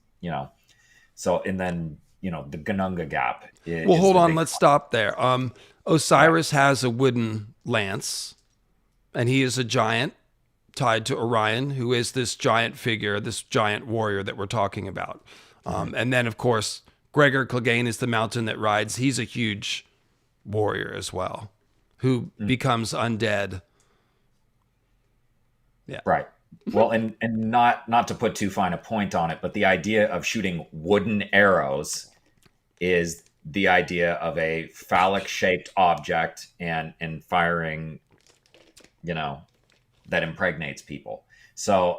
so, and then, the Gununga Gap. Well, hold on. Let's stop there. Osiris has a wooden lance, and he is a giant. tied to Orion, who is this giant figure, this giant warrior that we're talking about. And then, of course, Gregor Clegane is the mountain that rides. He's a huge warrior as well, who becomes undead. Yeah. Right. Well, and not to put too fine a point on it, but the idea of shooting wooden arrows is the idea of a phallic shaped object and firing, that impregnates people. So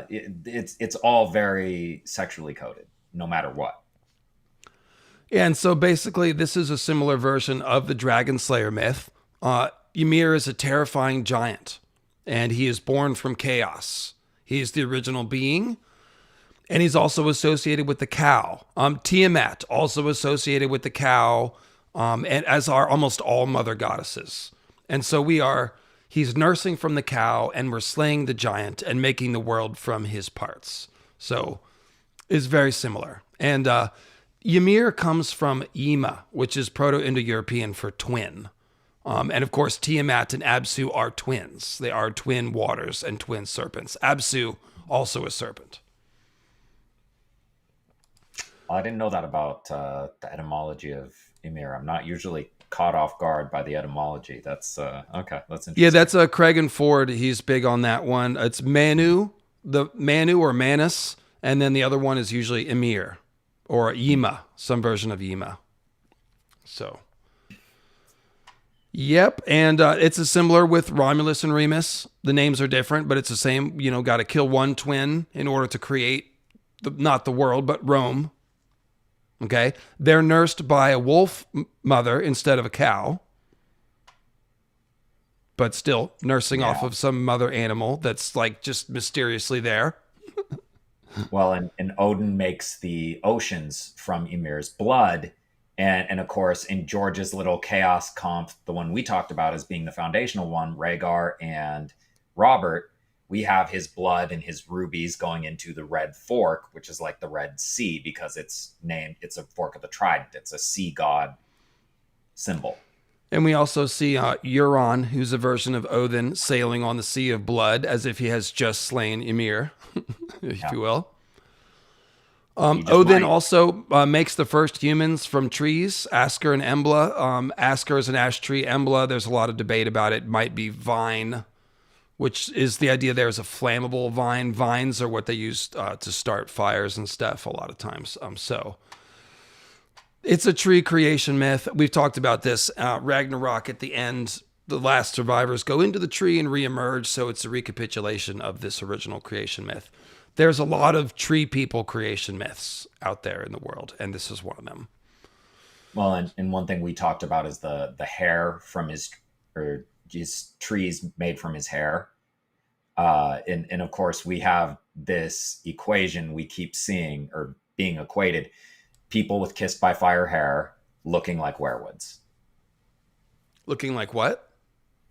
it's all very sexually coded, no matter what. And so basically, this is a similar version of the Dragon Slayer myth. Ymir is a terrifying giant, and he is born from chaos. He is the original being, and he's also associated with the cow. Tiamat, also associated with the cow, and as are almost all mother goddesses. And so he's nursing from the cow, and we're slaying the giant and making the world from his parts. So it's very similar. And Ymir comes from Yma, which is Proto-Indo-European for twin. And of course, Tiamat and Absu are twins. They are twin waters and twin serpents. Absu, also a serpent. I didn't know that about the etymology of Ymir. I'm not usually caught off guard by the etymology. That's okay. That's interesting. Yeah, that's Craig and Ford. He's big on that one. It's Manu, the Manu or Manus, and then the other one is usually Ymir or Yma, some version of Yma. So, yep, and it's a similar with Romulus and Remus. The names are different, but it's the same. Got to kill one twin in order to create not the world, but Rome. Okay, they're nursed by a wolf mother instead of a cow, but still nursing off of some mother animal that's like just mysteriously there. Well, and Odin makes the oceans from Ymir's blood. And of course, in George's little chaos comp, the one we talked about as being the foundational one, Rhaegar and Robert, we have his blood and his rubies going into the Red Fork, which is like the Red Sea because it's a fork of the trident. It's a sea god symbol. And we also see Euron, who's a version of Odin, sailing on the Sea of Blood as if he has just slain Ymir, if you will. Odin also makes the first humans from trees, Asker and Embla. Asker is an ash tree. Embla, there's a lot of debate about it. Might be vine, which is the idea there is a flammable vine. Vines are what they use to start fires and stuff a lot of times. So it's a tree creation myth. We've talked about this. Ragnarok at the end, the last survivors go into the tree and reemerge. So it's a recapitulation of this original creation myth. There's a lot of tree people creation myths out there in the world, and this is one of them. Well, and one thing we talked about is the hair from his trees made from his hair. And of course, we have this equation we keep seeing or being equated. People with kissed by fire hair looking like werewoods. Looking like what?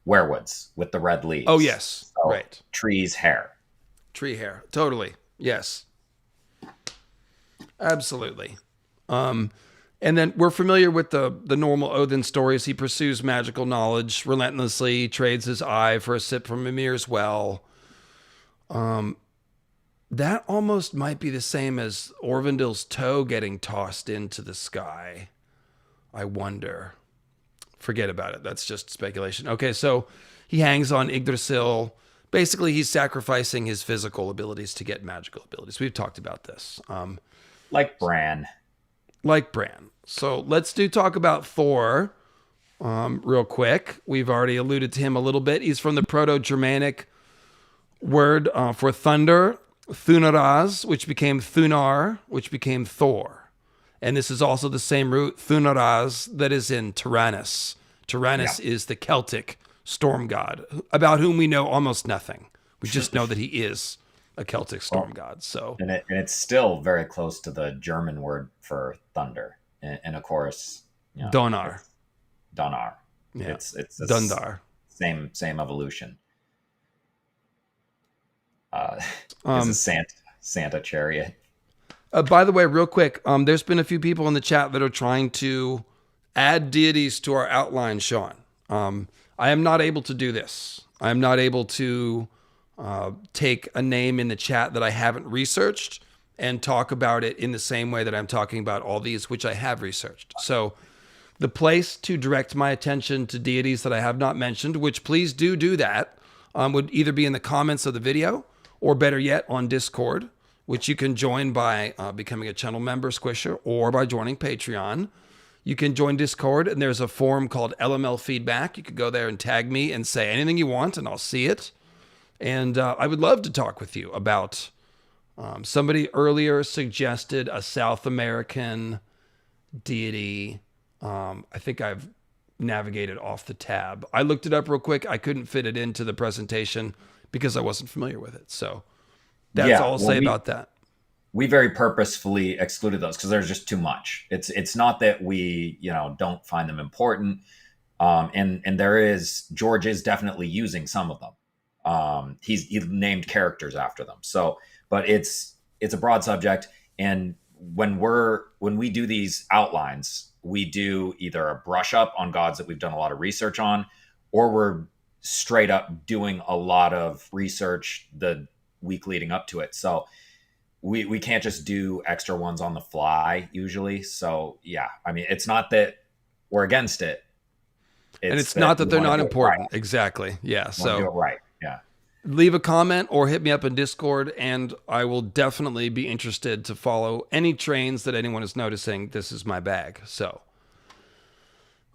Werewoods with the red leaves. Oh, yes. So, right. Trees' hair. Tree hair. Totally. Yes. Absolutely. And then we're familiar with the normal Odin stories. He pursues magical knowledge relentlessly, trades his eye for a sip from Ymir's well. That almost might be the same as Orvindil's toe getting tossed into the sky. I wonder. Forget about it. That's just speculation. Okay, so he hangs on Yggdrasil. Basically, he's sacrificing his physical abilities to get magical abilities. We've talked about this. Like Bran. Like Bran. So let's talk about Thor real quick. We've already alluded to him a little bit. He's from the Proto-Germanic word for thunder, Thunaraz, which became Thunar, which became Thor. And this is also the same root, Thunaraz, that is in Tyrannus. Tyrannus is the Celtic storm god, about whom we know almost nothing. We just know that he is a Celtic storm god. So, and it's still very close to the German word for thunder, and of course, Donar. Donar. Yeah, it's Dundar. Same evolution. It's a Santa chariot. By the way, real quick, there's been a few people in the chat that are trying to add deities to our outline, Sean. I am not able to do this. I am not able to take a name in the chat that I haven't researched and talk about it in the same way that I'm talking about all these, which I have researched. So the place to direct my attention to deities that I have not mentioned, which please do that, would either be in the comments of the video or better yet on Discord, which you can join by becoming a channel member, Squisher, or by joining Patreon. You can join Discord, and there's a forum called LML Feedback. You could go there and tag me and say anything you want, and I'll see it. And I would love to talk with you about, somebody earlier suggested a South American deity. I think I've navigated off the tab. I looked it up real quick. I couldn't fit it into the presentation because I wasn't familiar with it. So that's all I'll say about that. We very purposefully excluded those because there's just too much. It's not that we, don't find them important. And George is definitely using some of them. He named characters after them. So, but it's a broad subject. And when we do these outlines, we do either a brush up on gods that we've done a lot of research on, or we're straight up doing a lot of research the week leading up to it. So we can't just do extra ones on the fly usually. So yeah, I mean, it's not that we're against it. And it's not that they're not important. Right. Exactly. Yeah. So do it right. Yeah. Leave a comment or hit me up in Discord, and I will definitely be interested to follow any trains that anyone is noticing. This is my bag. So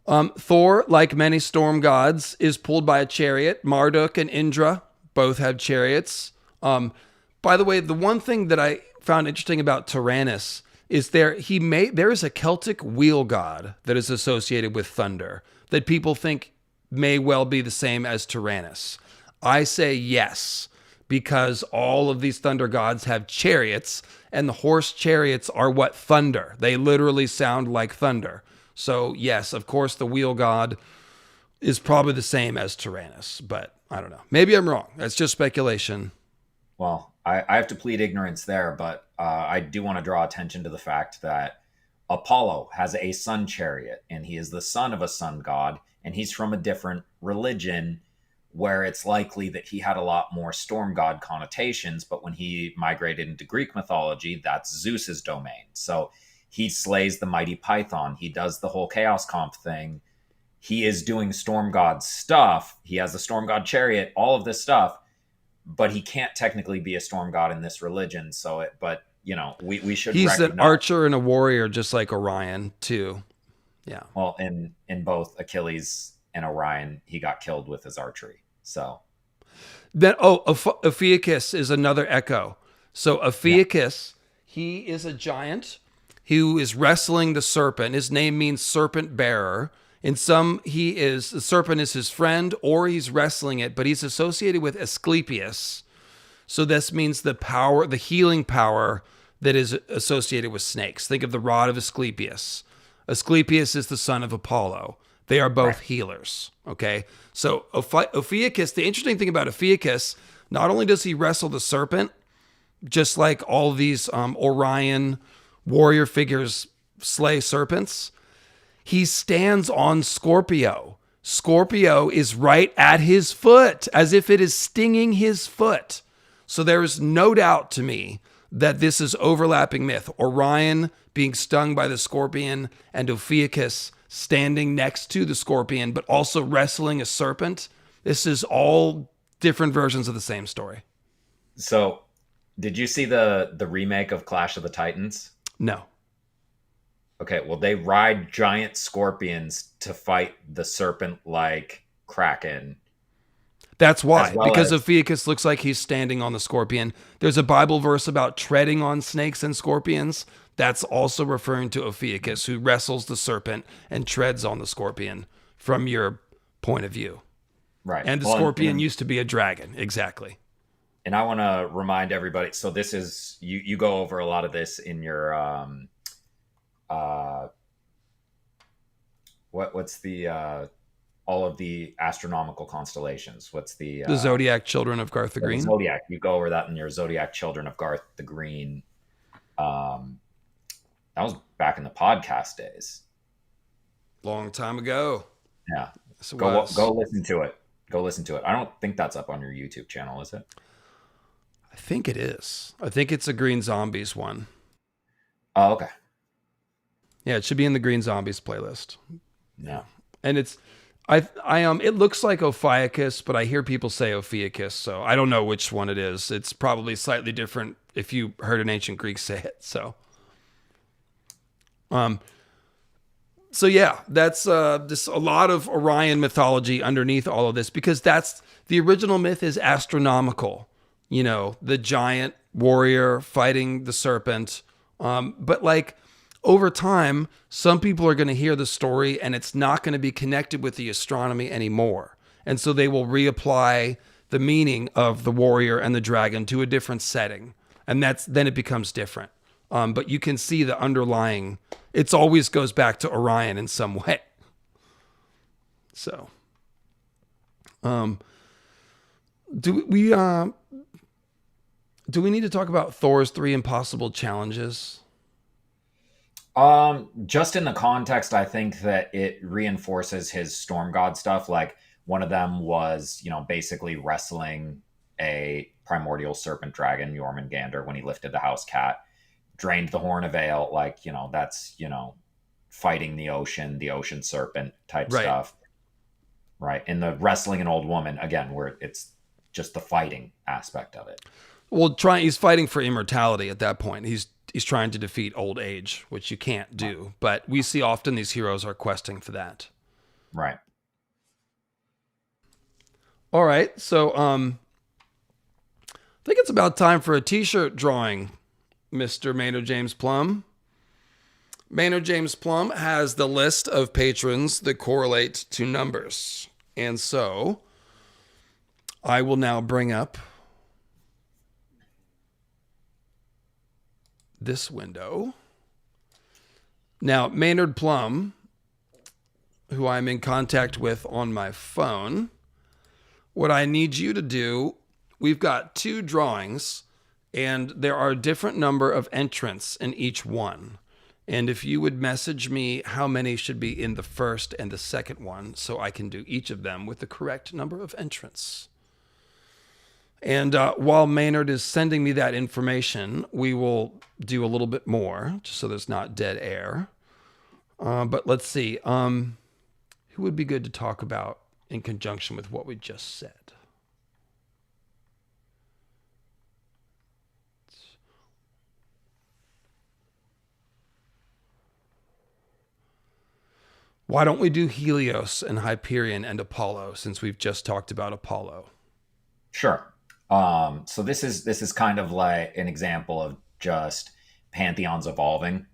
Thor, like many storm gods, is pulled by a chariot. Marduk and Indra both have chariots. By the way, the one thing that I found interesting about Tyrannus is there is a Celtic wheel god that is associated with thunder that people think may well be the same as Tyrannus. I say yes, because all of these thunder gods have chariots, and the horse chariots are what thunder. They literally sound like thunder. So yes, of course, the wheel god is probably the same as Tyrannus, but I don't know. Maybe I'm wrong. That's just speculation. Well, I have to plead ignorance there, but I do want to draw attention to the fact that Apollo has a sun chariot, and he is the son of a sun god, and he's from a different religion where it's likely that he had a lot more storm god connotations, but when he migrated into Greek mythology, that's Zeus's domain. So he slays the mighty python. He does the whole chaos comp thing. He is doing storm god stuff. He has the storm god chariot, all of this stuff, but he can't technically be a storm god in this religion. So we should He's recognize. An archer and a warrior, just like Orion too. Yeah. Well, in both Achilles and Orion, he got killed with his archery. So then, Ophiuchus is another echo. So Ophiuchus, he is a giant who is wrestling the serpent. His name means serpent bearer. In some, the serpent is his friend, or he's wrestling it, but he's associated with Asclepius. So this means the healing power that is associated with snakes. Think of the rod of Asclepius. Asclepius is the son of Apollo. They are both healers, okay? So Ophiuchus, the interesting thing about Ophiuchus, not only does he wrestle the serpent, just like all these Orion warrior figures slay serpents, he stands on Scorpio. Scorpio is right at his foot, as if it is stinging his foot. So there is no doubt to me that this is overlapping myth. Orion being stung by the scorpion, and Ophiuchus standing next to the scorpion, but also wrestling a serpent. This is all different versions of the same story. So, did you see the remake of Clash of the Titans? No. Okay, well, they ride giant scorpions to fight the serpent-like Kraken. That's why, because Ophiuchus looks like he's standing on the scorpion. There's a Bible verse about treading on snakes and scorpions. That's also referring to Ophiuchus, who wrestles the serpent and treads on the scorpion from your point of view. Right. And the scorpion used to be a dragon. Exactly. And I want to remind everybody, so this is, you go over a lot of this in your, what's the, all of the astronomical constellations. What's the Zodiac Children of Garth the Green? Zodiac. You go over that in your Zodiac Children of Garth the Green. That was back in the podcast days. Long time ago. Yeah. Go listen to it. Go listen to it. I don't think that's up on your YouTube channel, is it? I think it is. I think it's a Green Zombies one. Oh, okay. Yeah, it should be in the Green Zombies playlist. Yeah. And it's it looks like Ophiuchus, but I hear people say Ophiuchus, so I don't know which one it is. It's probably slightly different if you heard an ancient Greek say it. So yeah, that's just a lot of Orion mythology underneath all of this, because that's the original myth is astronomical. You know, the giant warrior fighting the serpent. But like over time, some people are going to hear the story and it's not going to be connected with the astronomy anymore. And so they will reapply the meaning of the warrior and the dragon to a different setting. And then it becomes different. But you can see the underlying, it always goes back to Orion in some way. So, do we need to talk about Thor's 3 impossible challenges? Just in the context, I think that it reinforces his storm god stuff. Like one of them was, basically wrestling a primordial serpent dragon, Jormungandr, when he lifted the house cat, drained the horn of ale. Like, that's, fighting the ocean serpent type Right. stuff. Right. And the wrestling an old woman, again, where it's just the fighting aspect of it. Well, he's fighting for immortality at that point. He's trying to defeat old age, which you can't do. But we see often these heroes are questing for that. Right. All right. So I think it's about time for a t-shirt drawing, Mr. Maynard James Plum. Maynard James Plum has the list of patrons that correlate to numbers. And so I will now bring up this window. Now, Maynard Plum, who I'm in contact with on my phone, what I need you to do, we've got 2 drawings, and there are a different number of entrants in each one. And if you would message me how many should be in the first and the second one, so I can do each of them with the correct number of entrants. And while Maynard is sending me that information, we will do a little bit more, just so there's not dead air. But let's see. Who would be good to talk about in conjunction with what we just said? Why don't we do Helios and Hyperion and Apollo, since we've just talked about Apollo? Sure. So this is kind of like an example of just pantheons evolving.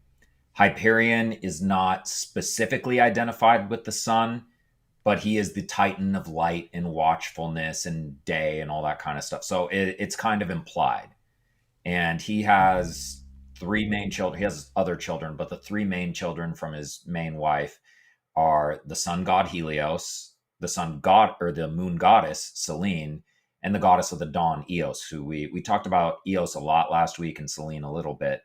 Hyperion is not specifically identified with the sun, but he is the titan of light and watchfulness and day and all that kind of stuff. So it's kind of implied. And he has 3 main children. He has other children, but the 3 main children from his main wife are the sun god Helios, the sun god or the moon goddess Selene, and the goddess of the dawn Eos, who we talked about Eos a lot last week and Selene a little bit.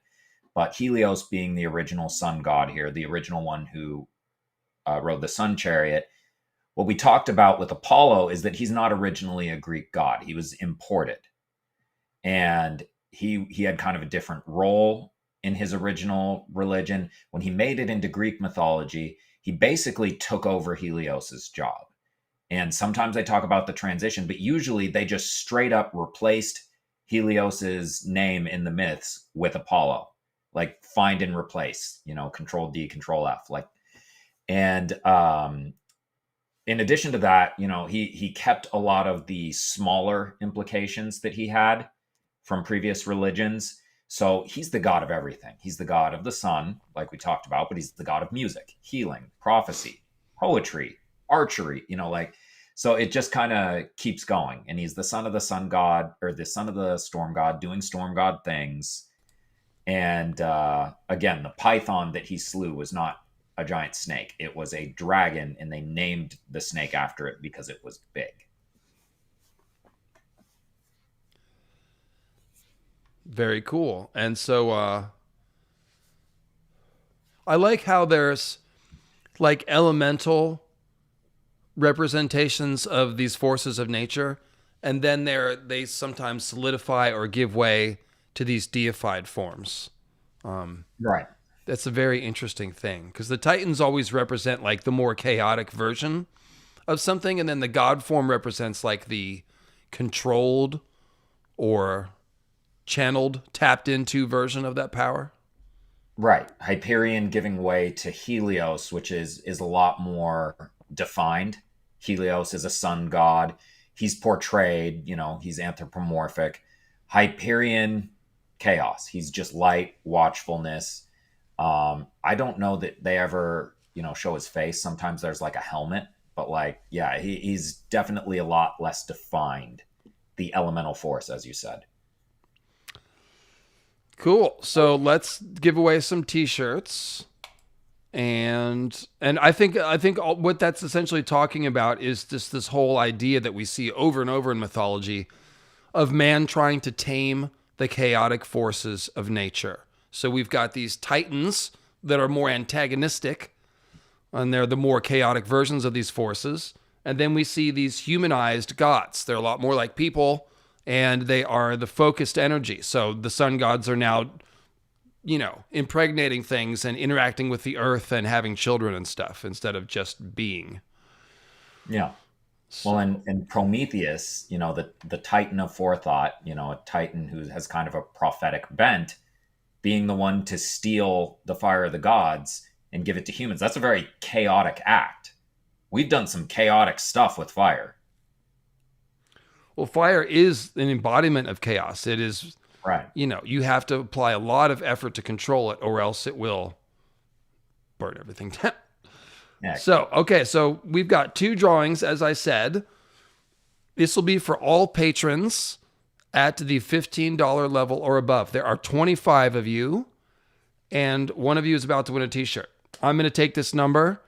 But Helios being the original sun god here, the original one who rode the sun chariot. What we talked about with Apollo is that he's not originally a Greek god. He was imported. And he had kind of a different role in his original religion. When he made it into Greek mythology, he basically took over Helios's job. And sometimes they talk about the transition, but usually they just straight up replaced Helios's name in the myths with Apollo, like find and replace, Control D, Control F, like. And in addition to that, he kept a lot of the smaller implications that he had from previous religions. So he's the god of everything. He's the god of the sun, like we talked about, but he's the god of music, healing, prophecy, poetry, archery, so it just kind of keeps going. And he's the son of the sun god, or the son of the storm god, doing storm god things. And again, the python that he slew was not a giant snake. It was a dragon, and they named the snake after it because it was big. Very cool. And so I like how there's like elemental representations of these forces of nature, and then they sometimes solidify or give way to these deified forms. Right. That's a very interesting thing, because the Titans always represent like the more chaotic version of something, and then the god form represents like the controlled or channeled, tapped into version of that power. Right. Hyperion giving way to Helios, which is a lot more defined. Helios is a sun god. He's portrayed, he's anthropomorphic. Hyperion, chaos. He's just light, watchfulness. I don't know that they ever, show his face. Sometimes there's like a helmet, but like, yeah, he's definitely a lot less defined. The elemental force, as you said. Cool. So let's give away some T-shirts, and I think what that's essentially talking about is this whole idea that we see over and over in mythology of man trying to tame the chaotic forces of nature. So we've got these titans that are more antagonistic, and they're the more chaotic versions of these forces. And then we see these humanized gods. They're a lot more like people, and they are the focused energy. So the sun gods are now, impregnating things and interacting with the earth and having children and stuff instead of just being. Yeah. Well, and Prometheus, the Titan of forethought, a Titan who has kind of a prophetic bent, being the one to steal the fire of the gods and give it to humans. That's a very chaotic act. We've done some chaotic stuff with fire. Well, fire is an embodiment of chaos. It is, right. You have to apply a lot of effort to control it, or else it will burn everything down. Yeah. So we've got 2 drawings, as I said. This will be for all patrons at the $15 level or above. There are 25 of you, and one of you is about to win a T-shirt. I'm going to take this number,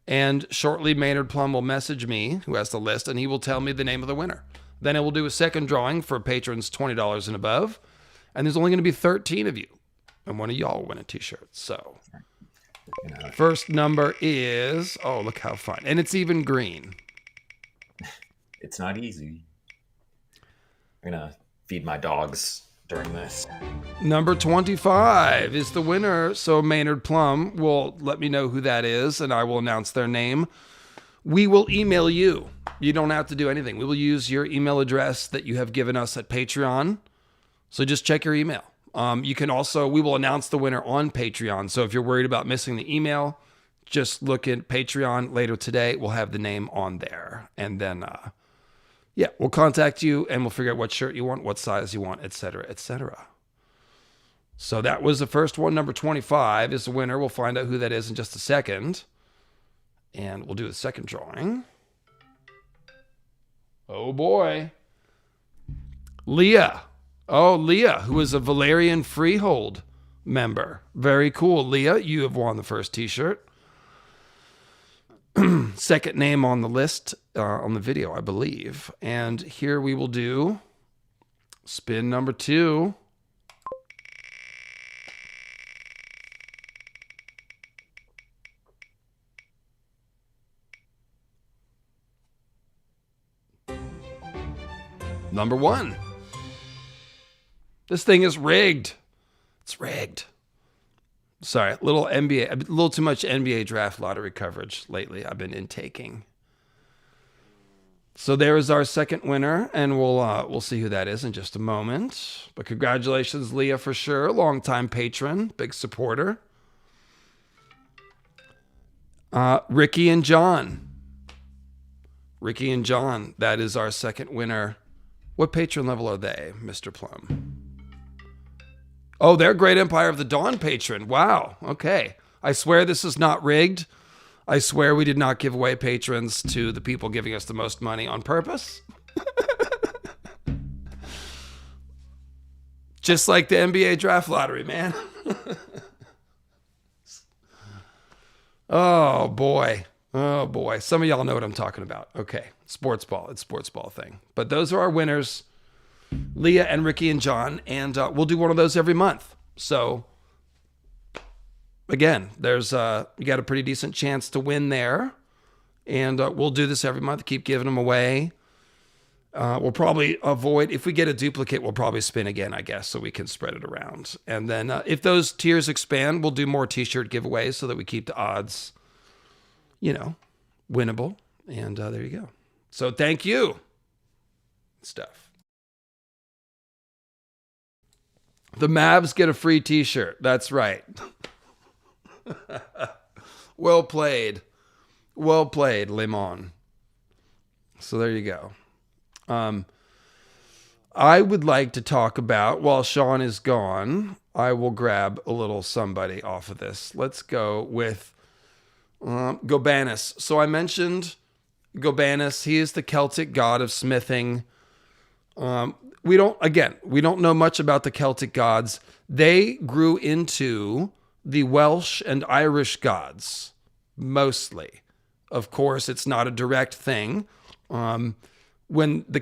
and shortly Maynard Plum will message me, who has the list, and he will tell me the name of the winner. Then I will do a second drawing for patrons $20 and above, and there's only going to be 13 of you, and one of y'all will win a T-shirt. So first number is, oh, look how fun. And it's even green. It's not easy. I'm going to feed my dogs during this. Number 25 is the winner. So Maynard Plum will let me know who that is, and I will announce their name. We will email you. You don't have to do anything. We will use your email address that you have given us at Patreon. So just check your email. You can also, we will announce the winner on Patreon. So if you're worried about missing the email, just look at Patreon later today. We'll have the name on there. And then, we'll contact you and we'll figure out what shirt you want, what size you want, etc., etc. So that was the first one. Number 25 is the winner. We'll find out who that is in just a second. And we'll do the second drawing. Oh boy. Leah. Oh, Leah, who is a Valerian Freehold member. Very cool. Leah, you have won the first T-shirt. Second name on the list, on the video, I believe. And here we will do spin number 2. Number 1. This thing is rigged. It's rigged. Sorry, a little too much NBA draft lottery coverage lately. I've been intaking. So there is our second winner, and we'll see who that is in just a moment. But congratulations, Leah, for sure. Longtime patron, big supporter. Ricky and John. Ricky and John, that is our second winner. What patron level are they, Mr. Plum? Oh, they're Great Empire of the Dawn patron. Wow. Okay. I swear this is not rigged. I swear we did not give away patrons to the people giving us the most money on purpose. Just like the NBA draft lottery, man. Oh, boy. Oh, boy. Some of y'all know what I'm talking about. Okay. Sports ball. It's sports ball thing. But those are our winners. Leah and Ricky and John, and we'll do one of those every month. So again, there's you got a pretty decent chance to win there, and we'll do this every month. Keep giving them away, We'll probably avoid, if we get a duplicate, we'll probably spin again, I guess, so we can spread it around. And then if those tiers expand, we'll do more t-shirt giveaways so that we keep the odds, winnable. And there you go. So thank you. Stuff. The Mavs get a free t-shirt. That's right. Well played. Well played, Lemon. So there you go. I would like to talk about, while Sean is gone, I will grab a little somebody off of this. Let's go with Gobanus. So I mentioned Gobanus. He is the Celtic god of smithing. We don't know much about the Celtic gods. They grew into the Welsh and Irish gods, mostly. Of course, it's not a direct thing. When the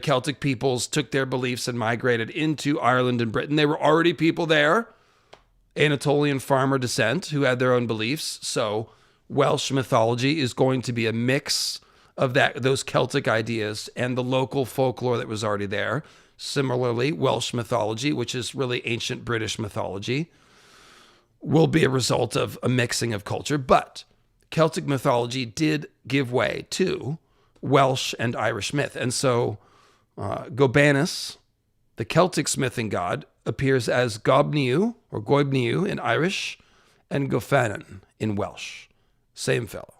Celtic peoples took their beliefs and migrated into Ireland and Britain, there were already people there, Anatolian farmer descent, who had their own beliefs. So Welsh mythology is going to be a mix of those Celtic ideas and the local folklore that was already there. Similarly, Welsh mythology, which is really ancient British mythology, will be a result of a mixing of culture. But Celtic mythology did give way to Welsh and Irish myth. And so Gobanus, the Celtic smithing god, appears as Gobniu or Goibniu in Irish and Gofanan in Welsh. Same fellow.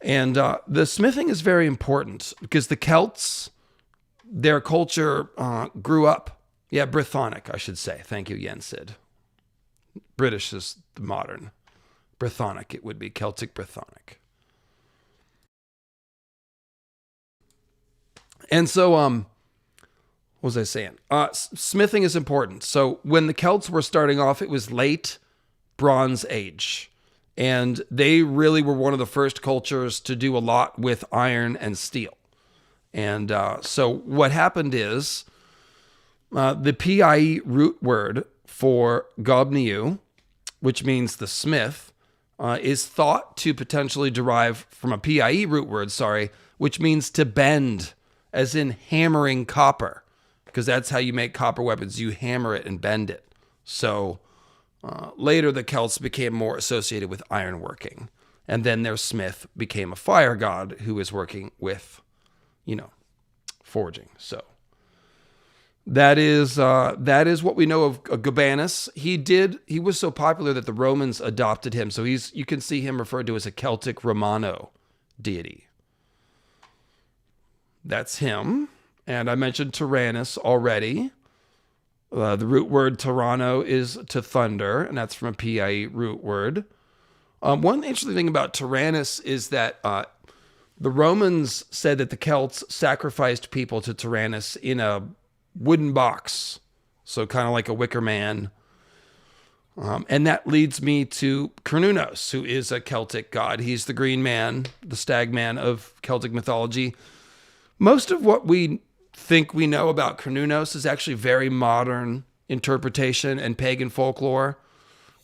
And the smithing is very important because the Celts, their culture grew up. Yeah, Brythonic, I should say. Thank you, Yensid. British is the modern. Brythonic, it would be Celtic Brythonic. And so, what was I saying? Smithing is important. So when the Celts were starting off, it was late Bronze Age. And they really were one of the first cultures to do a lot with iron and steel. And so what happened is the PIE root word for Gobniu, which means the smith, is thought to potentially derive from a PIE root word, which means to bend, as in hammering copper, because that's how you make copper weapons. You hammer it and bend it. So later the Celts became more associated with ironworking, and then their smith became a fire god who was working with, forging. So that is what we know of Gobanus. He was so popular that the Romans adopted him. So you can see him referred to as a Celtic Romano deity. That's him. And I mentioned Tyrannus already. The root word Tyranno is to thunder, and that's from a PIE root word. One interesting thing about Tyrannus is that the Romans said that the Celts sacrificed people to Tyrannus in a wooden box, so kind of like a wicker man. And that leads me to Cernunnos, who is a Celtic god. He's the green man, the stag man of Celtic mythology. Most of what we think we know about Cernunnos is actually very modern interpretation and pagan folklore.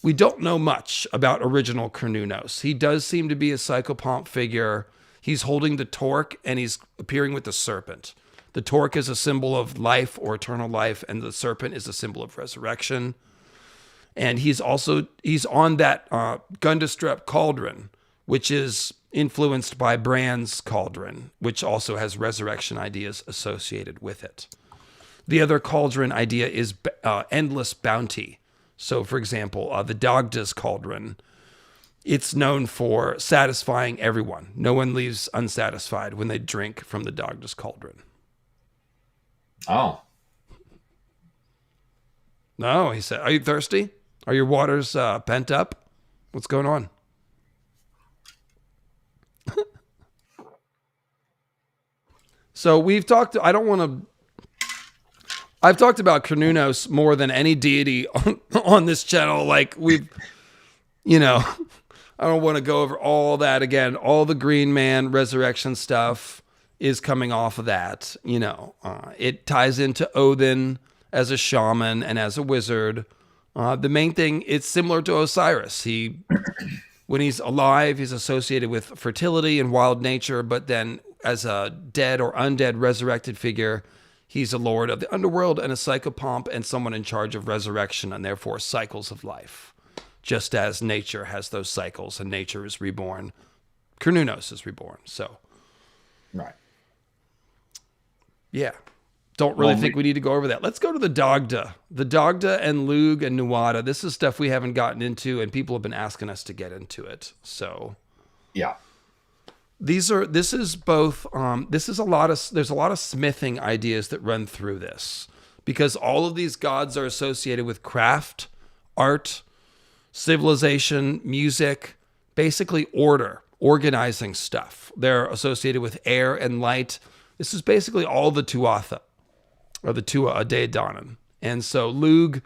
We don't know much about original Cernunnos. He does seem to be a psychopomp figure. He's holding the torque and he's appearing with the serpent. The torque is a symbol of life or eternal life, and the serpent is a symbol of resurrection. And he's on that Gundestrup cauldron, which is influenced by Bran's cauldron, which also has resurrection ideas associated with it. The other cauldron idea is endless bounty. So, for example, the Dagda's cauldron, it's known for satisfying everyone. No one leaves unsatisfied when they drink from the Dagda's cauldron. Oh. No, he said, are you thirsty? Are your waters pent up? What's going on? So I've talked about Cernunnos more than any deity on this channel. Like I don't want to go over all that again. All the Green Man resurrection stuff is coming off of that. It ties into Odin as a shaman and as a wizard. The main thing, it's similar to Osiris. When he's alive, he's associated with fertility and wild nature, but then as a dead or undead resurrected figure. He's a lord of the underworld and a psychopomp and someone in charge of resurrection and therefore cycles of life. Just as nature has those cycles and nature is reborn, Cernunnos is reborn. So, right. Yeah. Don't really think we need to go over that. Let's go to the Dagda. The Dagda and Lug and Nuada. This is stuff we haven't gotten into, and people have been asking us to get into it. So, yeah. there's a lot of smithing ideas that run through this, because all of these gods are associated with craft, art, civilization, music, basically order, organizing stuff. They're associated with air and light. This is basically all the Tuatha, or the Tua Daedanan. And so Lug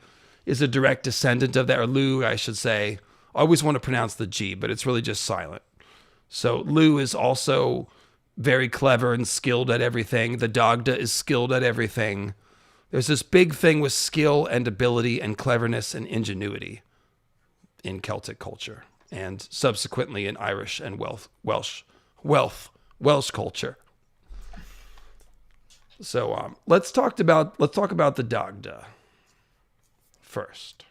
is a direct descendant of that, or Lu, I should say. I always want to pronounce the G, but it's really just silent. So Lu is also very clever and skilled at everything. The Dagda is skilled at everything. There's this big thing with skill and ability and cleverness and ingenuity in Celtic culture, and subsequently in Irish and Welsh culture. So let's talk about the Dagda first.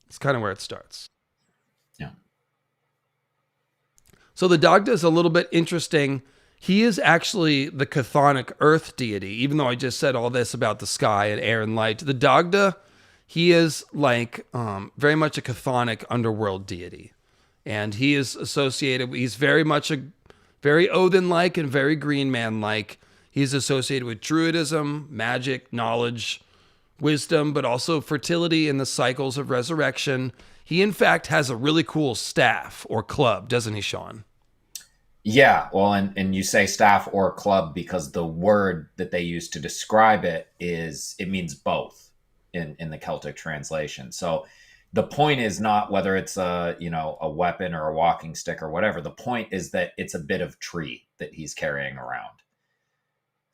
It's kind of where it starts. Yeah. So the Dagda is a little bit interesting. He is actually the chthonic earth deity, even though I just said all this about the sky and air and light. The Dagda, he is like very much a chthonic underworld deity. And he is associated, he's very much very Odin-like and very Green Man-like. He's associated with druidism, magic, knowledge, wisdom, but also fertility and the cycles of resurrection. He, in fact, has a really cool staff or club, doesn't he, Sean? Yeah, well, and you say staff or club because the word that they use to describe it means both in the Celtic translation. So the point is not whether it's a weapon or a walking stick or whatever. The point is that it's a bit of tree that he's carrying around.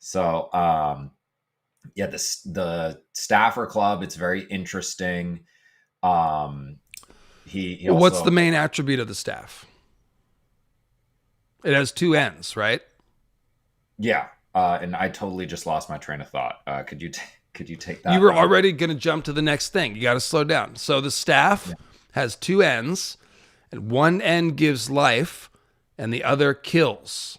So, the staff or club, it's very interesting. He also, what's the main attribute of the staff? It has two ends, right? Yeah. And I totally just lost my train of thought. Could you take that? You were already going to jump to the next thing. You got to slow down. So the staff has two ends, and one end gives life and the other kills.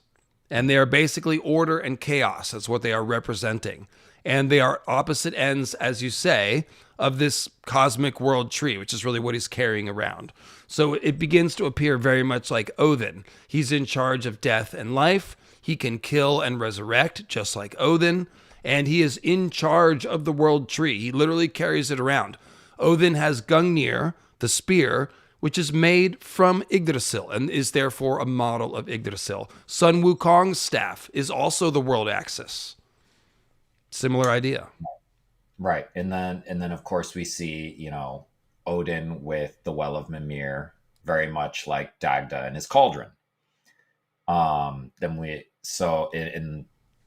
And they are basically order and chaos. That's what they are representing. And they are opposite ends, as you say, of this cosmic world tree, which is really what he's carrying around. So it begins to appear very much like Odin. He's in charge of death and life. He can kill and resurrect, just like Odin. And he is in charge of the world tree. He literally carries it around. Odin has Gungnir, the spear, which is made from Yggdrasil and is therefore a model of Yggdrasil. Sun Wukong's staff is also the world axis. Similar idea. Right. And then of course we see, Odin with the Well of Mimir, very much like Dagda and his cauldron.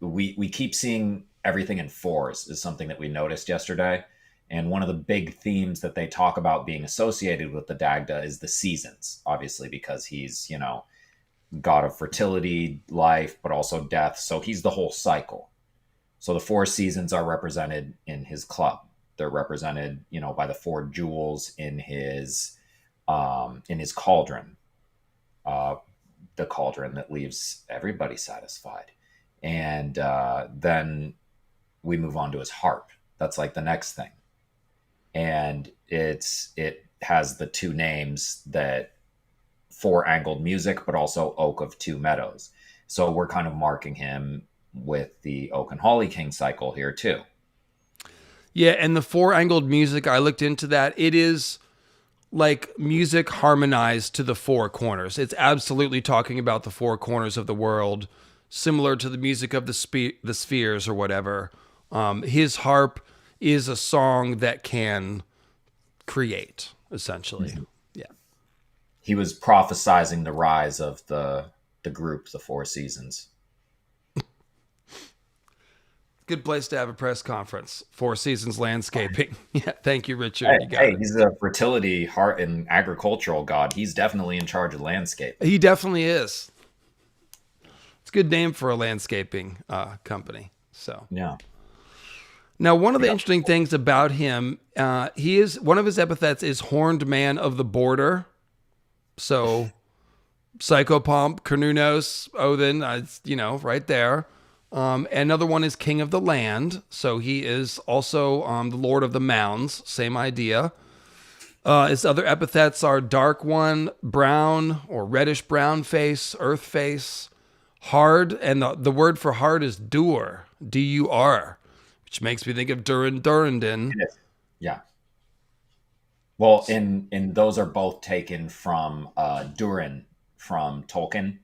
We keep seeing everything in fours is something that we noticed yesterday. And one of the big themes that they talk about being associated with the Dagda is the seasons, obviously, because he's, god of fertility, life, but also death. So he's the whole cycle. So the four seasons are represented in his club. They're represented, by the four jewels in his cauldron, the cauldron that leaves everybody satisfied. And then we move on to his harp. That's like the next thing. And it has the two names that four-angled music, but also Oak of Two Meadows. So we're kind of marking him with the Oak and Holly King cycle here too. Yeah, and the four-angled music, I looked into that. It is like music harmonized to the four corners. It's absolutely talking about the four corners of the world, similar to the music of the spheres or whatever. His harp is a song that can create, essentially. Mm-hmm. Yeah. He was prophesizing the rise of the group, the Four Seasons. Good place to have a press conference. Four Seasons Landscaping. Yeah, thank you, Richard. He's a fertility, heart, and agricultural god. He's definitely in charge of landscape. He definitely is. a good name for a landscaping company. So Yeah. now, one of the interesting things about him, he is one of his epithets is Horned Man of the Border. So Psychopomp, Cernunnos, Odin, right there. Another one is King of the Land. So he is also the Lord of the Mounds. Same idea. His other epithets are Dark One, Brown or Reddish Brown Face, Earth Face, Hard, and the word for hard is Dur, D-U-R, which makes me think of Durrandin. Yeah. Well, and those are both taken from Durran from Tolkien,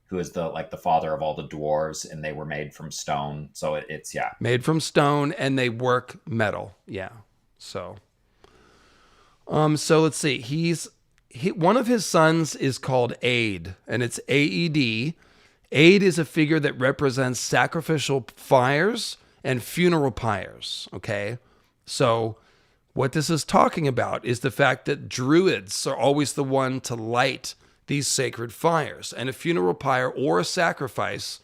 who is the father of all the dwarves, and they were made from stone. So it's Made from stone, and they work metal. Yeah. So let's see. One of his sons is called Aed, and it's Aed. Aed is a figure that represents sacrificial fires and funeral pyres. Okay, so what this is talking about is the fact that druids are always the one to light these sacred fires, and a funeral pyre or a sacrifice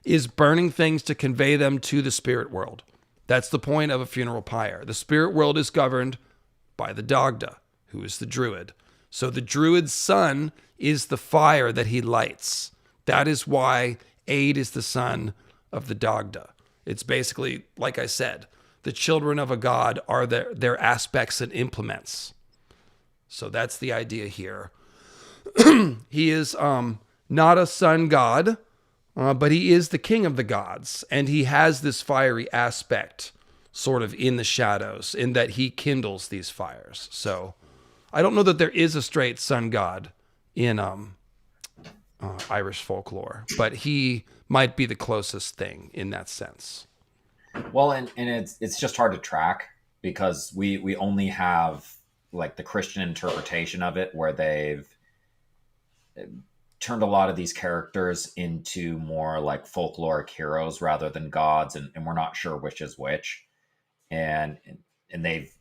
is burning things to convey them to the spirit world. That's the point of a funeral pyre. The spirit world is governed by the Dagda, who is the druid. So the druid's son is the fire that he lights. That is why Aed is the son of the Dagda. It's basically, like I said, the children of a god are their aspects and implements. So that's the idea here. He is not a sun god, but he is the king of the gods, and he has this fiery aspect sort of in the shadows, in that he kindles these fires. So I don't know that there is a straight sun god in Irish folklore, but he might be the closest thing in that sense. Well, and it's just hard to track because we only have like the Christian interpretation of it, where they've turned a lot of these characters into more like folkloric heroes rather than gods, and we're not sure which is which. And they've,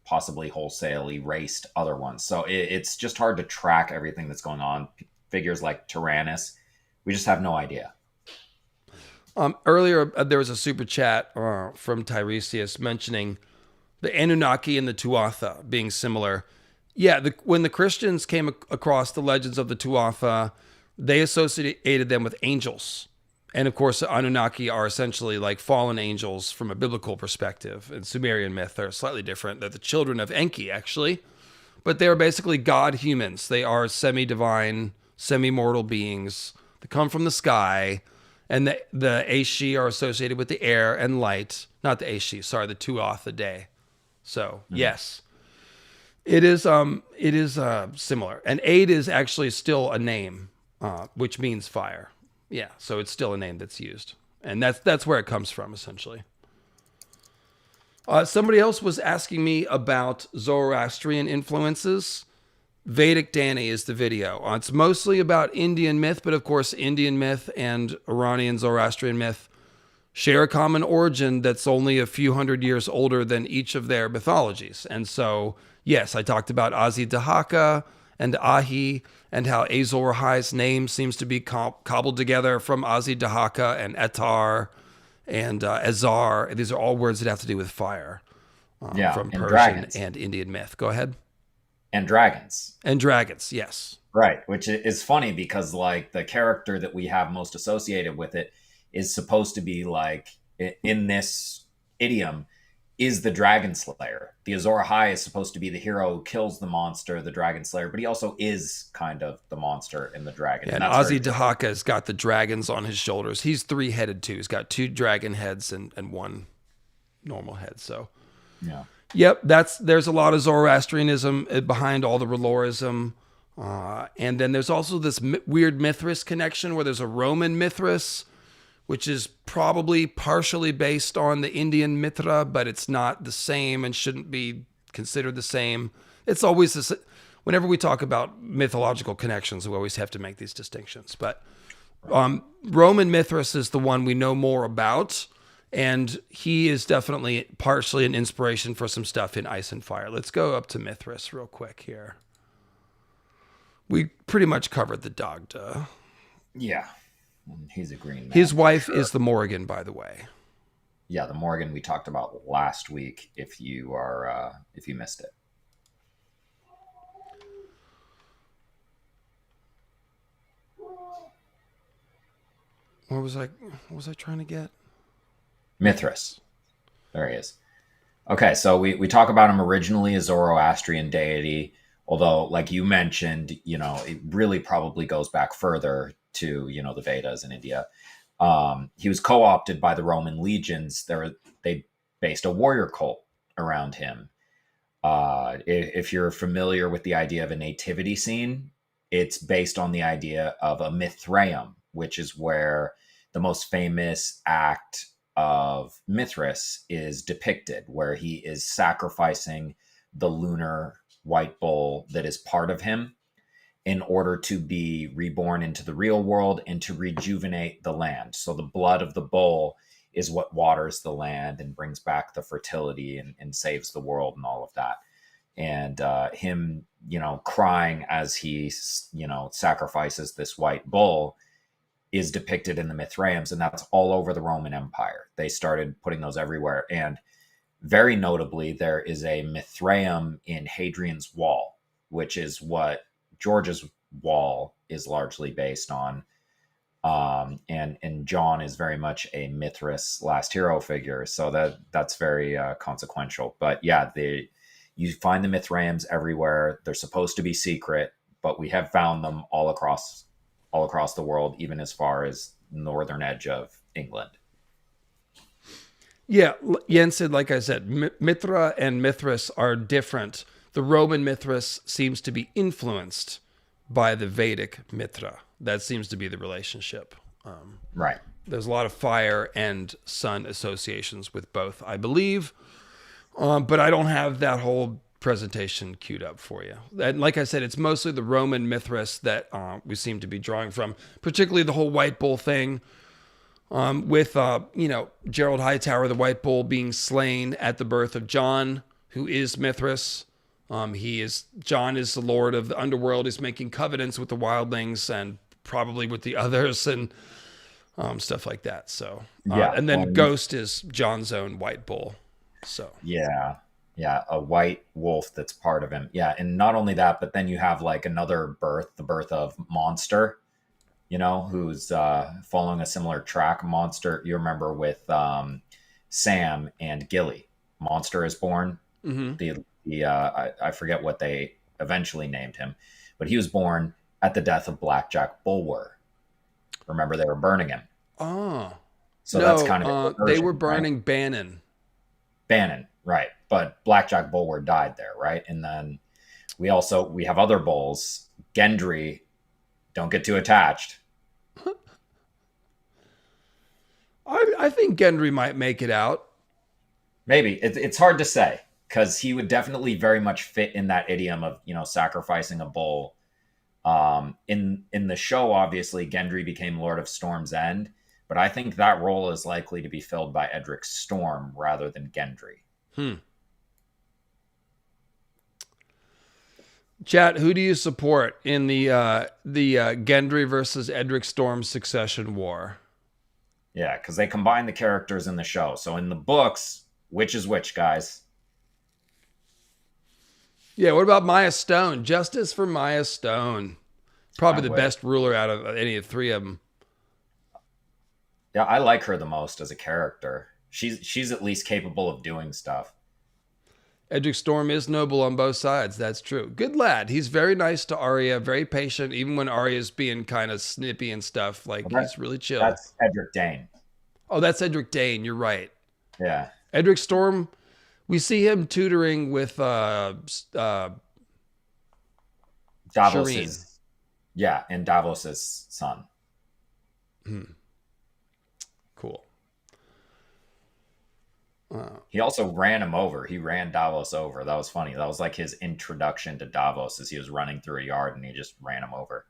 possibly wholesale erased other ones. So it's just hard to track everything that's going on. Figures like Tyrannus, we just have no idea. Earlier, there was a super chat from Tiresias mentioning the Anunnaki and the Tuatha being similar. Yeah, when the Christians came across the legends of the Tuatha, they associated them with angels. And of course, the Anunnaki are essentially like fallen angels from a biblical perspective. In Sumerian myth, they're slightly different. They're the children of Enki, actually. But they are basically god humans. They are semi-divine, semi-mortal beings that come from the sky. And the Aishi are associated with the air and light. Not the Aishi, sorry, the Tuath, the day. So, yes. It is similar. And Aed is actually still a name, which means fire. Yeah, so it's still a name that's used. And that's where it comes from, essentially. Somebody else was asking me about Zoroastrian influences. Vedic Danny is the video. It's mostly about Indian myth, but of course Indian myth and Iranian Zoroastrian myth share a common origin that's only a few hundred years older than each of their mythologies. And so, yes, I talked about Azidahaka and Ahi, and how Azor Ahai's name seems to be cobbled together from Azidahaka and Etar and Azar. These are all words that have to do with fire from Persian dragons. And Indian myth. Go ahead. And dragons. And dragons, yes. Right, which is funny because like the character that we have most associated with it is supposed to be like, in this idiom, is the Dragon Slayer. The Azor Ahai is supposed to be the hero who kills the monster, the Dragon Slayer, but he also is kind of the monster in the dragon. Yeah, and Azidahaka has got the dragons on his shoulders. He's three-headed too. He's got two dragon heads and one normal head. So, yeah. Yep, there's a lot of Zoroastrianism behind all the Relorism. And then there's also this weird Mithras connection where there's a Roman Mithras, which is probably partially based on the Indian Mithra, but it's not the same and shouldn't be considered the same. It's always this, whenever we talk about mythological connections, we always have to make these distinctions. But Roman Mithras is the one we know more about, and he is definitely partially an inspiration for some stuff in Ice and Fire. Let's go up to Mithras real quick here. We pretty much covered the Dagda. Yeah. He's a green man. His wife sure. is the Morgan, by the way. Yeah, the Morgan we talked about last week. If you missed it. What was I trying to get? Mithras. There he is. Okay, so we talk about him originally as Zoroastrian deity, although, like you mentioned, it really probably goes back further to, the Vedas in India. He was co-opted by the Roman legions. They based a warrior cult around him. If you're familiar with the idea of a nativity scene, it's based on the idea of a Mithraeum, which is where the most famous act of Mithras is depicted, where he is sacrificing the lunar white bull that is part of him in order to be reborn into the real world and to rejuvenate the land. So the blood of the bull is what waters the land and brings back the fertility and saves the world and all of that. And him, crying as he, sacrifices this white bull is depicted in the Mithraeums, and that's all over the Roman Empire. They started putting those everywhere. And very notably, there is a Mithraeum in Hadrian's Wall, which is what George's wall is largely based on. And John is very much a Mithras last hero figure. So that's very consequential. But yeah, you find the Mithraeums everywhere. They're supposed to be secret, but we have found them all across the world, even as far as northern edge of England. Yeah, Jens said, like I said, Mithra and Mithras are different. The Roman Mithras seems to be influenced by the Vedic Mithra. That seems to be the relationship. Right. There's a lot of fire and sun associations with both, I believe. But I don't have that whole presentation queued up for you. And like I said, it's mostly the Roman Mithras that we seem to be drawing from, particularly the whole white bull thing. With Gerald Hightower, the white bull, being slain at the birth of John, who is Mithras. John is the lord of the underworld. He's making covenants with the wildlings and probably with the others and stuff like that. So and then Ghost is John's own white bull. So yeah, a white wolf that's part of him. Yeah, and not only that, but then you have like another birth, the birth of Monster. Who's following a similar track. Monster, you remember with Sam and Gilly. Monster is born. Mm-hmm. I forget what they eventually named him, but he was born at the death of Blackjack Bulwer. Remember, they were burning him. Oh, so that's kind of they were burning, right? Bannon, right? But Blackjack Bulwer died there, right? And then we have other bulls. Gendry. Don't get too attached. I think Gendry might make it out. Maybe. It's hard to say, because he would definitely very much fit in that idiom of, sacrificing a bull. In the show, obviously, Gendry became Lord of Storm's End, but I think that role is likely to be filled by Edric Storm rather than Gendry. Chat, who do you support in the Gendry versus Edric Storm succession war? Yeah, because they combine the characters in the show. So in the books, which is which, guys? Yeah, what about Maya Stone? Justice for Maya Stone. Probably the best ruler out of any of three of them. Yeah, I like her the most as a character. She's at least capable of doing stuff. Edric Storm is noble on both sides. That's true. Good lad. He's very nice to Arya, very patient, even when Arya's being kind of snippy and stuff. Like, he's really chill. That's Edric Dane. Oh, that's Edric Dane. You're right. Yeah. Edric Storm, we see him tutoring with Davos's. Shireen. Yeah, and Davos's son. Cool. He also ran him over. He ran Davos over. That was funny. That was like his introduction to Davos, as he was running through a yard and he just ran him over.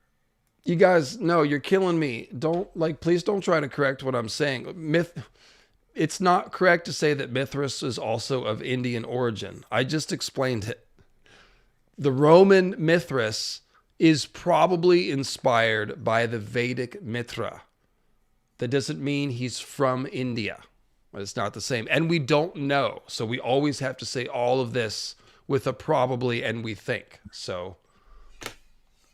You guys, no, you're killing me. Please don't try to correct what I'm saying. It's not correct to say that Mithras is also of Indian origin. I just explained it. The Roman Mithras is probably inspired by the Vedic Mithra. That doesn't mean he's from India. It's not the same. And we don't know. So we always have to say all of this with a probably and we think. So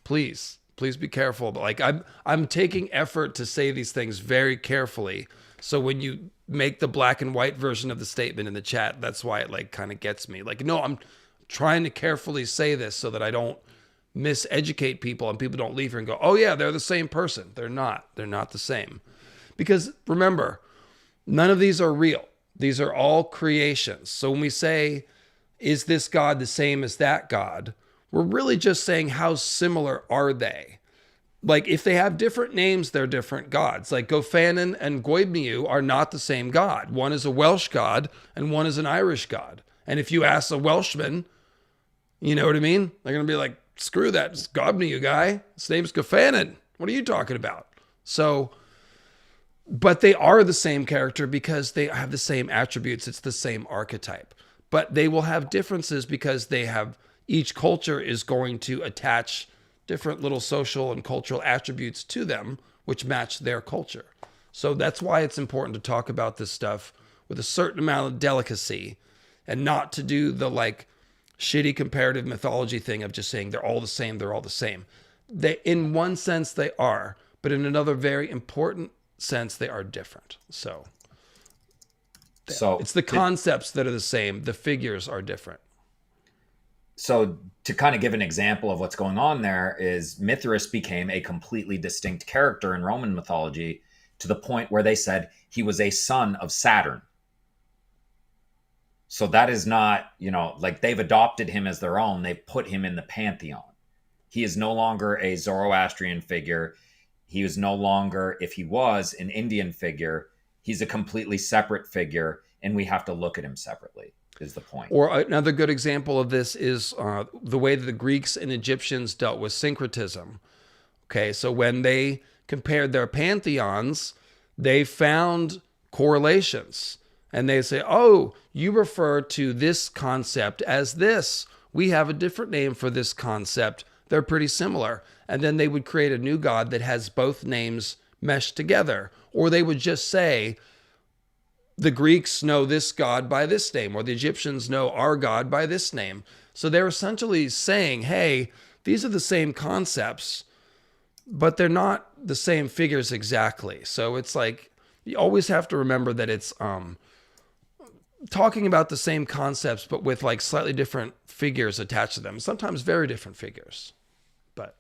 please be careful. But like I'm taking effort to say these things very carefully. So when you make the black and white version of the statement in the chat, that's why it like kind of gets me. Like, no, I'm trying to carefully say this so that I don't miseducate people and people don't leave here and go, oh yeah, they're the same person. They're not the same. Because remember, none of these are real. These are all creations. So when we say, is this God the same as that God? We're really just saying, how similar are they? Like, if they have different names, they're different gods. Like, Gofanon and Goibniu are not the same God. One is a Welsh god, and one is an Irish god. And if you ask a Welshman, you know what I mean? They're going to be like, screw that Goibniu guy. His name's Gofanon. What are you talking about? So, but they are the same character because they have the same attributes. It's the same archetype. But they will have differences because they have, each culture is going to attach different little social and cultural attributes to them, which match their culture. So that's why it's important to talk about this stuff with a certain amount of delicacy and not to do the like shitty comparative mythology thing of just saying they're all the same, they're all the same. They, in one sense they are, but in another very important sense they are different. So it's the concepts that are the same, the figures are different. So to kind of give an example of what's going on there is Mithras became a completely distinct character in Roman mythology to the point where they said he was a son of Saturn. So that is not, like they've adopted him as their own. They've put him in the pantheon. He is no longer a Zoroastrian figure. He is no longer, if he was an Indian figure, he's a completely separate figure, and we have to look at him separately. Is the point. Or another good example of this is the way that the Greeks and Egyptians dealt with syncretism. Okay, so when they compared their pantheons, they found correlations. And they say, oh, you refer to this concept as this. We have a different name for this concept. They're pretty similar. And then they would create a new god that has both names meshed together. Or they would just say, the Greeks know this god by this name, or the Egyptians know our god by this name. So they're essentially saying, hey, these are the same concepts, but they're not the same figures exactly. So it's like, you always have to remember that it's talking about the same concepts, but with like slightly different figures attached to them, sometimes very different figures. But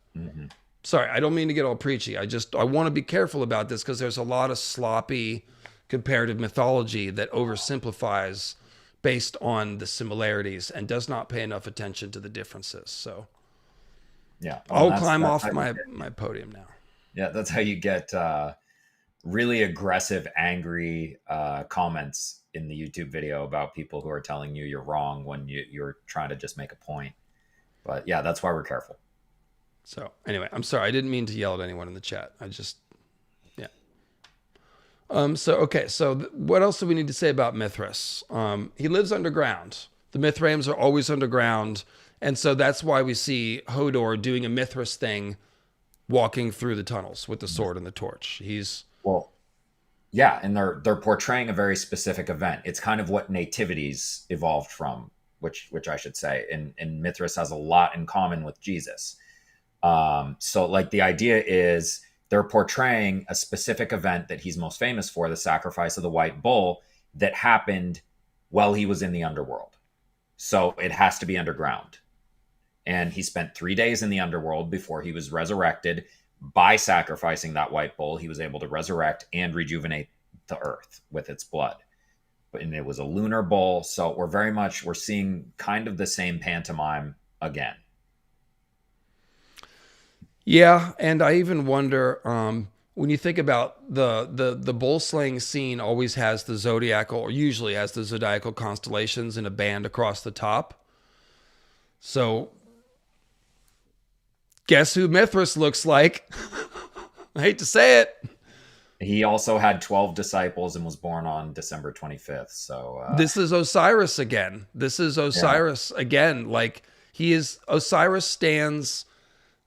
sorry, I don't mean to get all preachy. I want to be careful about this because there's a lot of sloppy comparative mythology that oversimplifies based on the similarities and does not pay enough attention to the differences. So yeah, I'll climb off my podium now. Yeah, that's how you get really aggressive, angry comments in the YouTube video about people who are telling you you're wrong when you're trying to just make a point. But yeah, that's why we're careful. So anyway, I'm sorry. I didn't mean to yell at anyone in the chat. So what else do we need to say about Mithras? He lives underground. The Mithraims are always underground. And so that's why we see Hodor doing a Mithras thing, walking through the tunnels with the sword and the torch. Yeah, and they're portraying a very specific event. It's kind of what nativities evolved from, which I should say. And Mithras has a lot in common with Jesus. So like the idea is, they're portraying a specific event that he's most famous for, the sacrifice of the white bull, that happened while he was in the underworld. So it has to be underground. And he spent 3 days in the underworld before he was resurrected. By sacrificing that white bull, he was able to resurrect and rejuvenate the earth with its blood. And it was a lunar bull. So we're seeing kind of the same pantomime again. Yeah, and I even wonder when you think about the bull slaying scene, always has the zodiacal, or usually has the zodiacal constellations in a band across the top. So, guess who Mithras looks like? I hate to say it. He also had 12 disciples and was born on December 25th. So this is Osiris again. Again. Like Osiris stands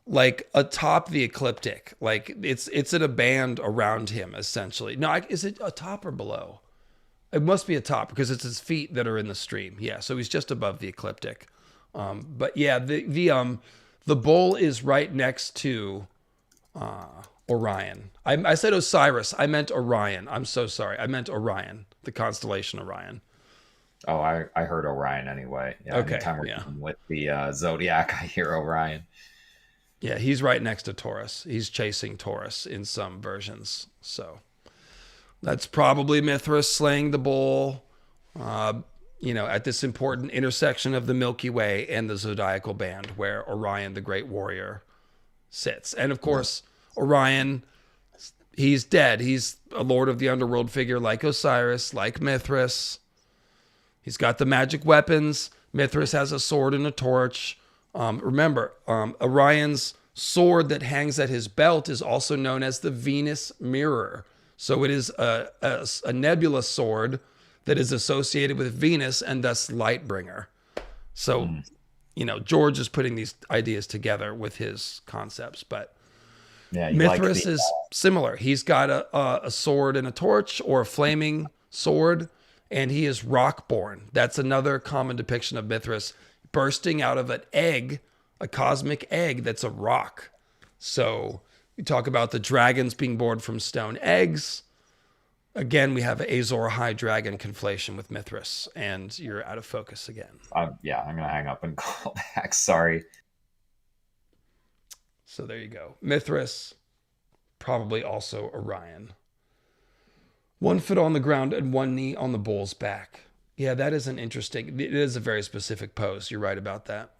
like atop the ecliptic. Like it's in a band around him essentially. No, is it atop or below? It must be atop because it's his feet that are in the stream. Yeah, so he's just above the ecliptic. But yeah, the bull is right next to Orion. I said Osiris. I meant Orion. I'm so sorry. I meant Orion, the constellation Orion. Oh, I heard Orion anyway. Yeah, Okay. anytime we're Yeah. dealing with the zodiac, I hear Orion. Yeah, he's right next to Taurus. He's chasing Taurus in some versions. So that's probably Mithras slaying the bull, at this important intersection of the Milky Way and the zodiacal band where Orion, the great warrior, sits. And of course, Orion, he's dead. He's a lord of the underworld figure like Osiris, like Mithras. He's got the magic weapons. Mithras has a sword and a torch. Remember, Orion's sword that hangs at his belt is also known as the Venus Mirror. So it is a nebula sword that is associated with Venus and thus Lightbringer. So, George is putting these ideas together with his concepts, but Yeah, Mithras is similar. He's got a sword and a torch, or a flaming sword, and he is rockborn. That's another common depiction of Mithras bursting out of an egg, a cosmic egg that's a rock. So we talk about the dragons being born from stone eggs. Again, we have an Azor High dragon conflation with Mithras, and you're out of focus again. I'm gonna hang up and call back. Sorry. So there you go. Mithras, probably also Orion. 1 foot on the ground and 1 knee on the bull's back. Yeah, that is an interesting, it is a very specific pose. You're right about that.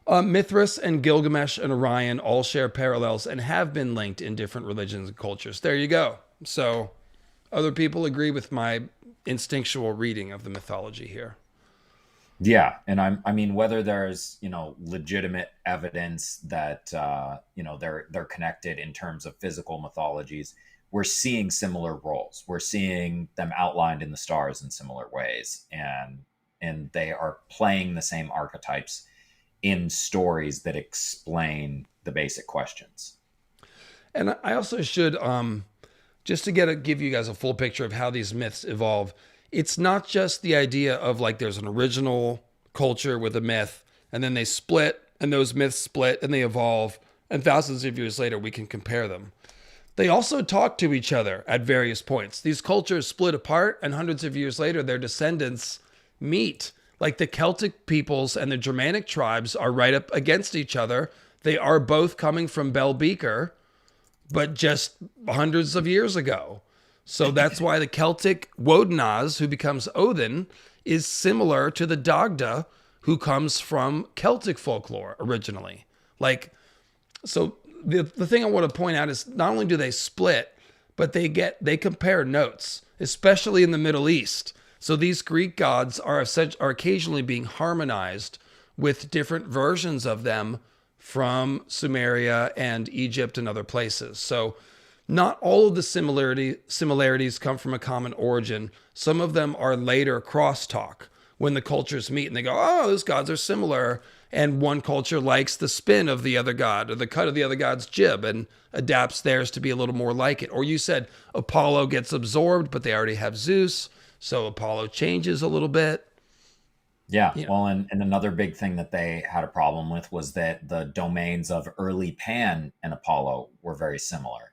Mithras and Gilgamesh and Orion all share parallels and have been linked in different religions and cultures. There you go. So other people agree with my instinctual reading of the mythology here. Yeah, and I mean, whether there's legitimate evidence that they're connected in terms of physical mythologies, we're seeing similar roles. We're seeing them outlined in the stars in similar ways, and they are playing the same archetypes in stories that explain the basic questions. And I also should, just to give you guys a full picture of how these myths evolve, it's not just the idea of like there's an original culture with a myth, and then they split, and those myths split, and they evolve, and thousands of years later we can compare them. They also talk to each other at various points. These cultures split apart, and hundreds of years later their descendants meet. Like the Celtic peoples and the Germanic tribes are right up against each other. They are both coming from Bel Beaker, but just hundreds of years ago. So that's why the Celtic Wodenaz, who becomes Odin, is similar to the Dagda, who comes from Celtic folklore originally. So the thing I want to point out is not only do they split, but they compare notes, especially in the Middle East. So these Greek gods are occasionally being harmonized with different versions of them from Sumeria and Egypt and other places. So not all of the similarities come from a common origin. Some of them are later crosstalk when the cultures meet and they go, oh, those gods are similar. And one culture likes the spin of the other god or the cut of the other god's jib and adapts theirs to be a little more like it. Or you said Apollo gets absorbed, but they already have Zeus. So Apollo changes a little bit. Yeah. Well, and another big thing that they had a problem with was that the domains of early Pan and Apollo were very similar.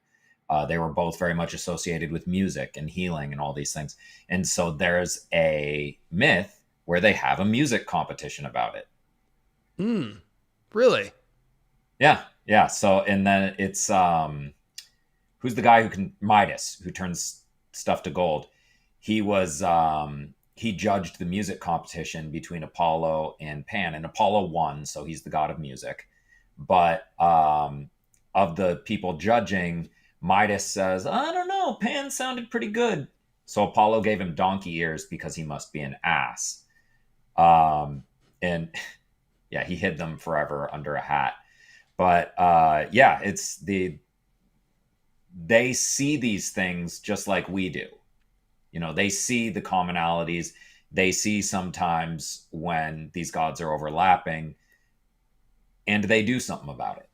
They were both very much associated with music and healing and all these things. And so there's a myth where they have a music competition about it. Really? Yeah. Yeah. So, and then it's, who's the guy Midas, who turns stuff to gold. He was, he judged the music competition between Apollo and Pan, and Apollo won. So he's the god of music. But, of the people judging, Midas says, I don't know, Pan sounded pretty good. So Apollo gave him donkey ears because he must be an ass. And yeah, he hid them forever under a hat. But they see these things just like we do. They see the commonalities. they see sometimes when these gods are overlapping, and they do something about it.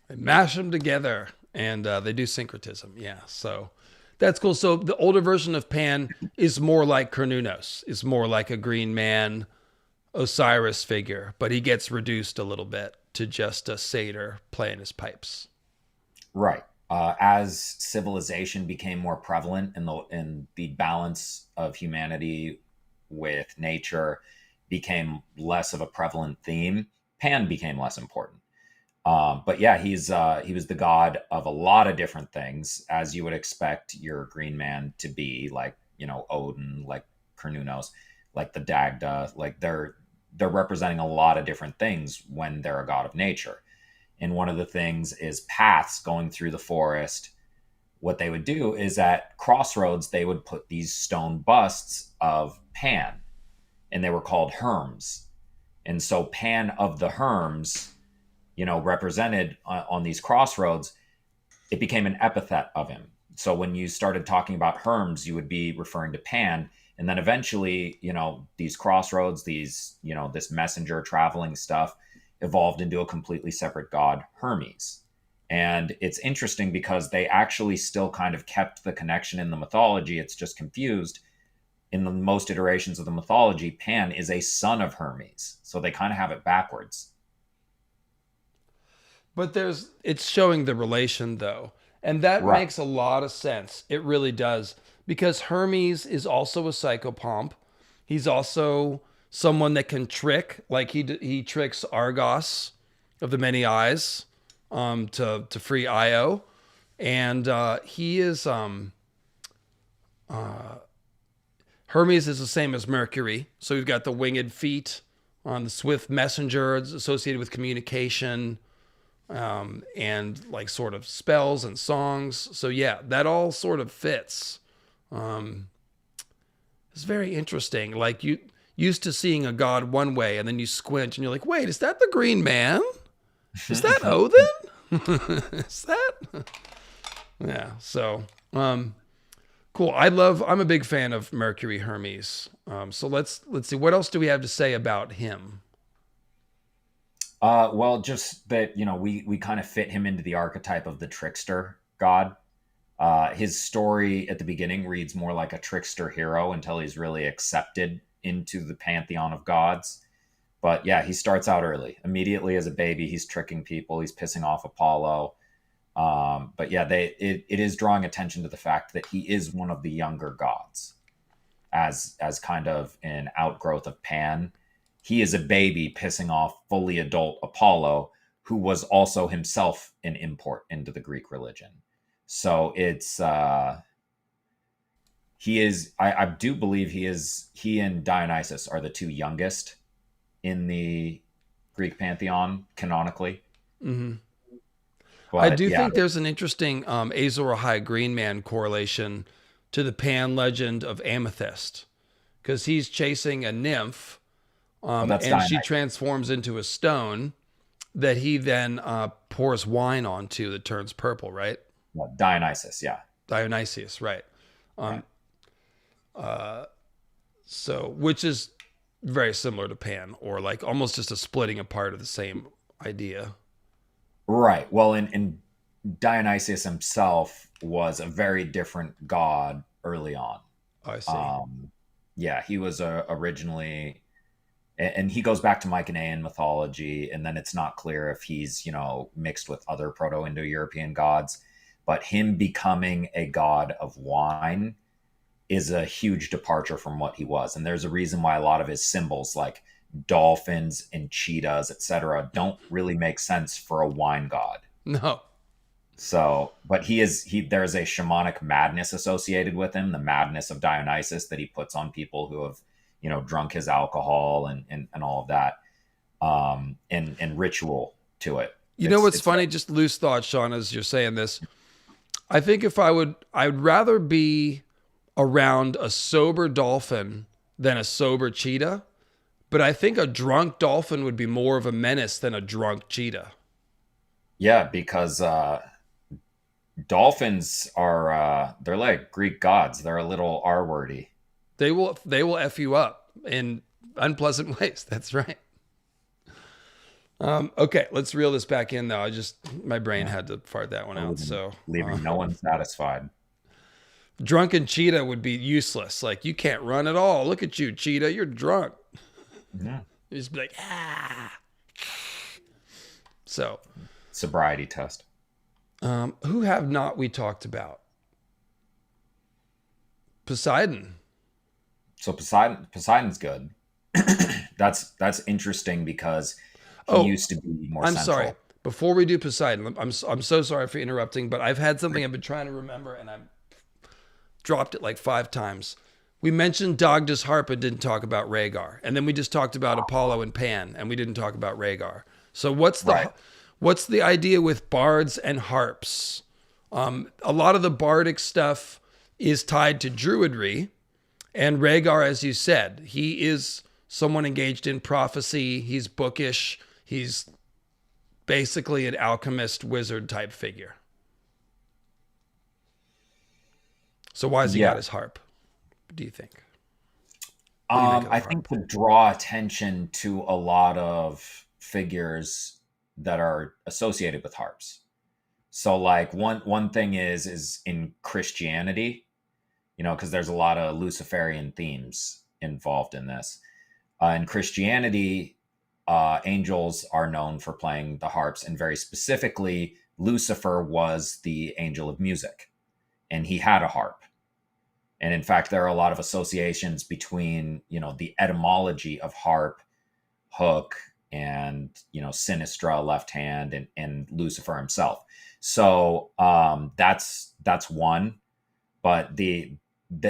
They mash them together, and they do syncretism. Yeah, so that's cool. So the older version of Pan is more like Cernunnos. Is more like a green man Osiris figure, but he gets reduced a little bit to just a satyr playing his pipes. Right. As civilization became more prevalent in the balance of humanity with nature became less of a prevalent theme, Pan became less important. But yeah, he was the god of a lot of different things, as you would expect your green man to be, like Odin, like Cernunnos, like the Dagda, like they're representing a lot of different things when they're a god of nature. And one of the things is paths going through the forest. What they would do is at crossroads they would put these stone busts of Pan, and they were called Herms. And so Pan of the Herms, represented on these crossroads, it became an epithet of him. So when you started talking about Herms, you would be referring to Pan. And then eventually, these crossroads, this messenger traveling stuff evolved into a completely separate god, Hermes. And it's interesting because they actually still kind of kept the connection in the mythology. It's just confused. In the most iterations of the mythology, Pan is a son of Hermes. So they kind of have it backwards. But it's showing the relation though. And that Right. makes a lot of sense. It really does. Because Hermes is also a psychopomp. He's also someone that can trick, like he tricks Argos of the Many Eyes to free Io. And he is Hermes is the same as Mercury. So we've got the winged feet on the swift messenger associated with communication, and like sort of spells and songs. So yeah, that all sort of fits. Um, it's very interesting. Like you used to seeing a god one way, and then you squint, and you're like, "Wait, is that the Green Man? Is that Odin? Is that?" Yeah. So cool. I'm a big fan of Mercury Hermes. So let's see. What else do we have to say about him? Well, just that we kind of fit him into the archetype of the trickster god. His story at the beginning reads more like a trickster hero until he's really accepted into the pantheon of gods. But yeah, he starts out early. Immediately as a baby, he's tricking people. He's pissing off Apollo. But yeah, it is drawing attention to the fact that he is one of the younger gods, as kind of an outgrowth of Pan. He is a baby pissing off fully adult Apollo, who was also himself an import into the Greek religion. So it's he is I do believe he and Dionysus are the two youngest in the Greek pantheon canonically. Mm-hmm. I But do yeah, think there's an interesting Azor Ahai Green Man correlation to the Pan legend of Amethyst, because he's chasing a nymph, well, that's and she Dionysus. transforms into a stone that he then pours wine onto that turns purple, right? Well, Dionysus, yeah. Dionysius, right? Right. Um, so, which is very similar to Pan, or like almost just a splitting apart of the same idea. Right. Well, and Dionysius himself was a very different god early on. I see. Um, yeah, he was originally, and he goes back to Mycenaean mythology, and then it's not clear if he's mixed with other Proto-Indo-European gods, but him becoming a god of wine is a huge departure from what he was, and there's a reason why a lot of his symbols, like dolphins and cheetahs, etc., don't really make sense for a wine god. No. So, but there's a shamanic madness associated with him, the madness of Dionysus that he puts on people who have, drunk his alcohol and all of that, and ritual to it. You know what's It's funny? Just loose thought, Sean, as you're saying this. I think I'd rather be around a sober dolphin than a sober cheetah. But I think a drunk dolphin would be more of a menace than a drunk cheetah. Yeah, because dolphins are they're like Greek gods. They're a little R wordy. They will F you up in unpleasant ways. That's right. Okay, let's reel this back in though. My brain had to fart that one out. So leaving no one satisfied. drunken cheetah would be useless. Like, you can't run at all. Look at you, cheetah. You're drunk. Yeah. You just be like, ah. So Sobriety test. who have not we talked about? Poseidon. So Poseidon's good. That's interesting because he used to be more I'm central. sorry. Before we do Poseidon, I'm so sorry for interrupting, but I've had something I've been trying to remember and I've dropped it like 5 times. We mentioned Dagda's harp and didn't talk about Rhaegar, and then we just talked about Apollo and Pan, and we didn't talk about Rhaegar. So what's the idea with bards and harps? A lot of the bardic stuff is tied to druidry, and Rhaegar, as you said, he is someone engaged in prophecy. He's bookish. He's basically an alchemist, wizard type figure. So why has he got his harp, do you think? I think to draw attention to a lot of figures that are associated with harps. So like one thing is in Christianity, because there's a lot of Luciferian themes involved in this. In Christianity, angels are known for playing the harps, and very specifically, Lucifer was the angel of music, and he had a harp. And in fact, there are a lot of associations between, the etymology of harp, hook, and, sinistra, left hand, and Lucifer himself. So that's one. But the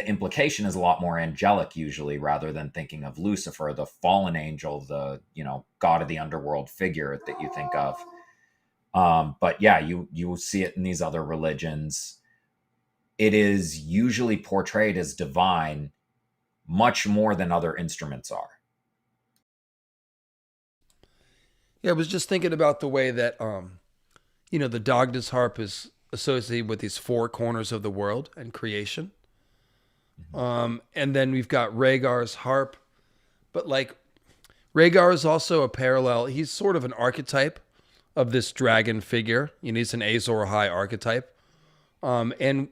implication is a lot more angelic usually, rather than thinking of Lucifer, the fallen angel, the, god of the underworld figure that you think of. But yeah, you will see it in these other religions. It is usually portrayed as divine much more than other instruments are. Yeah, I was just thinking about the way that, the Dagda's harp is associated with these 4 corners of the world and creation. And then we've got Rhaegar's harp, but like Rhaegar is also a parallel. He's sort of an archetype of this dragon figure. He's an Azor Ahai archetype. And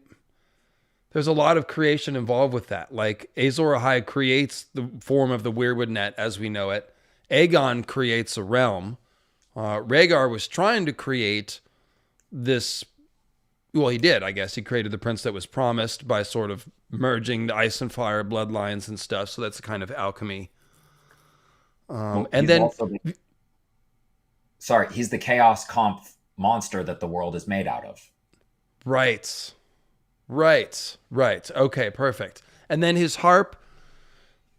there's a lot of creation involved with that. Like Azor Ahai creates the form of the Weirwood net as we know it. Aegon creates a realm. Rhaegar was trying to create this. Well, he did, I guess. He created the prince that was promised by sort of merging the ice and fire bloodlines and stuff. So that's a kind of alchemy. And then, he's the chaos comp monster that the world is made out of. Right. Okay, perfect. And then his harp,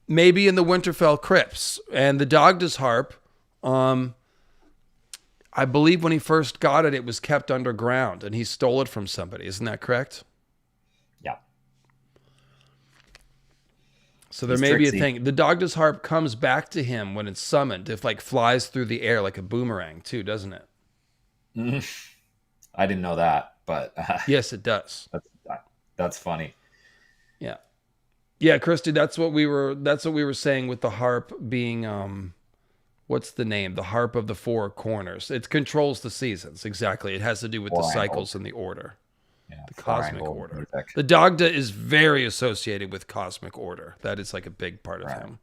maybe in the Winterfell crypts, and the Dagda's harp. I believe when he first got it, it was kept underground, and he stole it from somebody. Isn't that correct? Yeah. So there may be a thing. The Dagda's harp comes back to him when it's summoned. It like flies through the air like a boomerang too, doesn't it? I didn't know that, but yes, it does. That's funny. Yeah, Christy, that's what we were saying with the harp being what's the name? The harp of the 4 corners. It controls the seasons. Exactly. It has to do with the cycles and the order. Yeah, the cosmic order. Music. The Dagda is very associated with cosmic order. That is like a big part of him.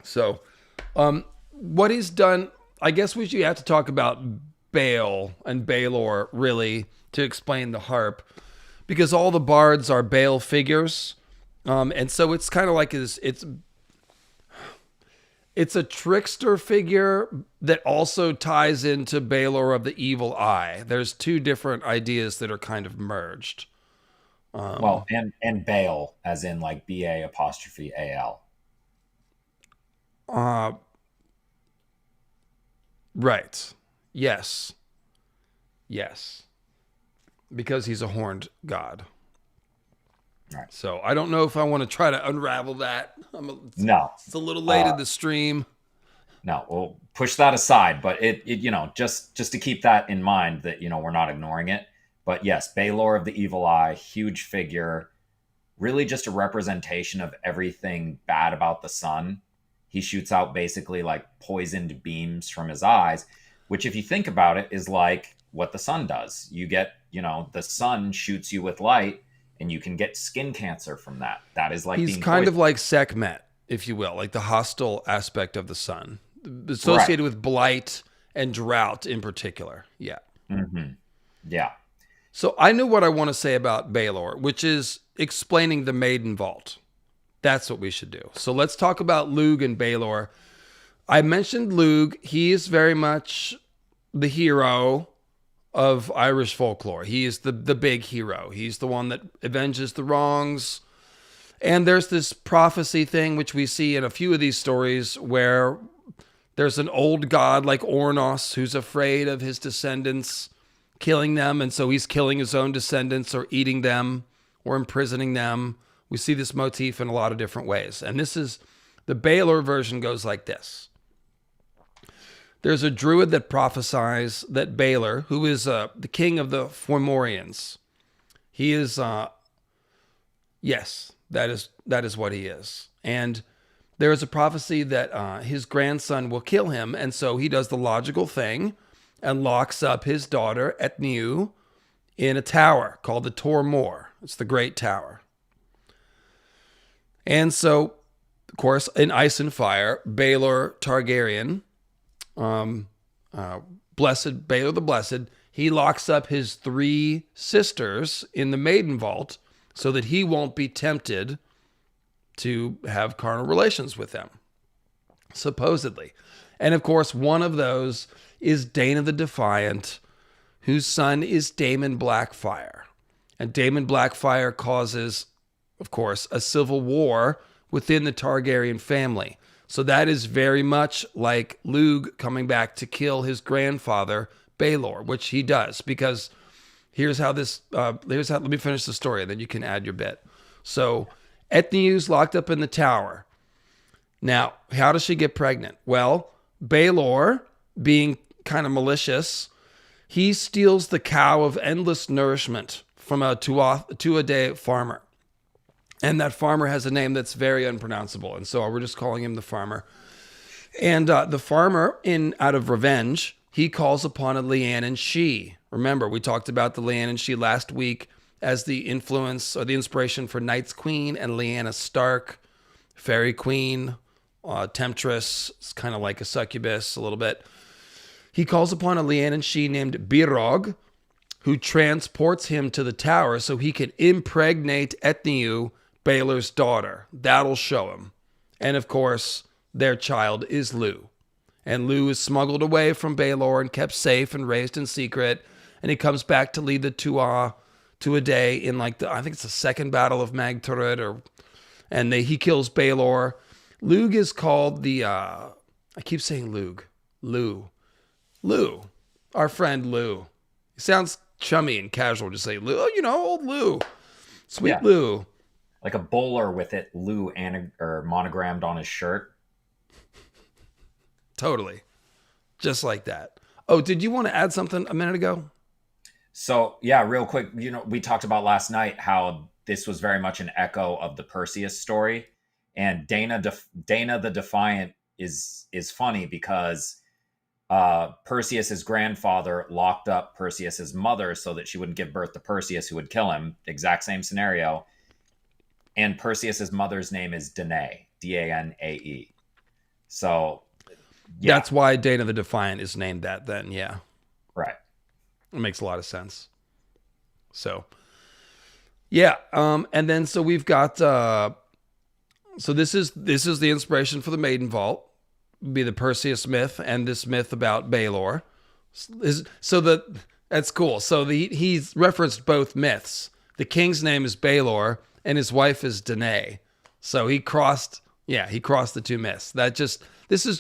So, what he's done, I guess we should have to talk about Baal and Baelor really to explain the harp, because all the bards are Baal figures. And so it's kind of like it's a trickster figure that also ties into Baelor of the Evil Eye. There's 2 different ideas that are kind of merged. And Baal, as in like BA''AL. Right. Yes. Because he's a horned god. Right. So I don't know if I want to try to unravel that. It's a little late in the stream. No, we'll push that aside. But it just to keep that in mind that we're not ignoring it. But yes, Baelor of the Evil Eye, huge figure, really just a representation of everything bad about the sun. He shoots out basically like poisoned beams from his eyes, which, if you think about it, is like what the sun does. You get, the sun shoots you with light, and you can get skin cancer from that. That is like He's being kind poisoned. of like Sekhmet, if you will, like the hostile aspect of the sun, associated with blight and drought in particular. Yeah. Mm-hmm. Yeah. So I know what I want to say about Baelor, which is explaining the Maiden Vault. That's what we should do. So let's talk about Lugh and Baelor. I mentioned Lugh. He is very much the hero of Irish folklore. He is the big hero. He's the one that avenges the wrongs. And there's this prophecy thing, which we see in a few of these stories, where there's an old god like Ornos who's afraid of his descendants killing them. And so he's killing his own descendants or eating them or imprisoning them. We see this motif in a lot of different ways. And this is the Baelor version goes like this. There's a druid that prophesies that Baelor, who is the king of the Fomorians, he is, yes, that is what he is. And there is a prophecy that his grandson will kill him. And so he does the logical thing and locks up his daughter, Etniu, in a tower called the Tor Mor. It's the Great Tower. And so, of course, in Ice and Fire, Baelor Targaryen, Blessed, Baelor the Blessed, he locks up his 3 sisters in the Maiden Vault so that he won't be tempted to have carnal relations with them, supposedly. And of course, one of those is Dana the Defiant, whose son is Daemon Blackfire. And Daemon Blackfire causes, of course, a civil war within the Targaryen family. So that is very much like Lugh coming back to kill his grandfather, Baelor, which he does, because let me finish the story, and then you can add your bit. So Etniu's locked up in the tower. Now, how does she get pregnant? Well, Baelor, being kind of malicious, he steals the cow of endless nourishment from a two-a-day farmer. And that farmer has a name that's very unpronounceable. And so we're just calling him the farmer. And the farmer, out of revenge, he calls upon a Leannan she. Remember, we talked about the Leannan she last week as the influence or the inspiration for Night's Queen and Lyanna Stark, Fairy Queen, Temptress. It's kind of like a succubus a little bit. He calls upon a Leannan she named Birog, who transports him to the tower so he can impregnate Etniu, Baelor's daughter. That'll show him. And of course, their child is Lugh. And Lugh is smuggled away from Baelor and kept safe and raised in secret. And he comes back to lead the Tuatha to a day in I think it's the second battle of Magturid, he kills Baelor. Lugh is called I keep saying Lugh. Our friend Lugh. He sounds chummy and casual to say Lugh. Old Lugh. Sweet Lugh. Like a bowler with it, Lugh monogrammed on his shirt. Totally. Just like that. Oh, did you want to add something a minute ago? So, yeah, real quick, we talked about last night how this was very much an echo of the Perseus story. And Dana the Defiant is funny because Perseus's grandfather locked up Perseus's mother so that she wouldn't give birth to Perseus, who would kill him. Exact same scenario. And Perseus's mother's name is Danae, Danae. So, yeah. That's why Dana the Defiant is named that then, yeah. Right. It makes a lot of sense. So, yeah. And then, so we've got, so this is the inspiration for the Maiden Vault, be the Perseus myth and this myth about Baelor. That's cool. So he's referenced both myths. The king's name is Baelor and his wife is Danae. So he crossed the two myths.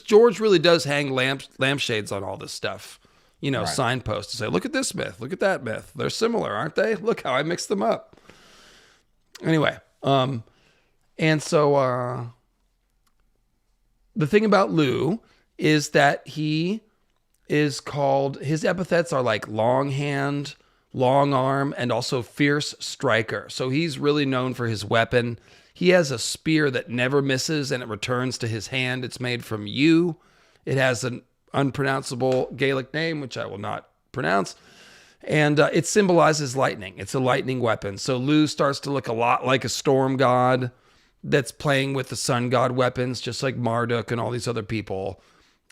George really does hang lampshades on all this stuff. Right. Signposts to say, look at this myth, look at that myth. They're similar, aren't they? Look how I mixed them up. Anyway, and so the thing about Lugh is that he is called, his epithets are like Longhand, long arm, and also fierce striker. So he's really known for his weapon. He has a spear that never misses and it returns to his hand. It's made from yew. It has an unpronounceable Gaelic name, which I will not pronounce. And it symbolizes lightning. It's a lightning weapon. So Lu starts to look a lot like a storm god that's playing with the sun god weapons, just like Marduk and all these other people.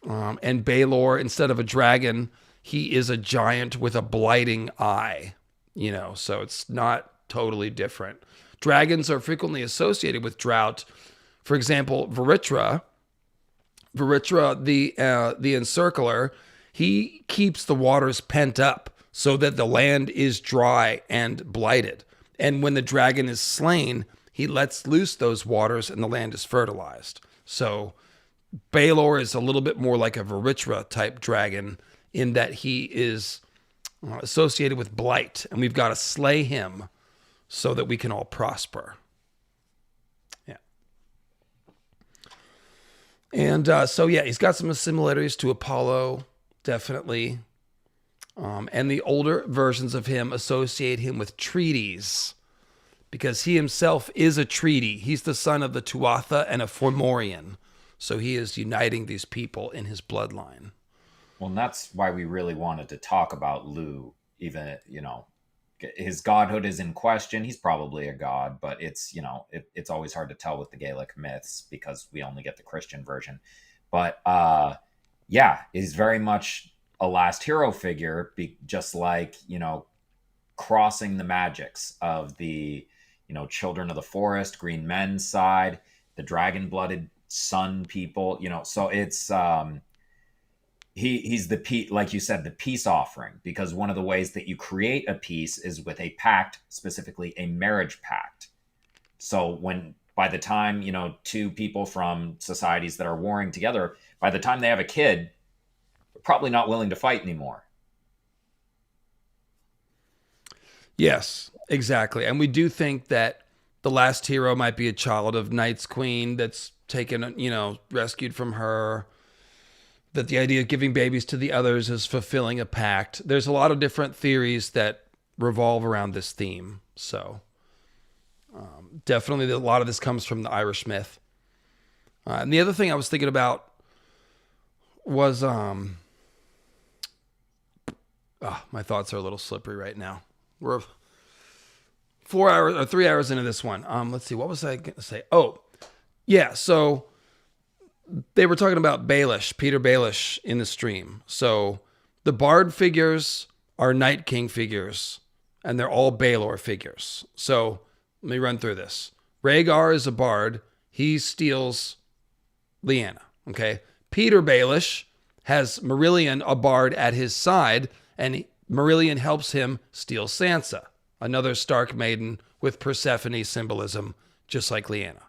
And Baelor, instead of a dragon, he is a giant with a blighting eye. So it's not totally different. Dragons are frequently associated with drought. For example, Veritra, the encircler, he keeps the waters pent up so that the land is dry and blighted. And when the dragon is slain, he lets loose those waters and the land is fertilized. So Baelor is a little bit more like a Veritra type dragon in that he is associated with blight, and we've got to slay him so that we can all prosper. Yeah. And he's got some similarities to Apollo, definitely. And the older versions of him associate him with treaties because he himself is a treaty. He's the son of the Tuatha and a Fomorian. So he is uniting these people in his bloodline. Well, and that's why we really wanted to talk about Lu. Even, his godhood is in question. He's probably a god, but it's always hard to tell with the Gaelic myths because we only get the Christian version. But he's very much a last hero figure, just like, crossing the magics of the, children of the forest, green men's side, the dragon-blooded sun people, so it's he's like you said, the peace offering, because one of the ways that you create a peace is with a pact, specifically a marriage pact. So by the time, two people from societies that are warring together, by the time they have a kid, they're probably not willing to fight anymore. Yes, exactly. And we do think that the last hero might be a child of Night's Queen that's taken, rescued from her. That the idea of giving babies to the others is fulfilling a pact. There's a lot of different theories that revolve around this theme. So definitely a lot of this comes from the Irish myth. And the other thing I was thinking about was, my thoughts are a little slippery right now. We're 4 hours or 3 hours into this one. Let's see. What was I going to say? Oh, yeah. So they were talking about Baelish, Peter Baelish in the stream. So the Bard figures are Night King figures, and they're all Baelor figures. So let me run through this. Rhaegar is a Bard. He steals Lyanna. Okay. Peter Baelish has Marillion, a Bard, at his side, and Marillion helps him steal Sansa, another Stark maiden with Persephone symbolism, just like Lyanna.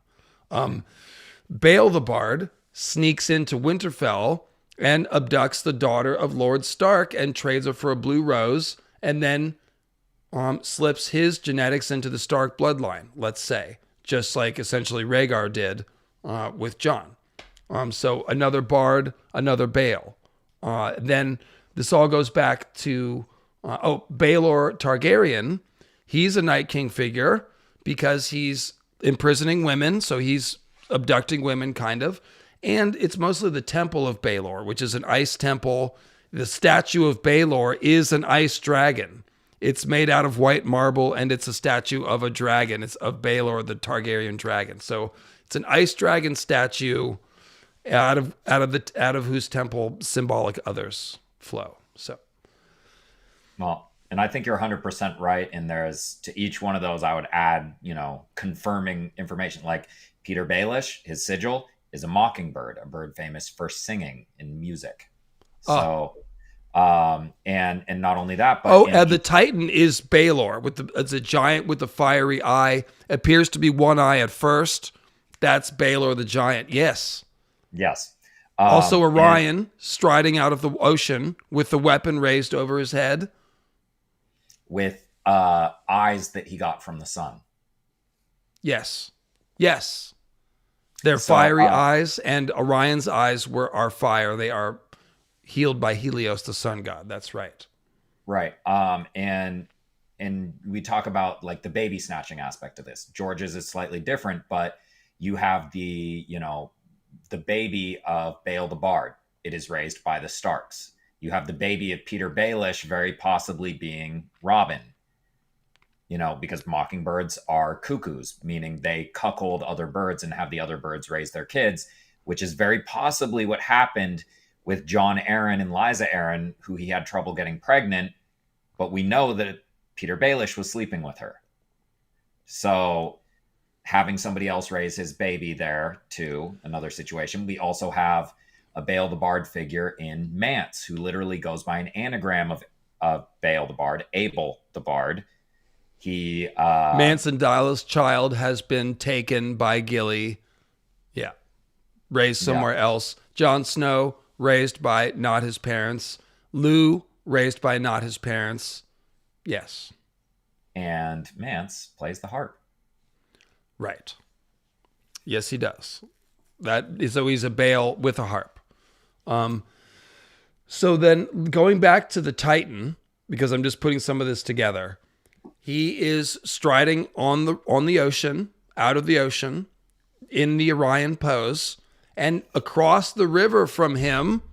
Bael the Bard sneaks into Winterfell and abducts the daughter of Lord Stark and trades her for a blue rose, and then slips his genetics into the Stark bloodline, let's say, just like essentially Rhaegar did with Jon. So another Bard, another Bael. Then this all goes back to, Baelor Targaryen. He's a Night King figure because he's imprisoning women, so he's abducting women, kind of. And it's mostly the Temple of Baelor, which is an ice temple. The statue of Baelor is an ice dragon. It's made out of white marble, and it's a statue of a dragon. It's of Baelor, the Targaryen dragon. So it's an ice dragon statue out of whose temple symbolic others flow. So, well, and I think you're 100% right. And there's, to each one of those, I would add, confirming information. Like Peter Baelish, his sigil is a mockingbird, a bird famous for singing in music. So, and not only that, but the Titan is Baelor it's a giant with the fiery eye. Appears to be one eye at first. That's Baelor the giant. Yes. Also Orion striding out of the ocean with the weapon raised over his head. With eyes that he got from the sun. Yes. They're fiery eyes, and Orion's eyes are fire. They are healed by Helios, the sun god. That's right. Right. And and we talk about like the baby snatching aspect of this. George's is slightly different, but you have the baby of Bael the Bard. It is raised by the Starks. You have the baby of Peter Baelish very possibly being Robin, because mockingbirds are cuckoos, meaning they cuckold other birds and have the other birds raise their kids, which is very possibly what happened with John Arryn and Liza Arryn, who he had trouble getting pregnant. But we know that Peter Baelish was sleeping with her. So having somebody else raise his baby there, too, another situation. We also have a Bael the Bard figure in Mance, who literally goes by an anagram of Bael the Bard, Abel the Bard. Mance and Dyla's child has been taken by Gilly. Yeah. Raised somewhere else. Jon Snow, raised by not his parents. Lou, raised by not his parents. Yes. And Mance plays the harp. Right. Yes, he does. So he's a Bael with a harp. So then going back to the Titan, because I'm just putting some of this together, he is striding on the ocean, out of the ocean, in the Orion pose, and across the river from him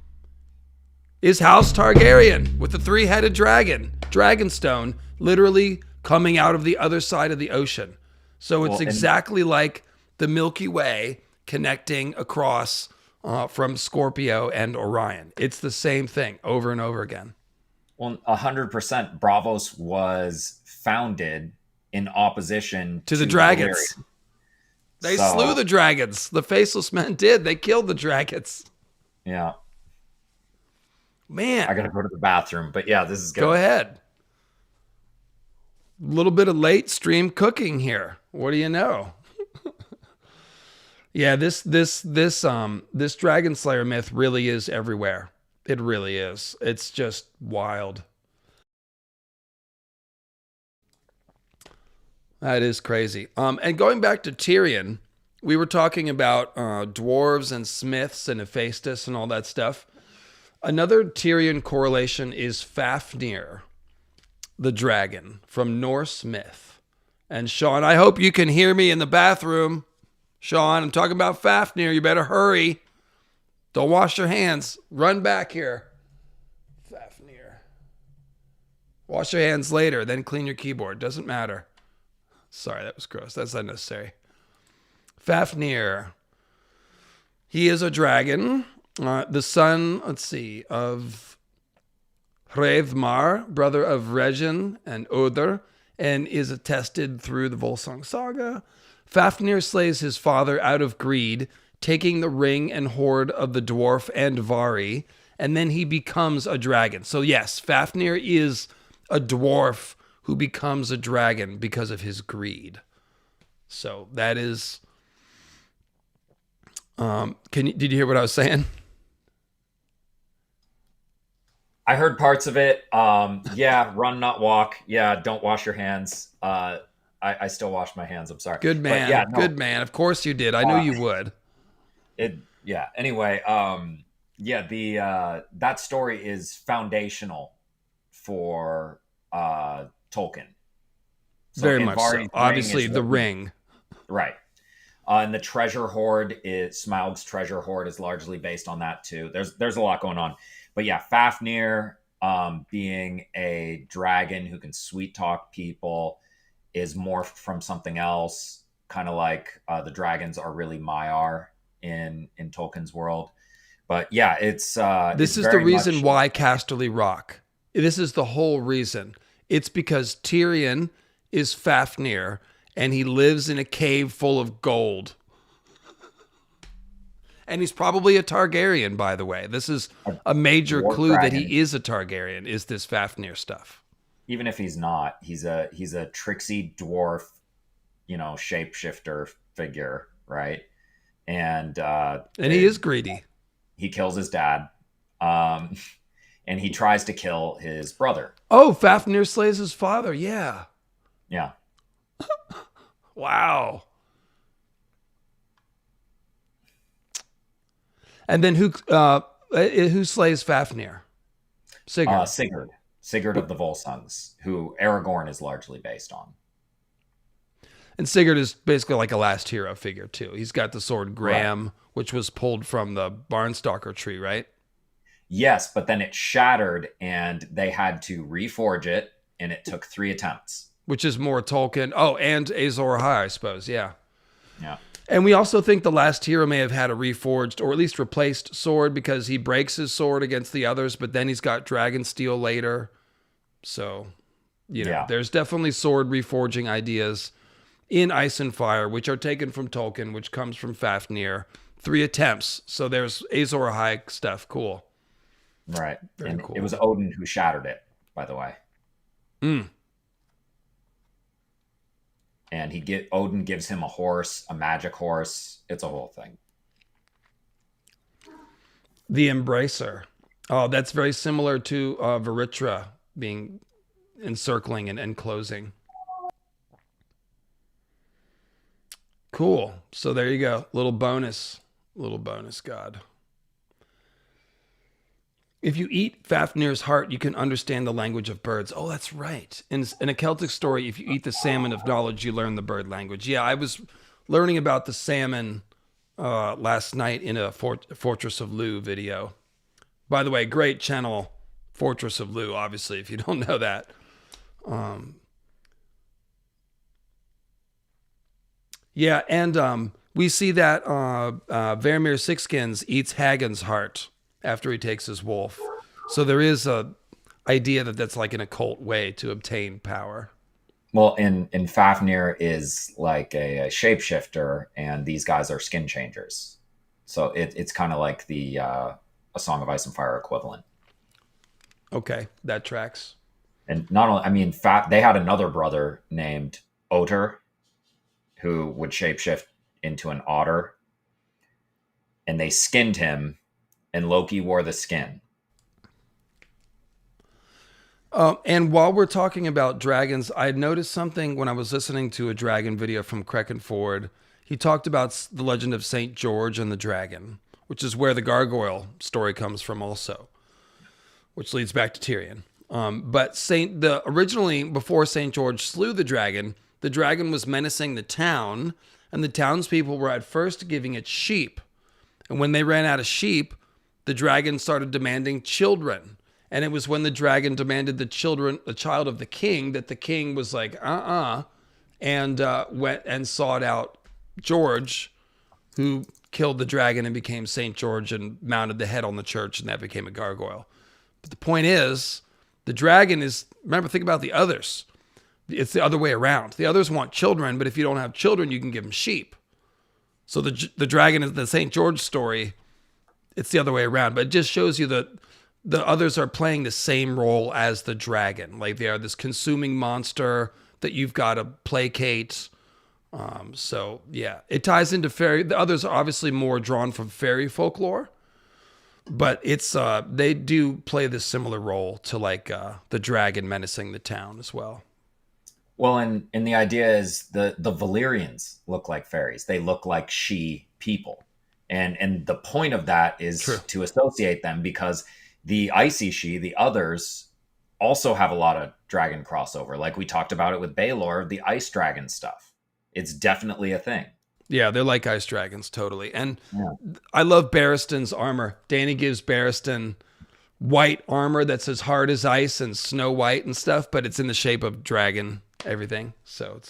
is House Targaryen with the 3-headed dragon, Dragonstone, literally coming out of the other side of the ocean. So it's exactly like the Milky Way connecting across from Scorpio and Orion. It's the same thing over and over again. Well, 100%. Braavos was founded in opposition to the dragons. They slew the dragons. The Faceless Men did. They killed the dragons. Yeah. Man. I got to go to the bathroom, but yeah, this is good. Go ahead. A little bit of late stream cooking here. What do you know? Yeah, this Dragon Slayer myth really is everywhere. It really is. It's just wild. That is crazy. And going back to Tyrion, we were talking about dwarves and smiths and Hephaestus and all that stuff. Another Tyrion correlation is Fafnir, the dragon from Norse myth. And Sean, I hope you can hear me in the bathroom. Sean, I'm talking about Fafnir. You better hurry. Don't wash your hands. Run back here. Fafnir. Wash your hands later, then clean your keyboard. Doesn't matter. Sorry, that was gross. That's unnecessary. Fafnir. He is a dragon. The son, of Hreidmar, brother of Regin and Odr, and is attested through the Volsung saga. Fafnir slays his father out of greed, taking the ring and hoard of the dwarf and Vari, and then he becomes a dragon. So yes, Fafnir is a dwarf who becomes a dragon because of his greed. So that is... did you hear what I was saying? I heard parts of it. Yeah, run, not walk. Yeah, don't wash your hands. I still wash my hands. I'm sorry. Good man. Yeah, no. Good man. Of course you did. I knew you would. Anyway, that story is foundational for Tolkien. So very much so. Obviously, the ring. Right. And the treasure hoard Smaug's treasure hoard is largely based on that too. There's a lot going on. But yeah, Fafnir being a dragon who can sweet talk people is morphed from something else, kind of like the dragons are really Maiar in Tolkien's world. But yeah, this is the reason why Casterly Rock. This is the whole reason. It's because Tyrion is Fafnir and he lives in a cave full of gold. And he's probably a Targaryen, by the way. This is a major clue that he is a Targaryen, is this Fafnir stuff. Even if he's not, he's a tricksy dwarf, shapeshifter figure, right? And he is greedy. He kills his dad, and he tries to kill his brother. Oh, Fafnir slays his father. Yeah. Yeah. Wow. And then who slays Fafnir? Sigurd. Sigurd. Sigurd of the Volsungs, who Aragorn is largely based on. And Sigurd is basically like a last hero figure too. He's got the sword Graham, Right. which was pulled from the Barnstalker tree, right? Yes, but then it shattered and they had to reforge it, and it took 3 attempts. Which is more Tolkien. Oh, and Azor Ahai, I suppose. Yeah. Yeah. And we also think the last hero may have had a reforged or at least replaced sword because he breaks his sword against the others, but then he's got dragon steel later. So, Yeah. there's definitely sword reforging ideas in Ice and Fire, which are taken from Tolkien, which comes from Fafnir. 3 attempts. So there's Azor Ahai stuff. Cool. Right. Very And cool. it was Odin who shattered it, by the way. Mm. And Odin gives him a horse, a magic horse. It's a whole thing. The Embracer. Oh, that's very similar to Varitra being encircling and closing. Cool. So there you go. Little bonus god. If you eat Fafnir's heart, you can understand the language of birds. Oh, that's right. In a Celtic story, if you eat the salmon of knowledge, you learn the bird language. Yeah, I was learning about the salmon last night in a Fortress of Lu video. By the way, great channel, Fortress of Lu, obviously, if you don't know that. Yeah, and we see that Vermeer Sixskins eats Hagen's heart after he takes his wolf. So there is a idea that that's like an occult way to obtain power. Well, in Fafnir is like a shapeshifter, and these guys are skin changers. So it's kind of like the A Song of Ice and Fire equivalent. Okay, that tracks. And not only, I mean, they had another brother named Otter who would shapeshift into an otter, and they skinned him, and Loki wore the skin. And while we're talking about dragons, I noticed something when I was listening to a dragon video from Kraken Ford. He talked about the legend of Saint George and the dragon, which is where the gargoyle story comes from also, which leads back to Tyrion. But originally, before Saint George slew the dragon was menacing the town, and the townspeople were at first giving it sheep. And when they ran out of sheep, the dragon started demanding children. And it was when the dragon demanded the child of the king, that the king was like, and went and sought out George, who killed the dragon and became Saint George and mounted the head on the church, and that became a gargoyle. But the point is, the dragon is, remember, think about the others. It's the other way around. The others want children, but if you don't have children, you can give them sheep. So the dragon is the St. George story. It's the other way around, but it just shows you that the others are playing the same role as the dragon. Like they are this consuming monster that you've got to placate. So yeah, it ties into fairy. The others are obviously more drawn from fairy folklore, but it's they do play this similar role to like the dragon menacing the town as well. Well, and the idea is the Valyrians look like fairies. They look like she people. And the point of that is True. to associate them, because the icy she, the others, also have a lot of dragon crossover. Like we talked about it with Baelor, the ice dragon stuff. It's definitely a thing. Yeah, they're like ice dragons, totally. And Yeah. I love Barristan's armor. Danny gives Barristan white armor that's as hard as ice and snow white and stuff, but it's in the shape of dragon everything. So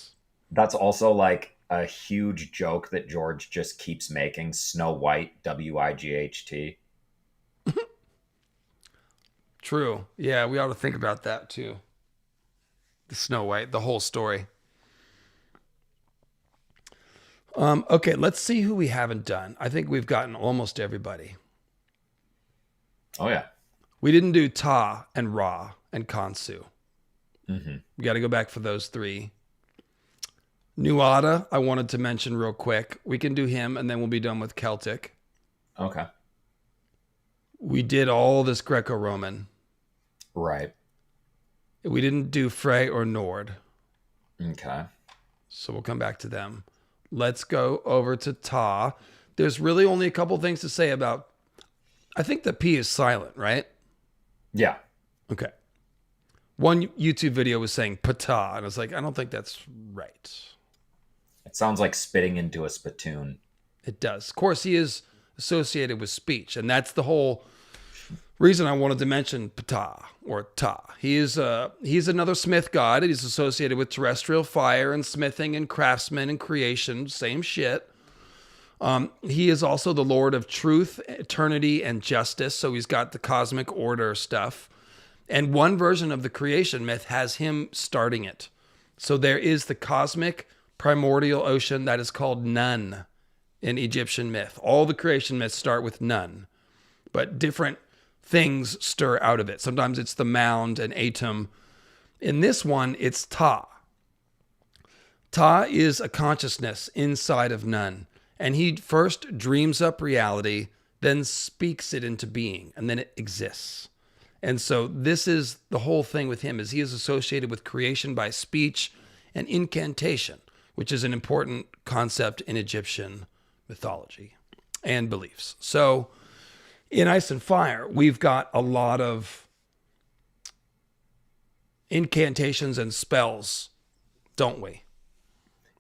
That's also like a huge joke that George just keeps making. Snow White, Wight. true. Yeah, we ought to think about that too. The Snow White, the whole story. Okay, let's see who we haven't done. I think we've gotten almost everybody. Oh yeah. We didn't do Ta and Ra and Khonsu. Mm-hmm. We got to go back for those 3. Nuada, I wanted to mention real quick. We can do him, and then we'll be done with Celtic. Okay. We did all this Greco-Roman. Right. We didn't do Frey or Nord. Okay. So we'll come back to them. Let's go over to Ta. There's really only a couple things to say about... I think the P is silent, right? Yeah. Okay. One YouTube video was saying Ptah, and I was like, I don't think that's right. It sounds like spitting into a spittoon. It does. Of course, he is associated with speech, and that's the whole reason I wanted to mention Ptah or Ta. He's another smith god. He's associated with terrestrial fire and smithing and craftsmen and creation. Same shit. He is also the Lord of truth, eternity, and justice. So he's got the cosmic order stuff. And one version of the creation myth has him starting it. So there is the cosmic primordial ocean that is called Nun in Egyptian myth. All the creation myths start with Nun, but different things stir out of it. Sometimes it's the mound and Atum. In this one, it's Ta. Ta is a consciousness inside of Nun. And he first dreams up reality, then speaks it into being, and then it exists. And so this is the whole thing with him, is he is associated with creation by speech and incantation, which is an important concept in Egyptian mythology and beliefs. So in Ice and Fire, we've got a lot of incantations and spells, don't we?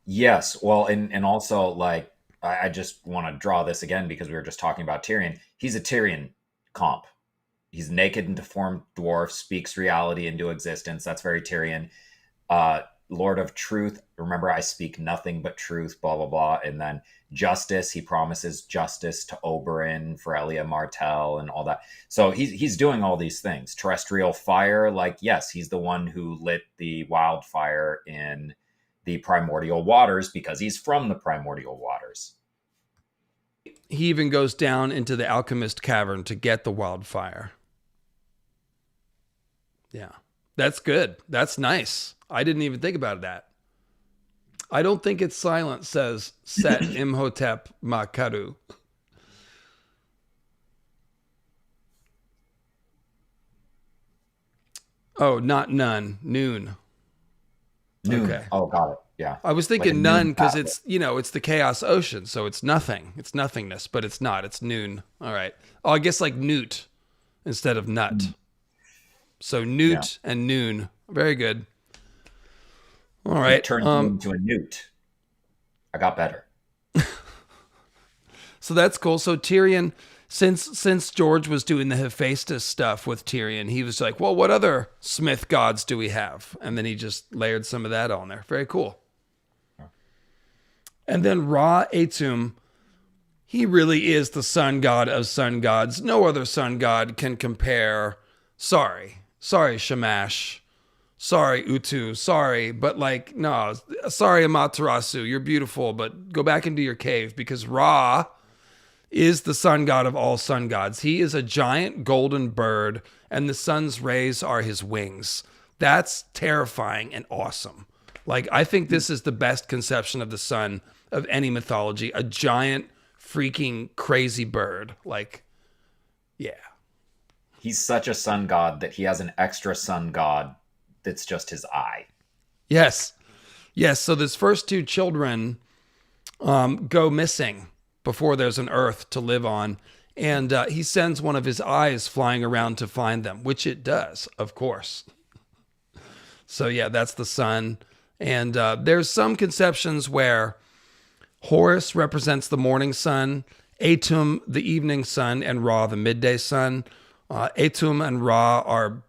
Yes. Well, and also, like, I just want to draw this again because we were just talking about Tyrion. He's a Tyrion comp. He's naked and deformed dwarf, speaks reality into existence. That's very Tyrion. Lord of truth. Remember, I speak nothing but truth, blah, blah, blah. And then justice. He promises justice to Oberyn, Ferelia Martell, and all that. So he's doing all these things. Terrestrial fire. Like, yes, he's the one who lit the wildfire in the primordial waters because he's from the primordial waters. He even goes down into the alchemist cavern to get the wildfire. Yeah, that's good. That's nice. I didn't even think about that. I don't think it's silent says Set Imhotep Makaru. Oh, not none. Noon. Noon. Okay. Oh, got it. Yeah. I was Like a thinking noon none because packet. it's, it's the chaos ocean. So it's nothing. It's nothingness, but it's not. It's noon. All right. Oh, I guess like newt instead of nut. So newt and noon. Very good. All right. It turned me into a newt. I got better. So that's cool. So Tyrion, since George was doing the Hephaestus stuff with Tyrion, he was like, well, what other Smith gods do we have? And then he just layered some of that on there. Very cool. And then Ra Atum, he really is the sun god of sun gods. No other sun god can compare. Sorry, Shamash. Sorry, Utu. Sorry, but like, no. Sorry, Amaterasu. You're beautiful, but go back into your cave because Ra is the sun god of all sun gods. He is a giant golden bird, and the sun's rays are his wings. That's terrifying and awesome. Like, I think this is the best conception of the sun of any mythology. A giant, freaking, crazy bird. Like, yeah. He's such a sun god that he has an extra sun god that's just his eye. Yes. Yes, so these first two children go missing before there's an earth to live on. And he sends one of his eyes flying around to find them, which it does, of course. So yeah, that's the sun. And there's some conceptions where Horus represents the morning sun, Atum the evening sun, and Ra the midday sun. Atum and Ra are...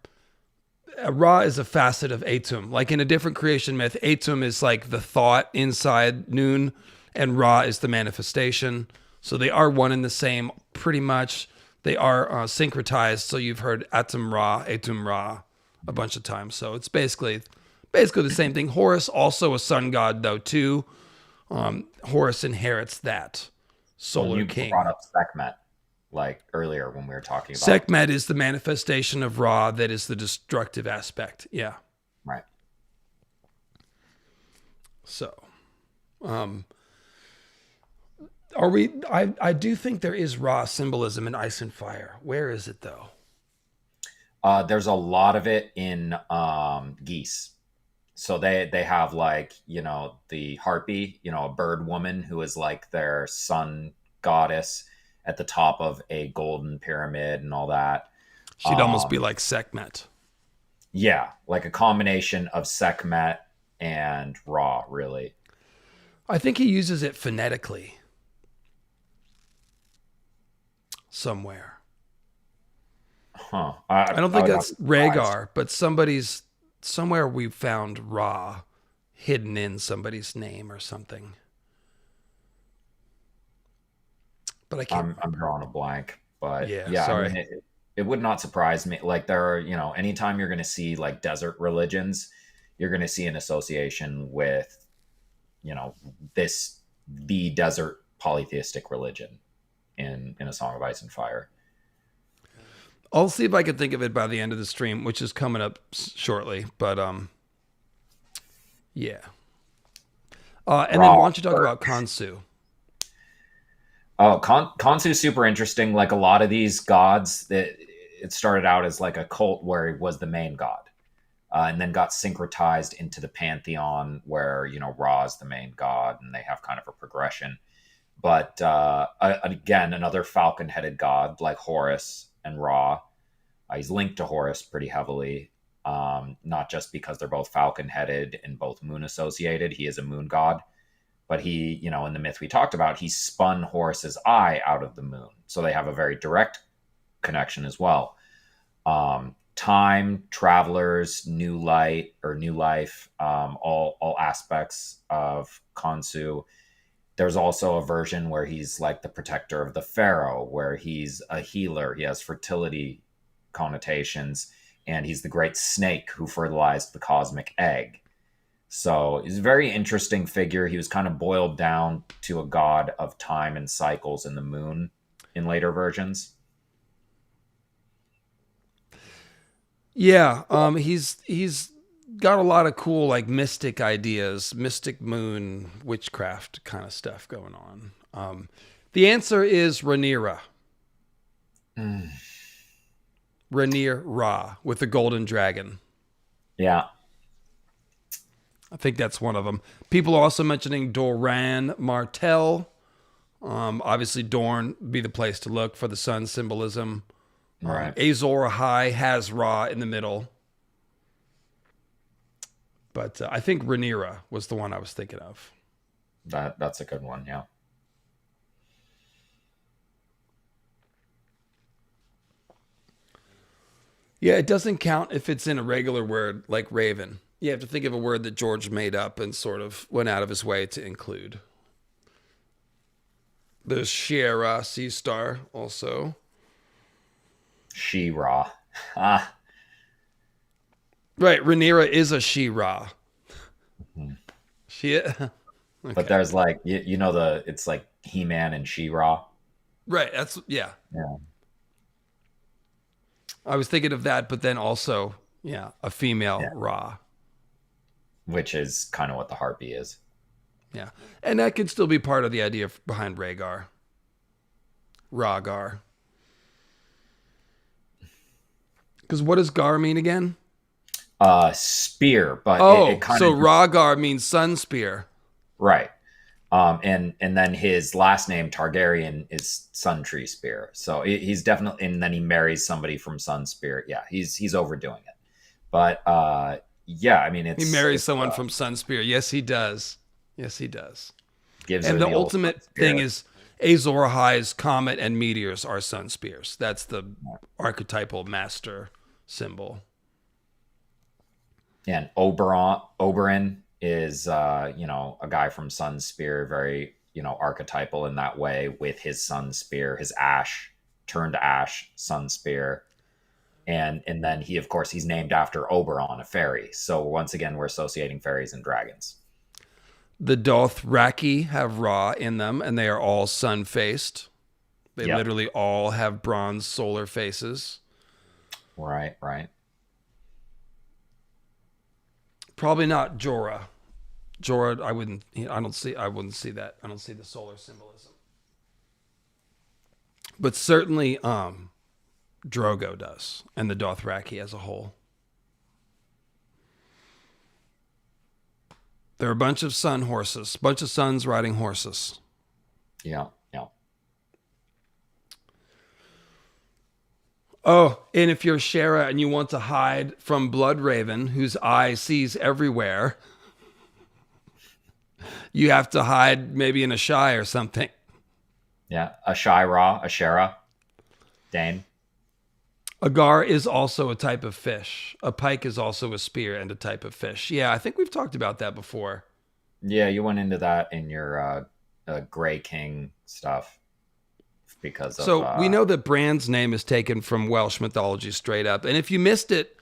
Ra is a facet of Atum. Like in a different creation myth, Atum is like the thought inside Noon, and Ra is the manifestation. So they are one and the same, pretty much. They are syncretized. So you've heard Atum Ra a bunch of times. So it's basically the same thing. Horus, also a sun god, though, too. Horus inherits that solar You king. brought up Sekhmet, like earlier when we were talking about Sekhmet is the manifestation of Ra that is the destructive aspect. Yeah. right. So, are we? I do think there is Ra symbolism in Ice and Fire. Where is it though? There's a lot of it in geese. So they have like, the harpy, a bird woman who is like their sun goddess at the top of a golden pyramid and all that. She'd almost be like Sekhmet. Yeah, like a combination of Sekhmet and Ra, really. I think he uses it phonetically somewhere. Huh. I don't I think would not that's be surprised. Rhaegar, but somewhere we found Ra hidden in somebody's name or something. But I can't I'm remember. drawing a blank, but Yeah, yeah, I sorry. mean, it would not surprise me. Like there are, anytime you're going to see like desert religions, you're going to see an association with, you know, this the desert polytheistic religion in A Song of Ice and Fire. I'll see if I can think of it by the end of the stream, which is coming up shortly. But yeah. And then why Ra. don't you talk about Kansu? Oh, Khonsu's super interesting. Like a lot of these gods, that it started out as like a cult where he was the main god, and then got syncretized into the pantheon where Ra is the main god, and they have kind of a progression. But again, another falcon-headed god like Horus and Ra. He's linked to Horus pretty heavily, not just because they're both falcon-headed and both moon associated. He is a moon god, but he, in the myth we talked about, he spun Horus's eye out of the moon. So they have a very direct connection as well. Time, travelers, new light or new life, all aspects of Khonsu. There's also a version where he's like the protector of the pharaoh, where he's a healer. He has fertility connotations, and he's the great snake who fertilized the cosmic egg. So he's a very interesting figure. He was kind of boiled down to a god of time and cycles in the moon in later versions. Yeah, he's got a lot of cool like mystic ideas, mystic moon witchcraft kind of stuff going on. The answer is Rhaenyra. Mm. Rhaenyra with the golden dragon. Yeah. I think that's one of them. People are also mentioning Doran Martell. Obviously, Dorne be the place to look for the sun symbolism. Right. Azor Ahai has Ra in the middle. But I think Rhaenyra was the one I was thinking of. That's a good one. Yeah. Yeah, it doesn't count if it's in a regular word like raven. You have to think of a word that George made up and sort of went out of his way to include. There's Shiera, Sea Star, also. She-Ra. Ah. Right, Rhaenyra is a She-Ra. Mhm. She. Okay. But there's like it's like He-Man and She-Ra. Right. That's yeah. Yeah. I was thinking of that, but then also, a female Yeah. Ra. Which is kind of what the harpy is. Yeah, and that could still be part of the idea behind Rhaegar. Rhaegar. Because what does Gar mean again? Spear, but it kind so of Rhaegar means sun spear. right. And then his last name Targaryen is Sun Tree Spear. So he's definitely, and then he marries somebody from Sun Spear. Yeah, he's overdoing it. But yeah, I mean He marries someone from sun spear. Yes, he does. Yes, he does. gives And her the the old ultimate Sun thing Spear. is Azor Ahai's comet and meteors are sun spears. That's the archetypal master symbol. And Oberyn is a guy from Sun Spear, very archetypal in that way with his Sun Spear, his ash turned ash Sun Spear. And then of course he's named after Oberon, a fairy. So once again we're associating fairies and dragons. The Dothraki have Ra in them, and they are all sun faced. They Yep. literally all have bronze solar faces. Right. Probably not Jorah. Jorah, I wouldn't see that. I don't see the solar symbolism. But certainly Drogo does, and the Dothraki as a whole. There are a bunch of sun horses, bunch of suns riding horses. Yeah. Oh, and if you're Shara and you want to hide from Bloodraven, whose eye sees everywhere, you have to hide maybe in a shy or something. Yeah, a Shira, a Shara, Dane. A gar is also a type of fish. A pike is also a spear and a type of fish. Yeah, I think we've talked about that before. Yeah, you went into that in your Gray King stuff because of So we know that Bran's name is taken from Welsh mythology straight up. And if you missed it,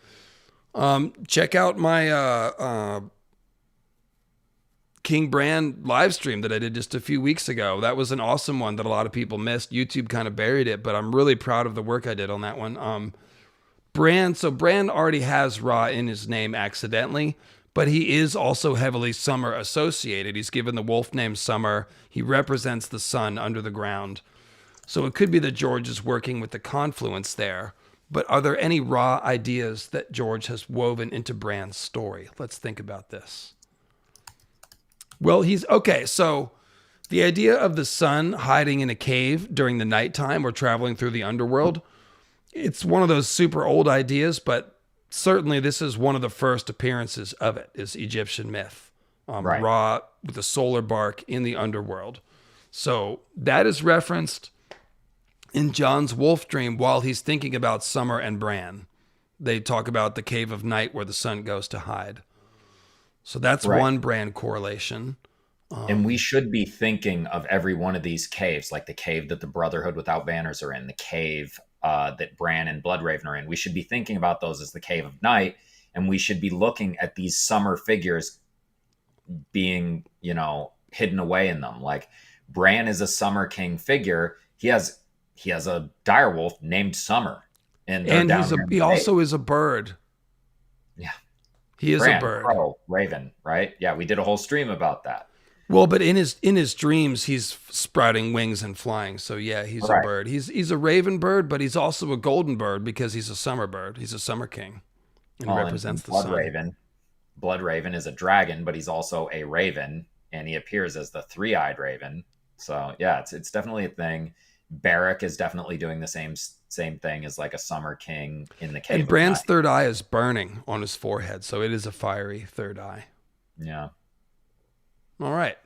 check out my King Bran live stream that I did just a few weeks ago. That was an awesome one that a lot of people missed. YouTube kind of buried it, but I'm really proud of the work I did on that one. Bran already has Ra in his name accidentally, but he is also heavily summer associated. He's given the wolf name Summer. He represents the sun under the ground. So it could be that George is working with the confluence there. But are there any Ra ideas that George has woven into Bran's story? Let's think about this. Well, he's okay. So the idea of the sun hiding in a cave during the nighttime or traveling through the underworld, it's one of those super old ideas, but certainly this is one of the first appearances of it, is Egyptian myth. right. Ra with the solar bark in the underworld. So that is referenced in John's wolf dream while he's thinking about Summer and Bran. They talk about the cave of night where the sun goes to hide. So that's Right. one Bran correlation. And we should be thinking of every one of these caves, like the cave that the Brotherhood Without Banners are in, the cave that Bran and Bloodraven are in. We should be thinking about those as the cave of night, and we should be looking at these summer figures being, hidden away in them. Like Bran is a Summer King figure. He has a direwolf named Summer, and they're And down here in he the also cave. is a bird. Yeah, He is a Bran, bird. Crow, Raven, right? Yeah, we did a whole stream about that. Well, but in his dreams, he's sprouting wings and flying. So yeah, he's a Right. bird. He's a raven bird, but he's also a golden bird because he's a summer bird. He's a summer king, and he Well, represents and the sun. Bloodraven is a dragon, but he's also a raven, and he appears as the three-eyed raven. So yeah, it's definitely a thing. Barrack is definitely doing the same thing as like a summer king in the cave And of Bran's night. third eye is burning on his forehead, so it is a fiery third eye. Yeah. All right,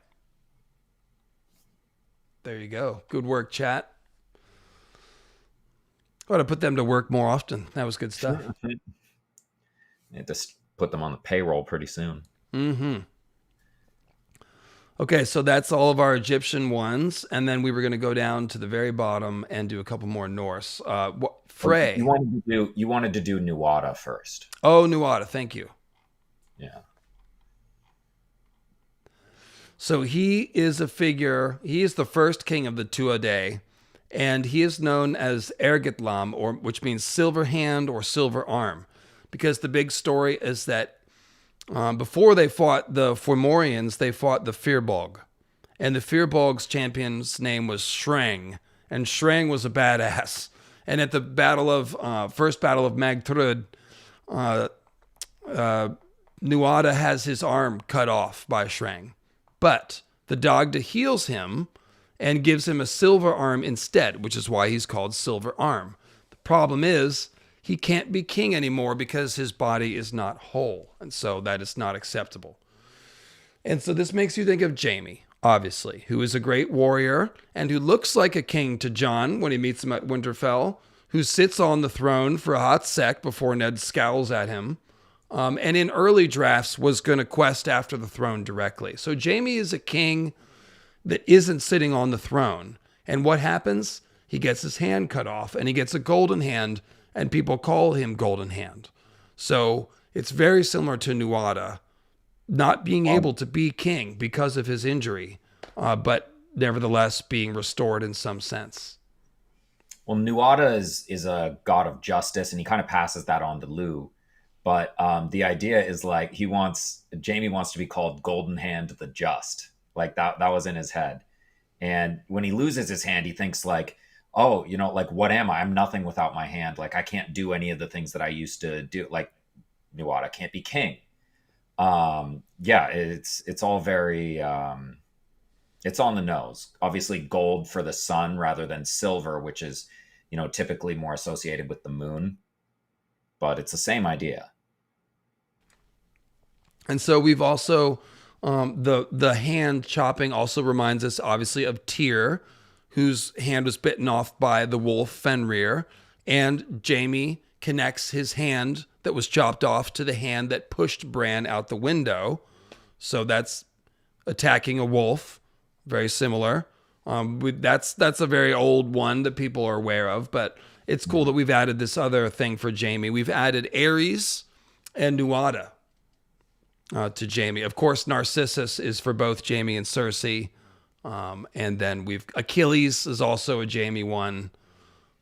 there you go. Good work, chat. I ought to put them to work more often. That was good stuff. Just put them on the payroll pretty soon. Mm-hmm. Okay, so that's all of our Egyptian ones, and then we were going to go down to the very bottom and do a couple more Norse. Frey. You wanted to do Nuada first. Oh, Nuada, thank you. Yeah. So he is a figure. He is the first king of the Tuatha, and he is known as Ergitlam, or which means silver hand or silver arm, because the big story is that before they fought the Fomorians, they fought the Firbolg. And the Firbolg's champion's name was Shrang. And Shrang was a badass. And at the first battle of Magtrud, Nuada has his arm cut off by Shrang. But the Dagda heals him and gives him a silver arm instead, which is why he's called Silver Arm. The problem is, he can't be king anymore because his body is not whole. And so that is not acceptable. And so this makes you think of Jaime, obviously, who is a great warrior and who looks like a king to Jon when he meets him at Winterfell, who sits on the throne for a hot sec before Ned scowls at him. And in early drafts was going to quest after the throne directly. So Jaime is a king that isn't sitting on the throne. And what happens? He gets his hand cut off and he gets a golden hand, and people call him Golden Hand. So it's very similar to Nuada, not being able to be king because of his injury, but nevertheless being restored in some sense. Well, Nuada is a god of justice, and he kind of passes that on to Lu. But the idea is like Jaime wants to be called Golden Hand the Just. Like that was in his head. And when he loses his hand, he thinks like, oh, like what am I? I'm nothing without my hand. Like I can't do any of the things that I used to do. Like Nuada can't be king. Yeah, it's all very it's on the nose. Obviously gold for the sun rather than silver, which is typically more associated with the moon, but it's the same idea. And so we've also the hand chopping also reminds us obviously of Tyr, whose hand was bitten off by the wolf Fenrir, and Jaime connects his hand that was chopped off to the hand that pushed Bran out the window. So that's attacking a wolf, very similar. That's a very old one that people are aware of, but it's cool that we've added this other thing for Jaime. We've added Ares and Nuada to Jaime. Of course, Narcissus is for both Jaime and Cersei. And then we've Achilles is also a Jaime one.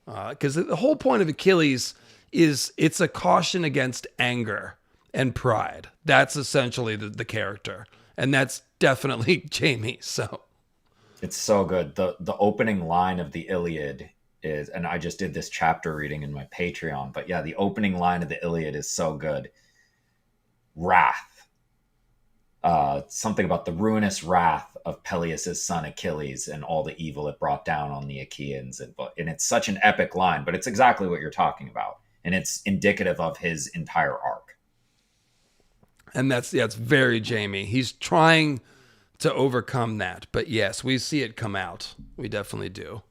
Because the whole point of Achilles is it's a caution against anger and pride. That's essentially the character. And that's definitely Jaime. So it's so good. The opening line of the Iliad is, and I just did this chapter reading in my Patreon, but yeah, the opening line of the Iliad is so good. Wrath. Something about the ruinous wrath of Peleus' son Achilles and all the evil it brought down on the Achaeans. And it's such an epic line, but it's exactly what you're talking about. And it's indicative of his entire arc. And it's very Jaime. He's trying to overcome that. But yes, we see it come out. We definitely do.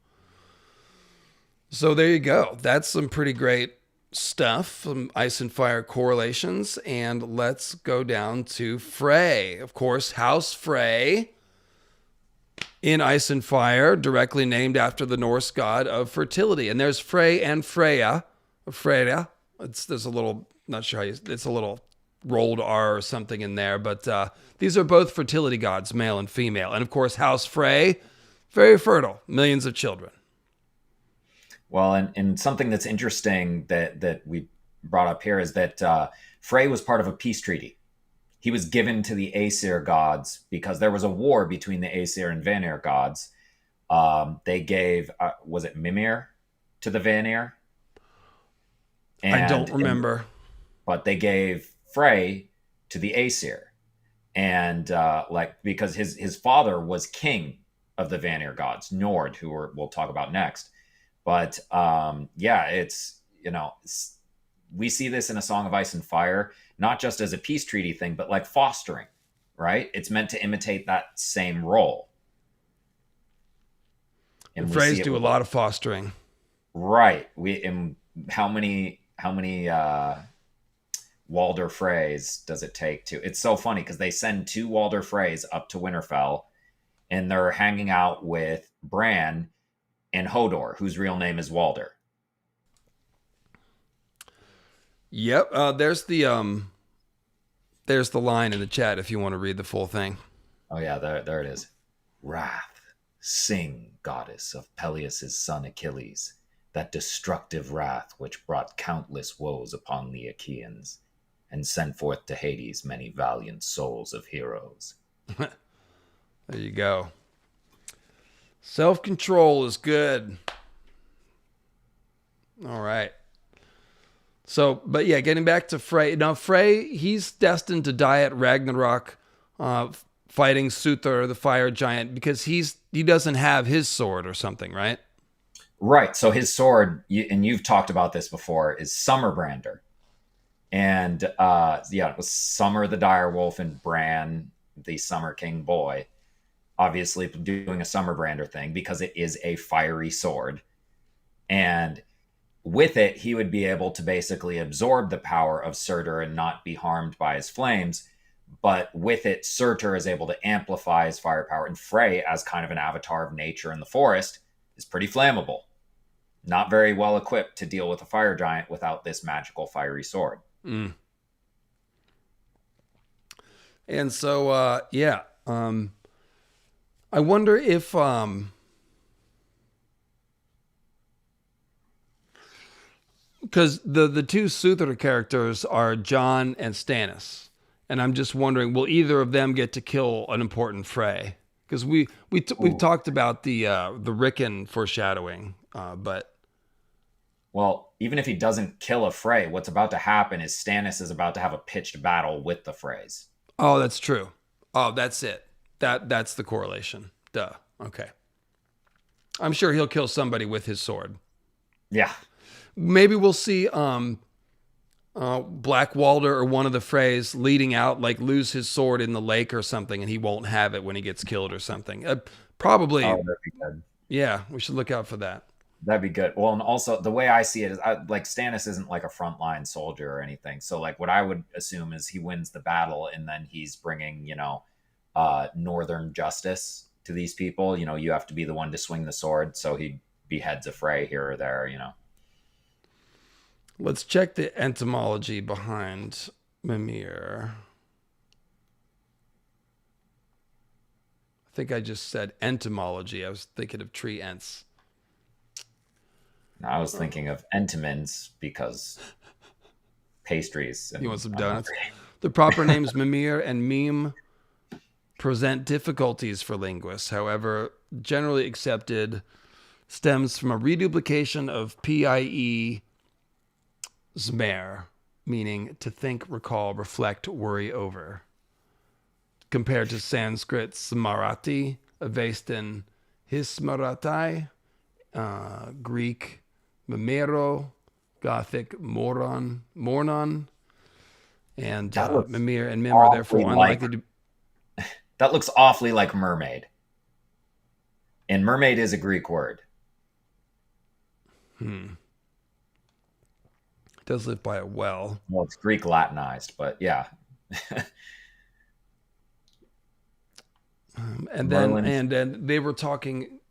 So there you go. That's some pretty great stuff, some ice and fire correlations, and let's go down to Frey. Of course, House Frey in Ice and Fire, directly named after the Norse god of fertility. And there's Frey and Freya. There's a little, not sure how it's a little rolled R or something in there, but these are both fertility gods, male and female. And of course, House Frey, very fertile, millions of children. Well, and something that's interesting that we brought up here is that Frey was part of a peace treaty. He was given to the Aesir gods because there was a war between the Aesir and Vanir gods. They gave, was it Mimir to the Vanir? I don't remember. But they gave Frey to the Aesir. And because his father was king of the Vanir gods, Nord, who we'll talk about next. But it's, we see this in A Song of Ice and Fire, not just as a peace treaty thing, but like fostering, right? It's meant to imitate that same role. And Freys do a lot of fostering. Right. How many Walder Freys does it take to? It's so funny because they send 2 Walder Freys up to Winterfell and they're hanging out with Bran and Hodor, whose real name is Walder. Yep. There's the line in the chat if you want to read the full thing. Oh yeah, there it is. Wrath, sing, goddess of Peleus' son Achilles, that destructive wrath which brought countless woes upon the Achaeans, and sent forth to Hades many valiant souls of heroes. There you go. Self-control is good. All right. So, but yeah, getting back to Frey. Now, Frey, he's destined to die at Ragnarok, fighting Suthor, the fire giant, because he doesn't have his sword or something, right? Right. So his sword, and you've talked about this before, is Summerbrander. And it was Summer the direwolf and Bran, the Summer King boy, obviously doing a Summerbrander thing because it is a fiery sword. And with it, he would be able to basically absorb the power of Surtur and not be harmed by his flames. But with it, Surtur is able to amplify his firepower. And Frey, as kind of an avatar of nature in the forest, is pretty flammable. Not very well equipped to deal with a fire giant without this magical fiery sword. Mm. And so, I wonder if because the 2 Suthor characters are Jon and Stannis, and I'm just wondering, will either of them get to kill an important Frey? Because we've talked about the Rickon foreshadowing, but well, even if he doesn't kill a Frey, what's about to happen is Stannis is about to have a pitched battle with the Freys. Oh, that's true. Oh, that's it. That's the correlation. Duh. Okay. I'm sure he'll kill somebody with his sword. Yeah. Maybe we'll see Black Walder or one of the Freys leading out, like lose his sword in the lake or something, and he won't have it when he gets killed or something. Probably, Oh, that'd be good. yeah, we should look out for that. That'd be good. Well, and also the way I see it is, like Stannis isn't like a frontline soldier or anything. So like what I would assume is he wins the battle, and then he's bringing northern justice to these people. You have to be the one to swing the sword, so he beheads a Frey here or there. Let's check the etymology behind Mimir. I think I just said entomology. I was thinking of tree ents. I was thinking of Entenmann's because pastries. You want some donuts? The proper names Mimir and Meme present difficulties for linguists. However, generally accepted stems from a reduplication of PIE Zmer, meaning to think, recall, reflect, worry over, compared to Sanskrit Smarati, Avestan Hismaratai, Greek Mimero, Gothic Mornon, and Mimir and Mim are therefore unlikely to. That looks awfully like mermaid. And mermaid is a Greek word. It does live by a well. Well, it's Greek Latinized, but yeah. And then they were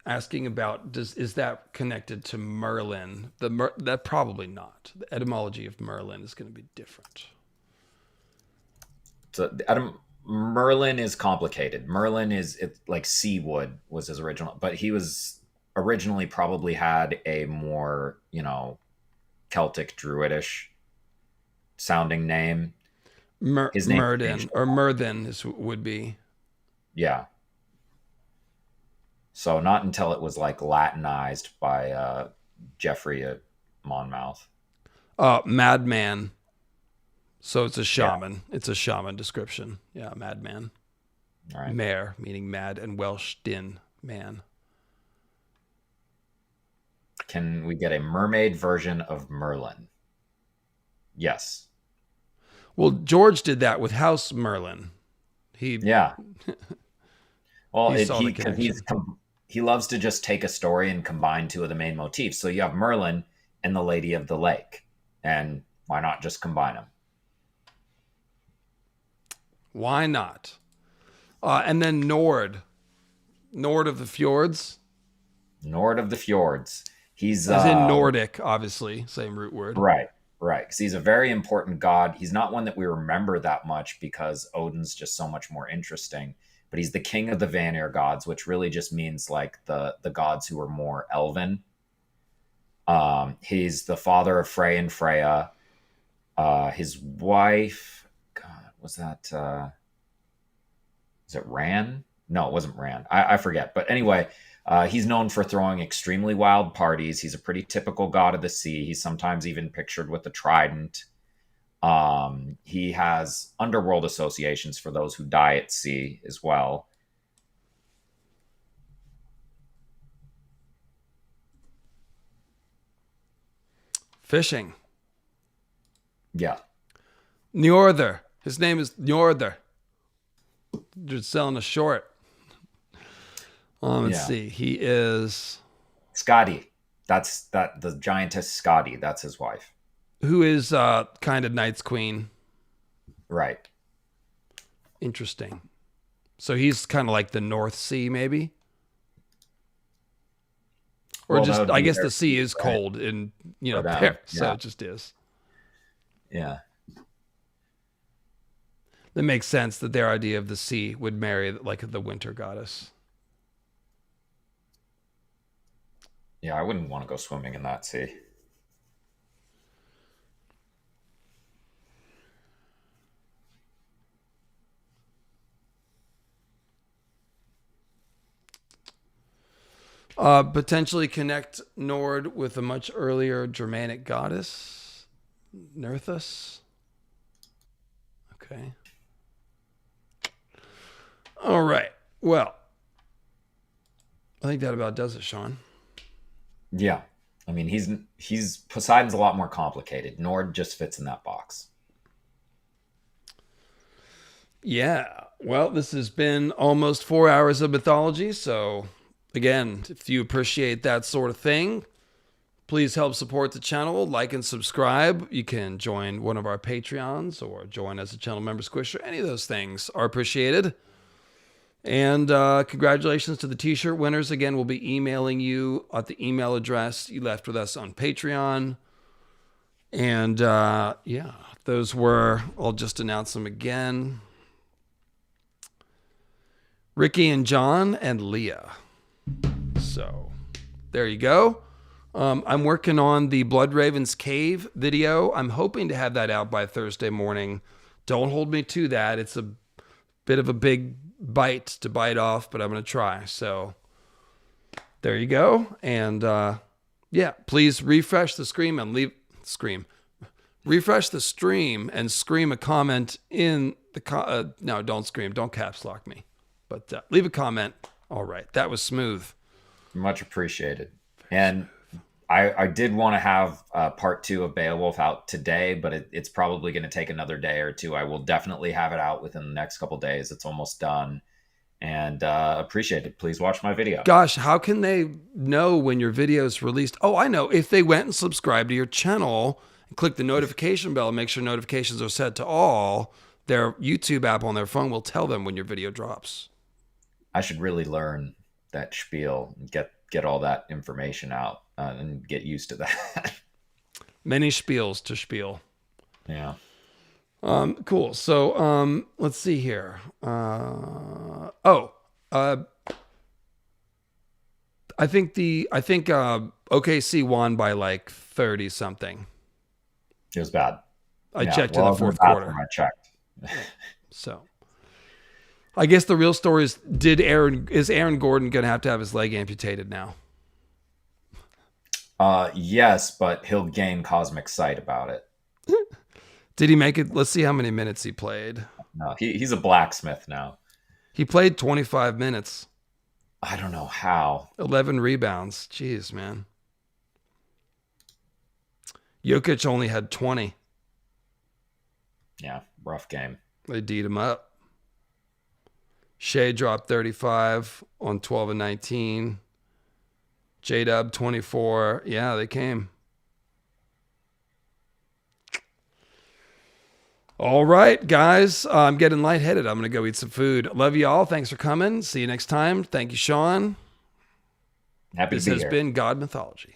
asking about is that connected to Merlin? That probably not. The etymology of Merlin is going to be different. So Merlin is complicated. Merlin is like Seawood was his original, but he was originally probably had a more Celtic Druidish sounding name. His name Myrddin or Myrddin would be. Yeah. So not until it was like Latinized by Geoffrey at Monmouth. Madman. So it's a shaman. Yeah. It's a shaman description. Yeah, madman. All right. Mare, meaning mad, and Welsh din, man. Can we get a mermaid version of Merlin? Yes. Well, George did that with House Merlin. Yeah. Well, he loves to just take a story and combine two of the main motifs. So you have Merlin and the Lady of the Lake, and why not just combine them? Why not? And then Nord of the Fjords. Nord of the Fjords. He's in Nordic, obviously, same root word. Right. Because he's a very important god. He's not one that we remember that much because Odin's just so much more interesting. But he's the king of the Vanir gods, which really just means like the gods who are more elven. He's the father of Frey and Freya. His wife, God, was that? Is it Ran? No, it wasn't Ran. I forget. But anyway, he's known for throwing extremely wild parties. He's a pretty typical god of the sea. He's sometimes even pictured with a trident. He has underworld associations for those who die at sea as well. Fishing. Yeah. Njordur. His name is Njordur. Just selling a short. Let's see. He is Skadi. That's the giantess Skadi. That's his wife. Who is kind of Knight's Queen. Right. Interesting. So he's kind of like the North Sea, maybe? Or I guess the sea is cold in, Paris, so it just is. Yeah. That makes sense that their idea of the sea would marry like the winter goddess. Yeah, I wouldn't want to go swimming in that sea. Potentially connect Nord with a much earlier Germanic goddess, Nerthus. Okay. All right. Well, I think that about does it, Sean. Yeah. I mean, he's Poseidon's a lot more complicated. Nord just fits in that box. Yeah. Well, this has been almost 4 hours of mythology. So, again, if you appreciate that sort of thing, please help support the channel. Like and subscribe. You can join one of our Patreons or join as a channel member squisher. Any of those things are appreciated. And congratulations to the t-shirt winners. Again, we'll be emailing you at the email address you left with us on Patreon. And yeah, those were, I'll just announce them again. Ricky and John and Leah. So there you go. I'm working on the Blood Raven's Cave video. I'm hoping to have that out by Thursday morning. Don't hold me to that. It's a bit of a big bite to bite off, but I'm going to try. So there you go. And yeah, please refresh the stream and refresh the stream and scream a comment in the no, don't scream. Don't caps lock me, but leave a comment. All right. That was smooth. Much appreciated. And I did want to have part 2 of Beowulf out today, but it's probably going to take another day or two. I will definitely have it out within the next couple days. It's almost done. And appreciate it. Please watch my video. Gosh, how can they know when your video is released? Oh, I know. If they went and subscribed to your channel and click the notification bell and make sure notifications are set to all, their YouTube app on their phone will tell them when your video drops. I should really learn that spiel and get all that information out and get used to that. Many spiels to spiel. Yeah. Cool. So let's see here. I think OKC won by like 30 something. It was bad. I checked in the fourth quarter. I checked. So I guess the real story is, is Aaron Gordon going to have his leg amputated now? Yes, but he'll gain cosmic sight about it. Did he make it? Let's see how many minutes he played. No, he's a blacksmith now. He played 25 minutes. I don't know how. 11 rebounds. Jeez, man. Jokic only had 20. Yeah, rough game. They D'd him up. Shea dropped 35 on 12 and 19. J-Dub 24. Yeah, they came. All right, guys. I'm getting lightheaded. I'm going to go eat some food. Love you all. Thanks for coming. See you next time. Thank you, Sean. Happy to be here. This has been God Mythology.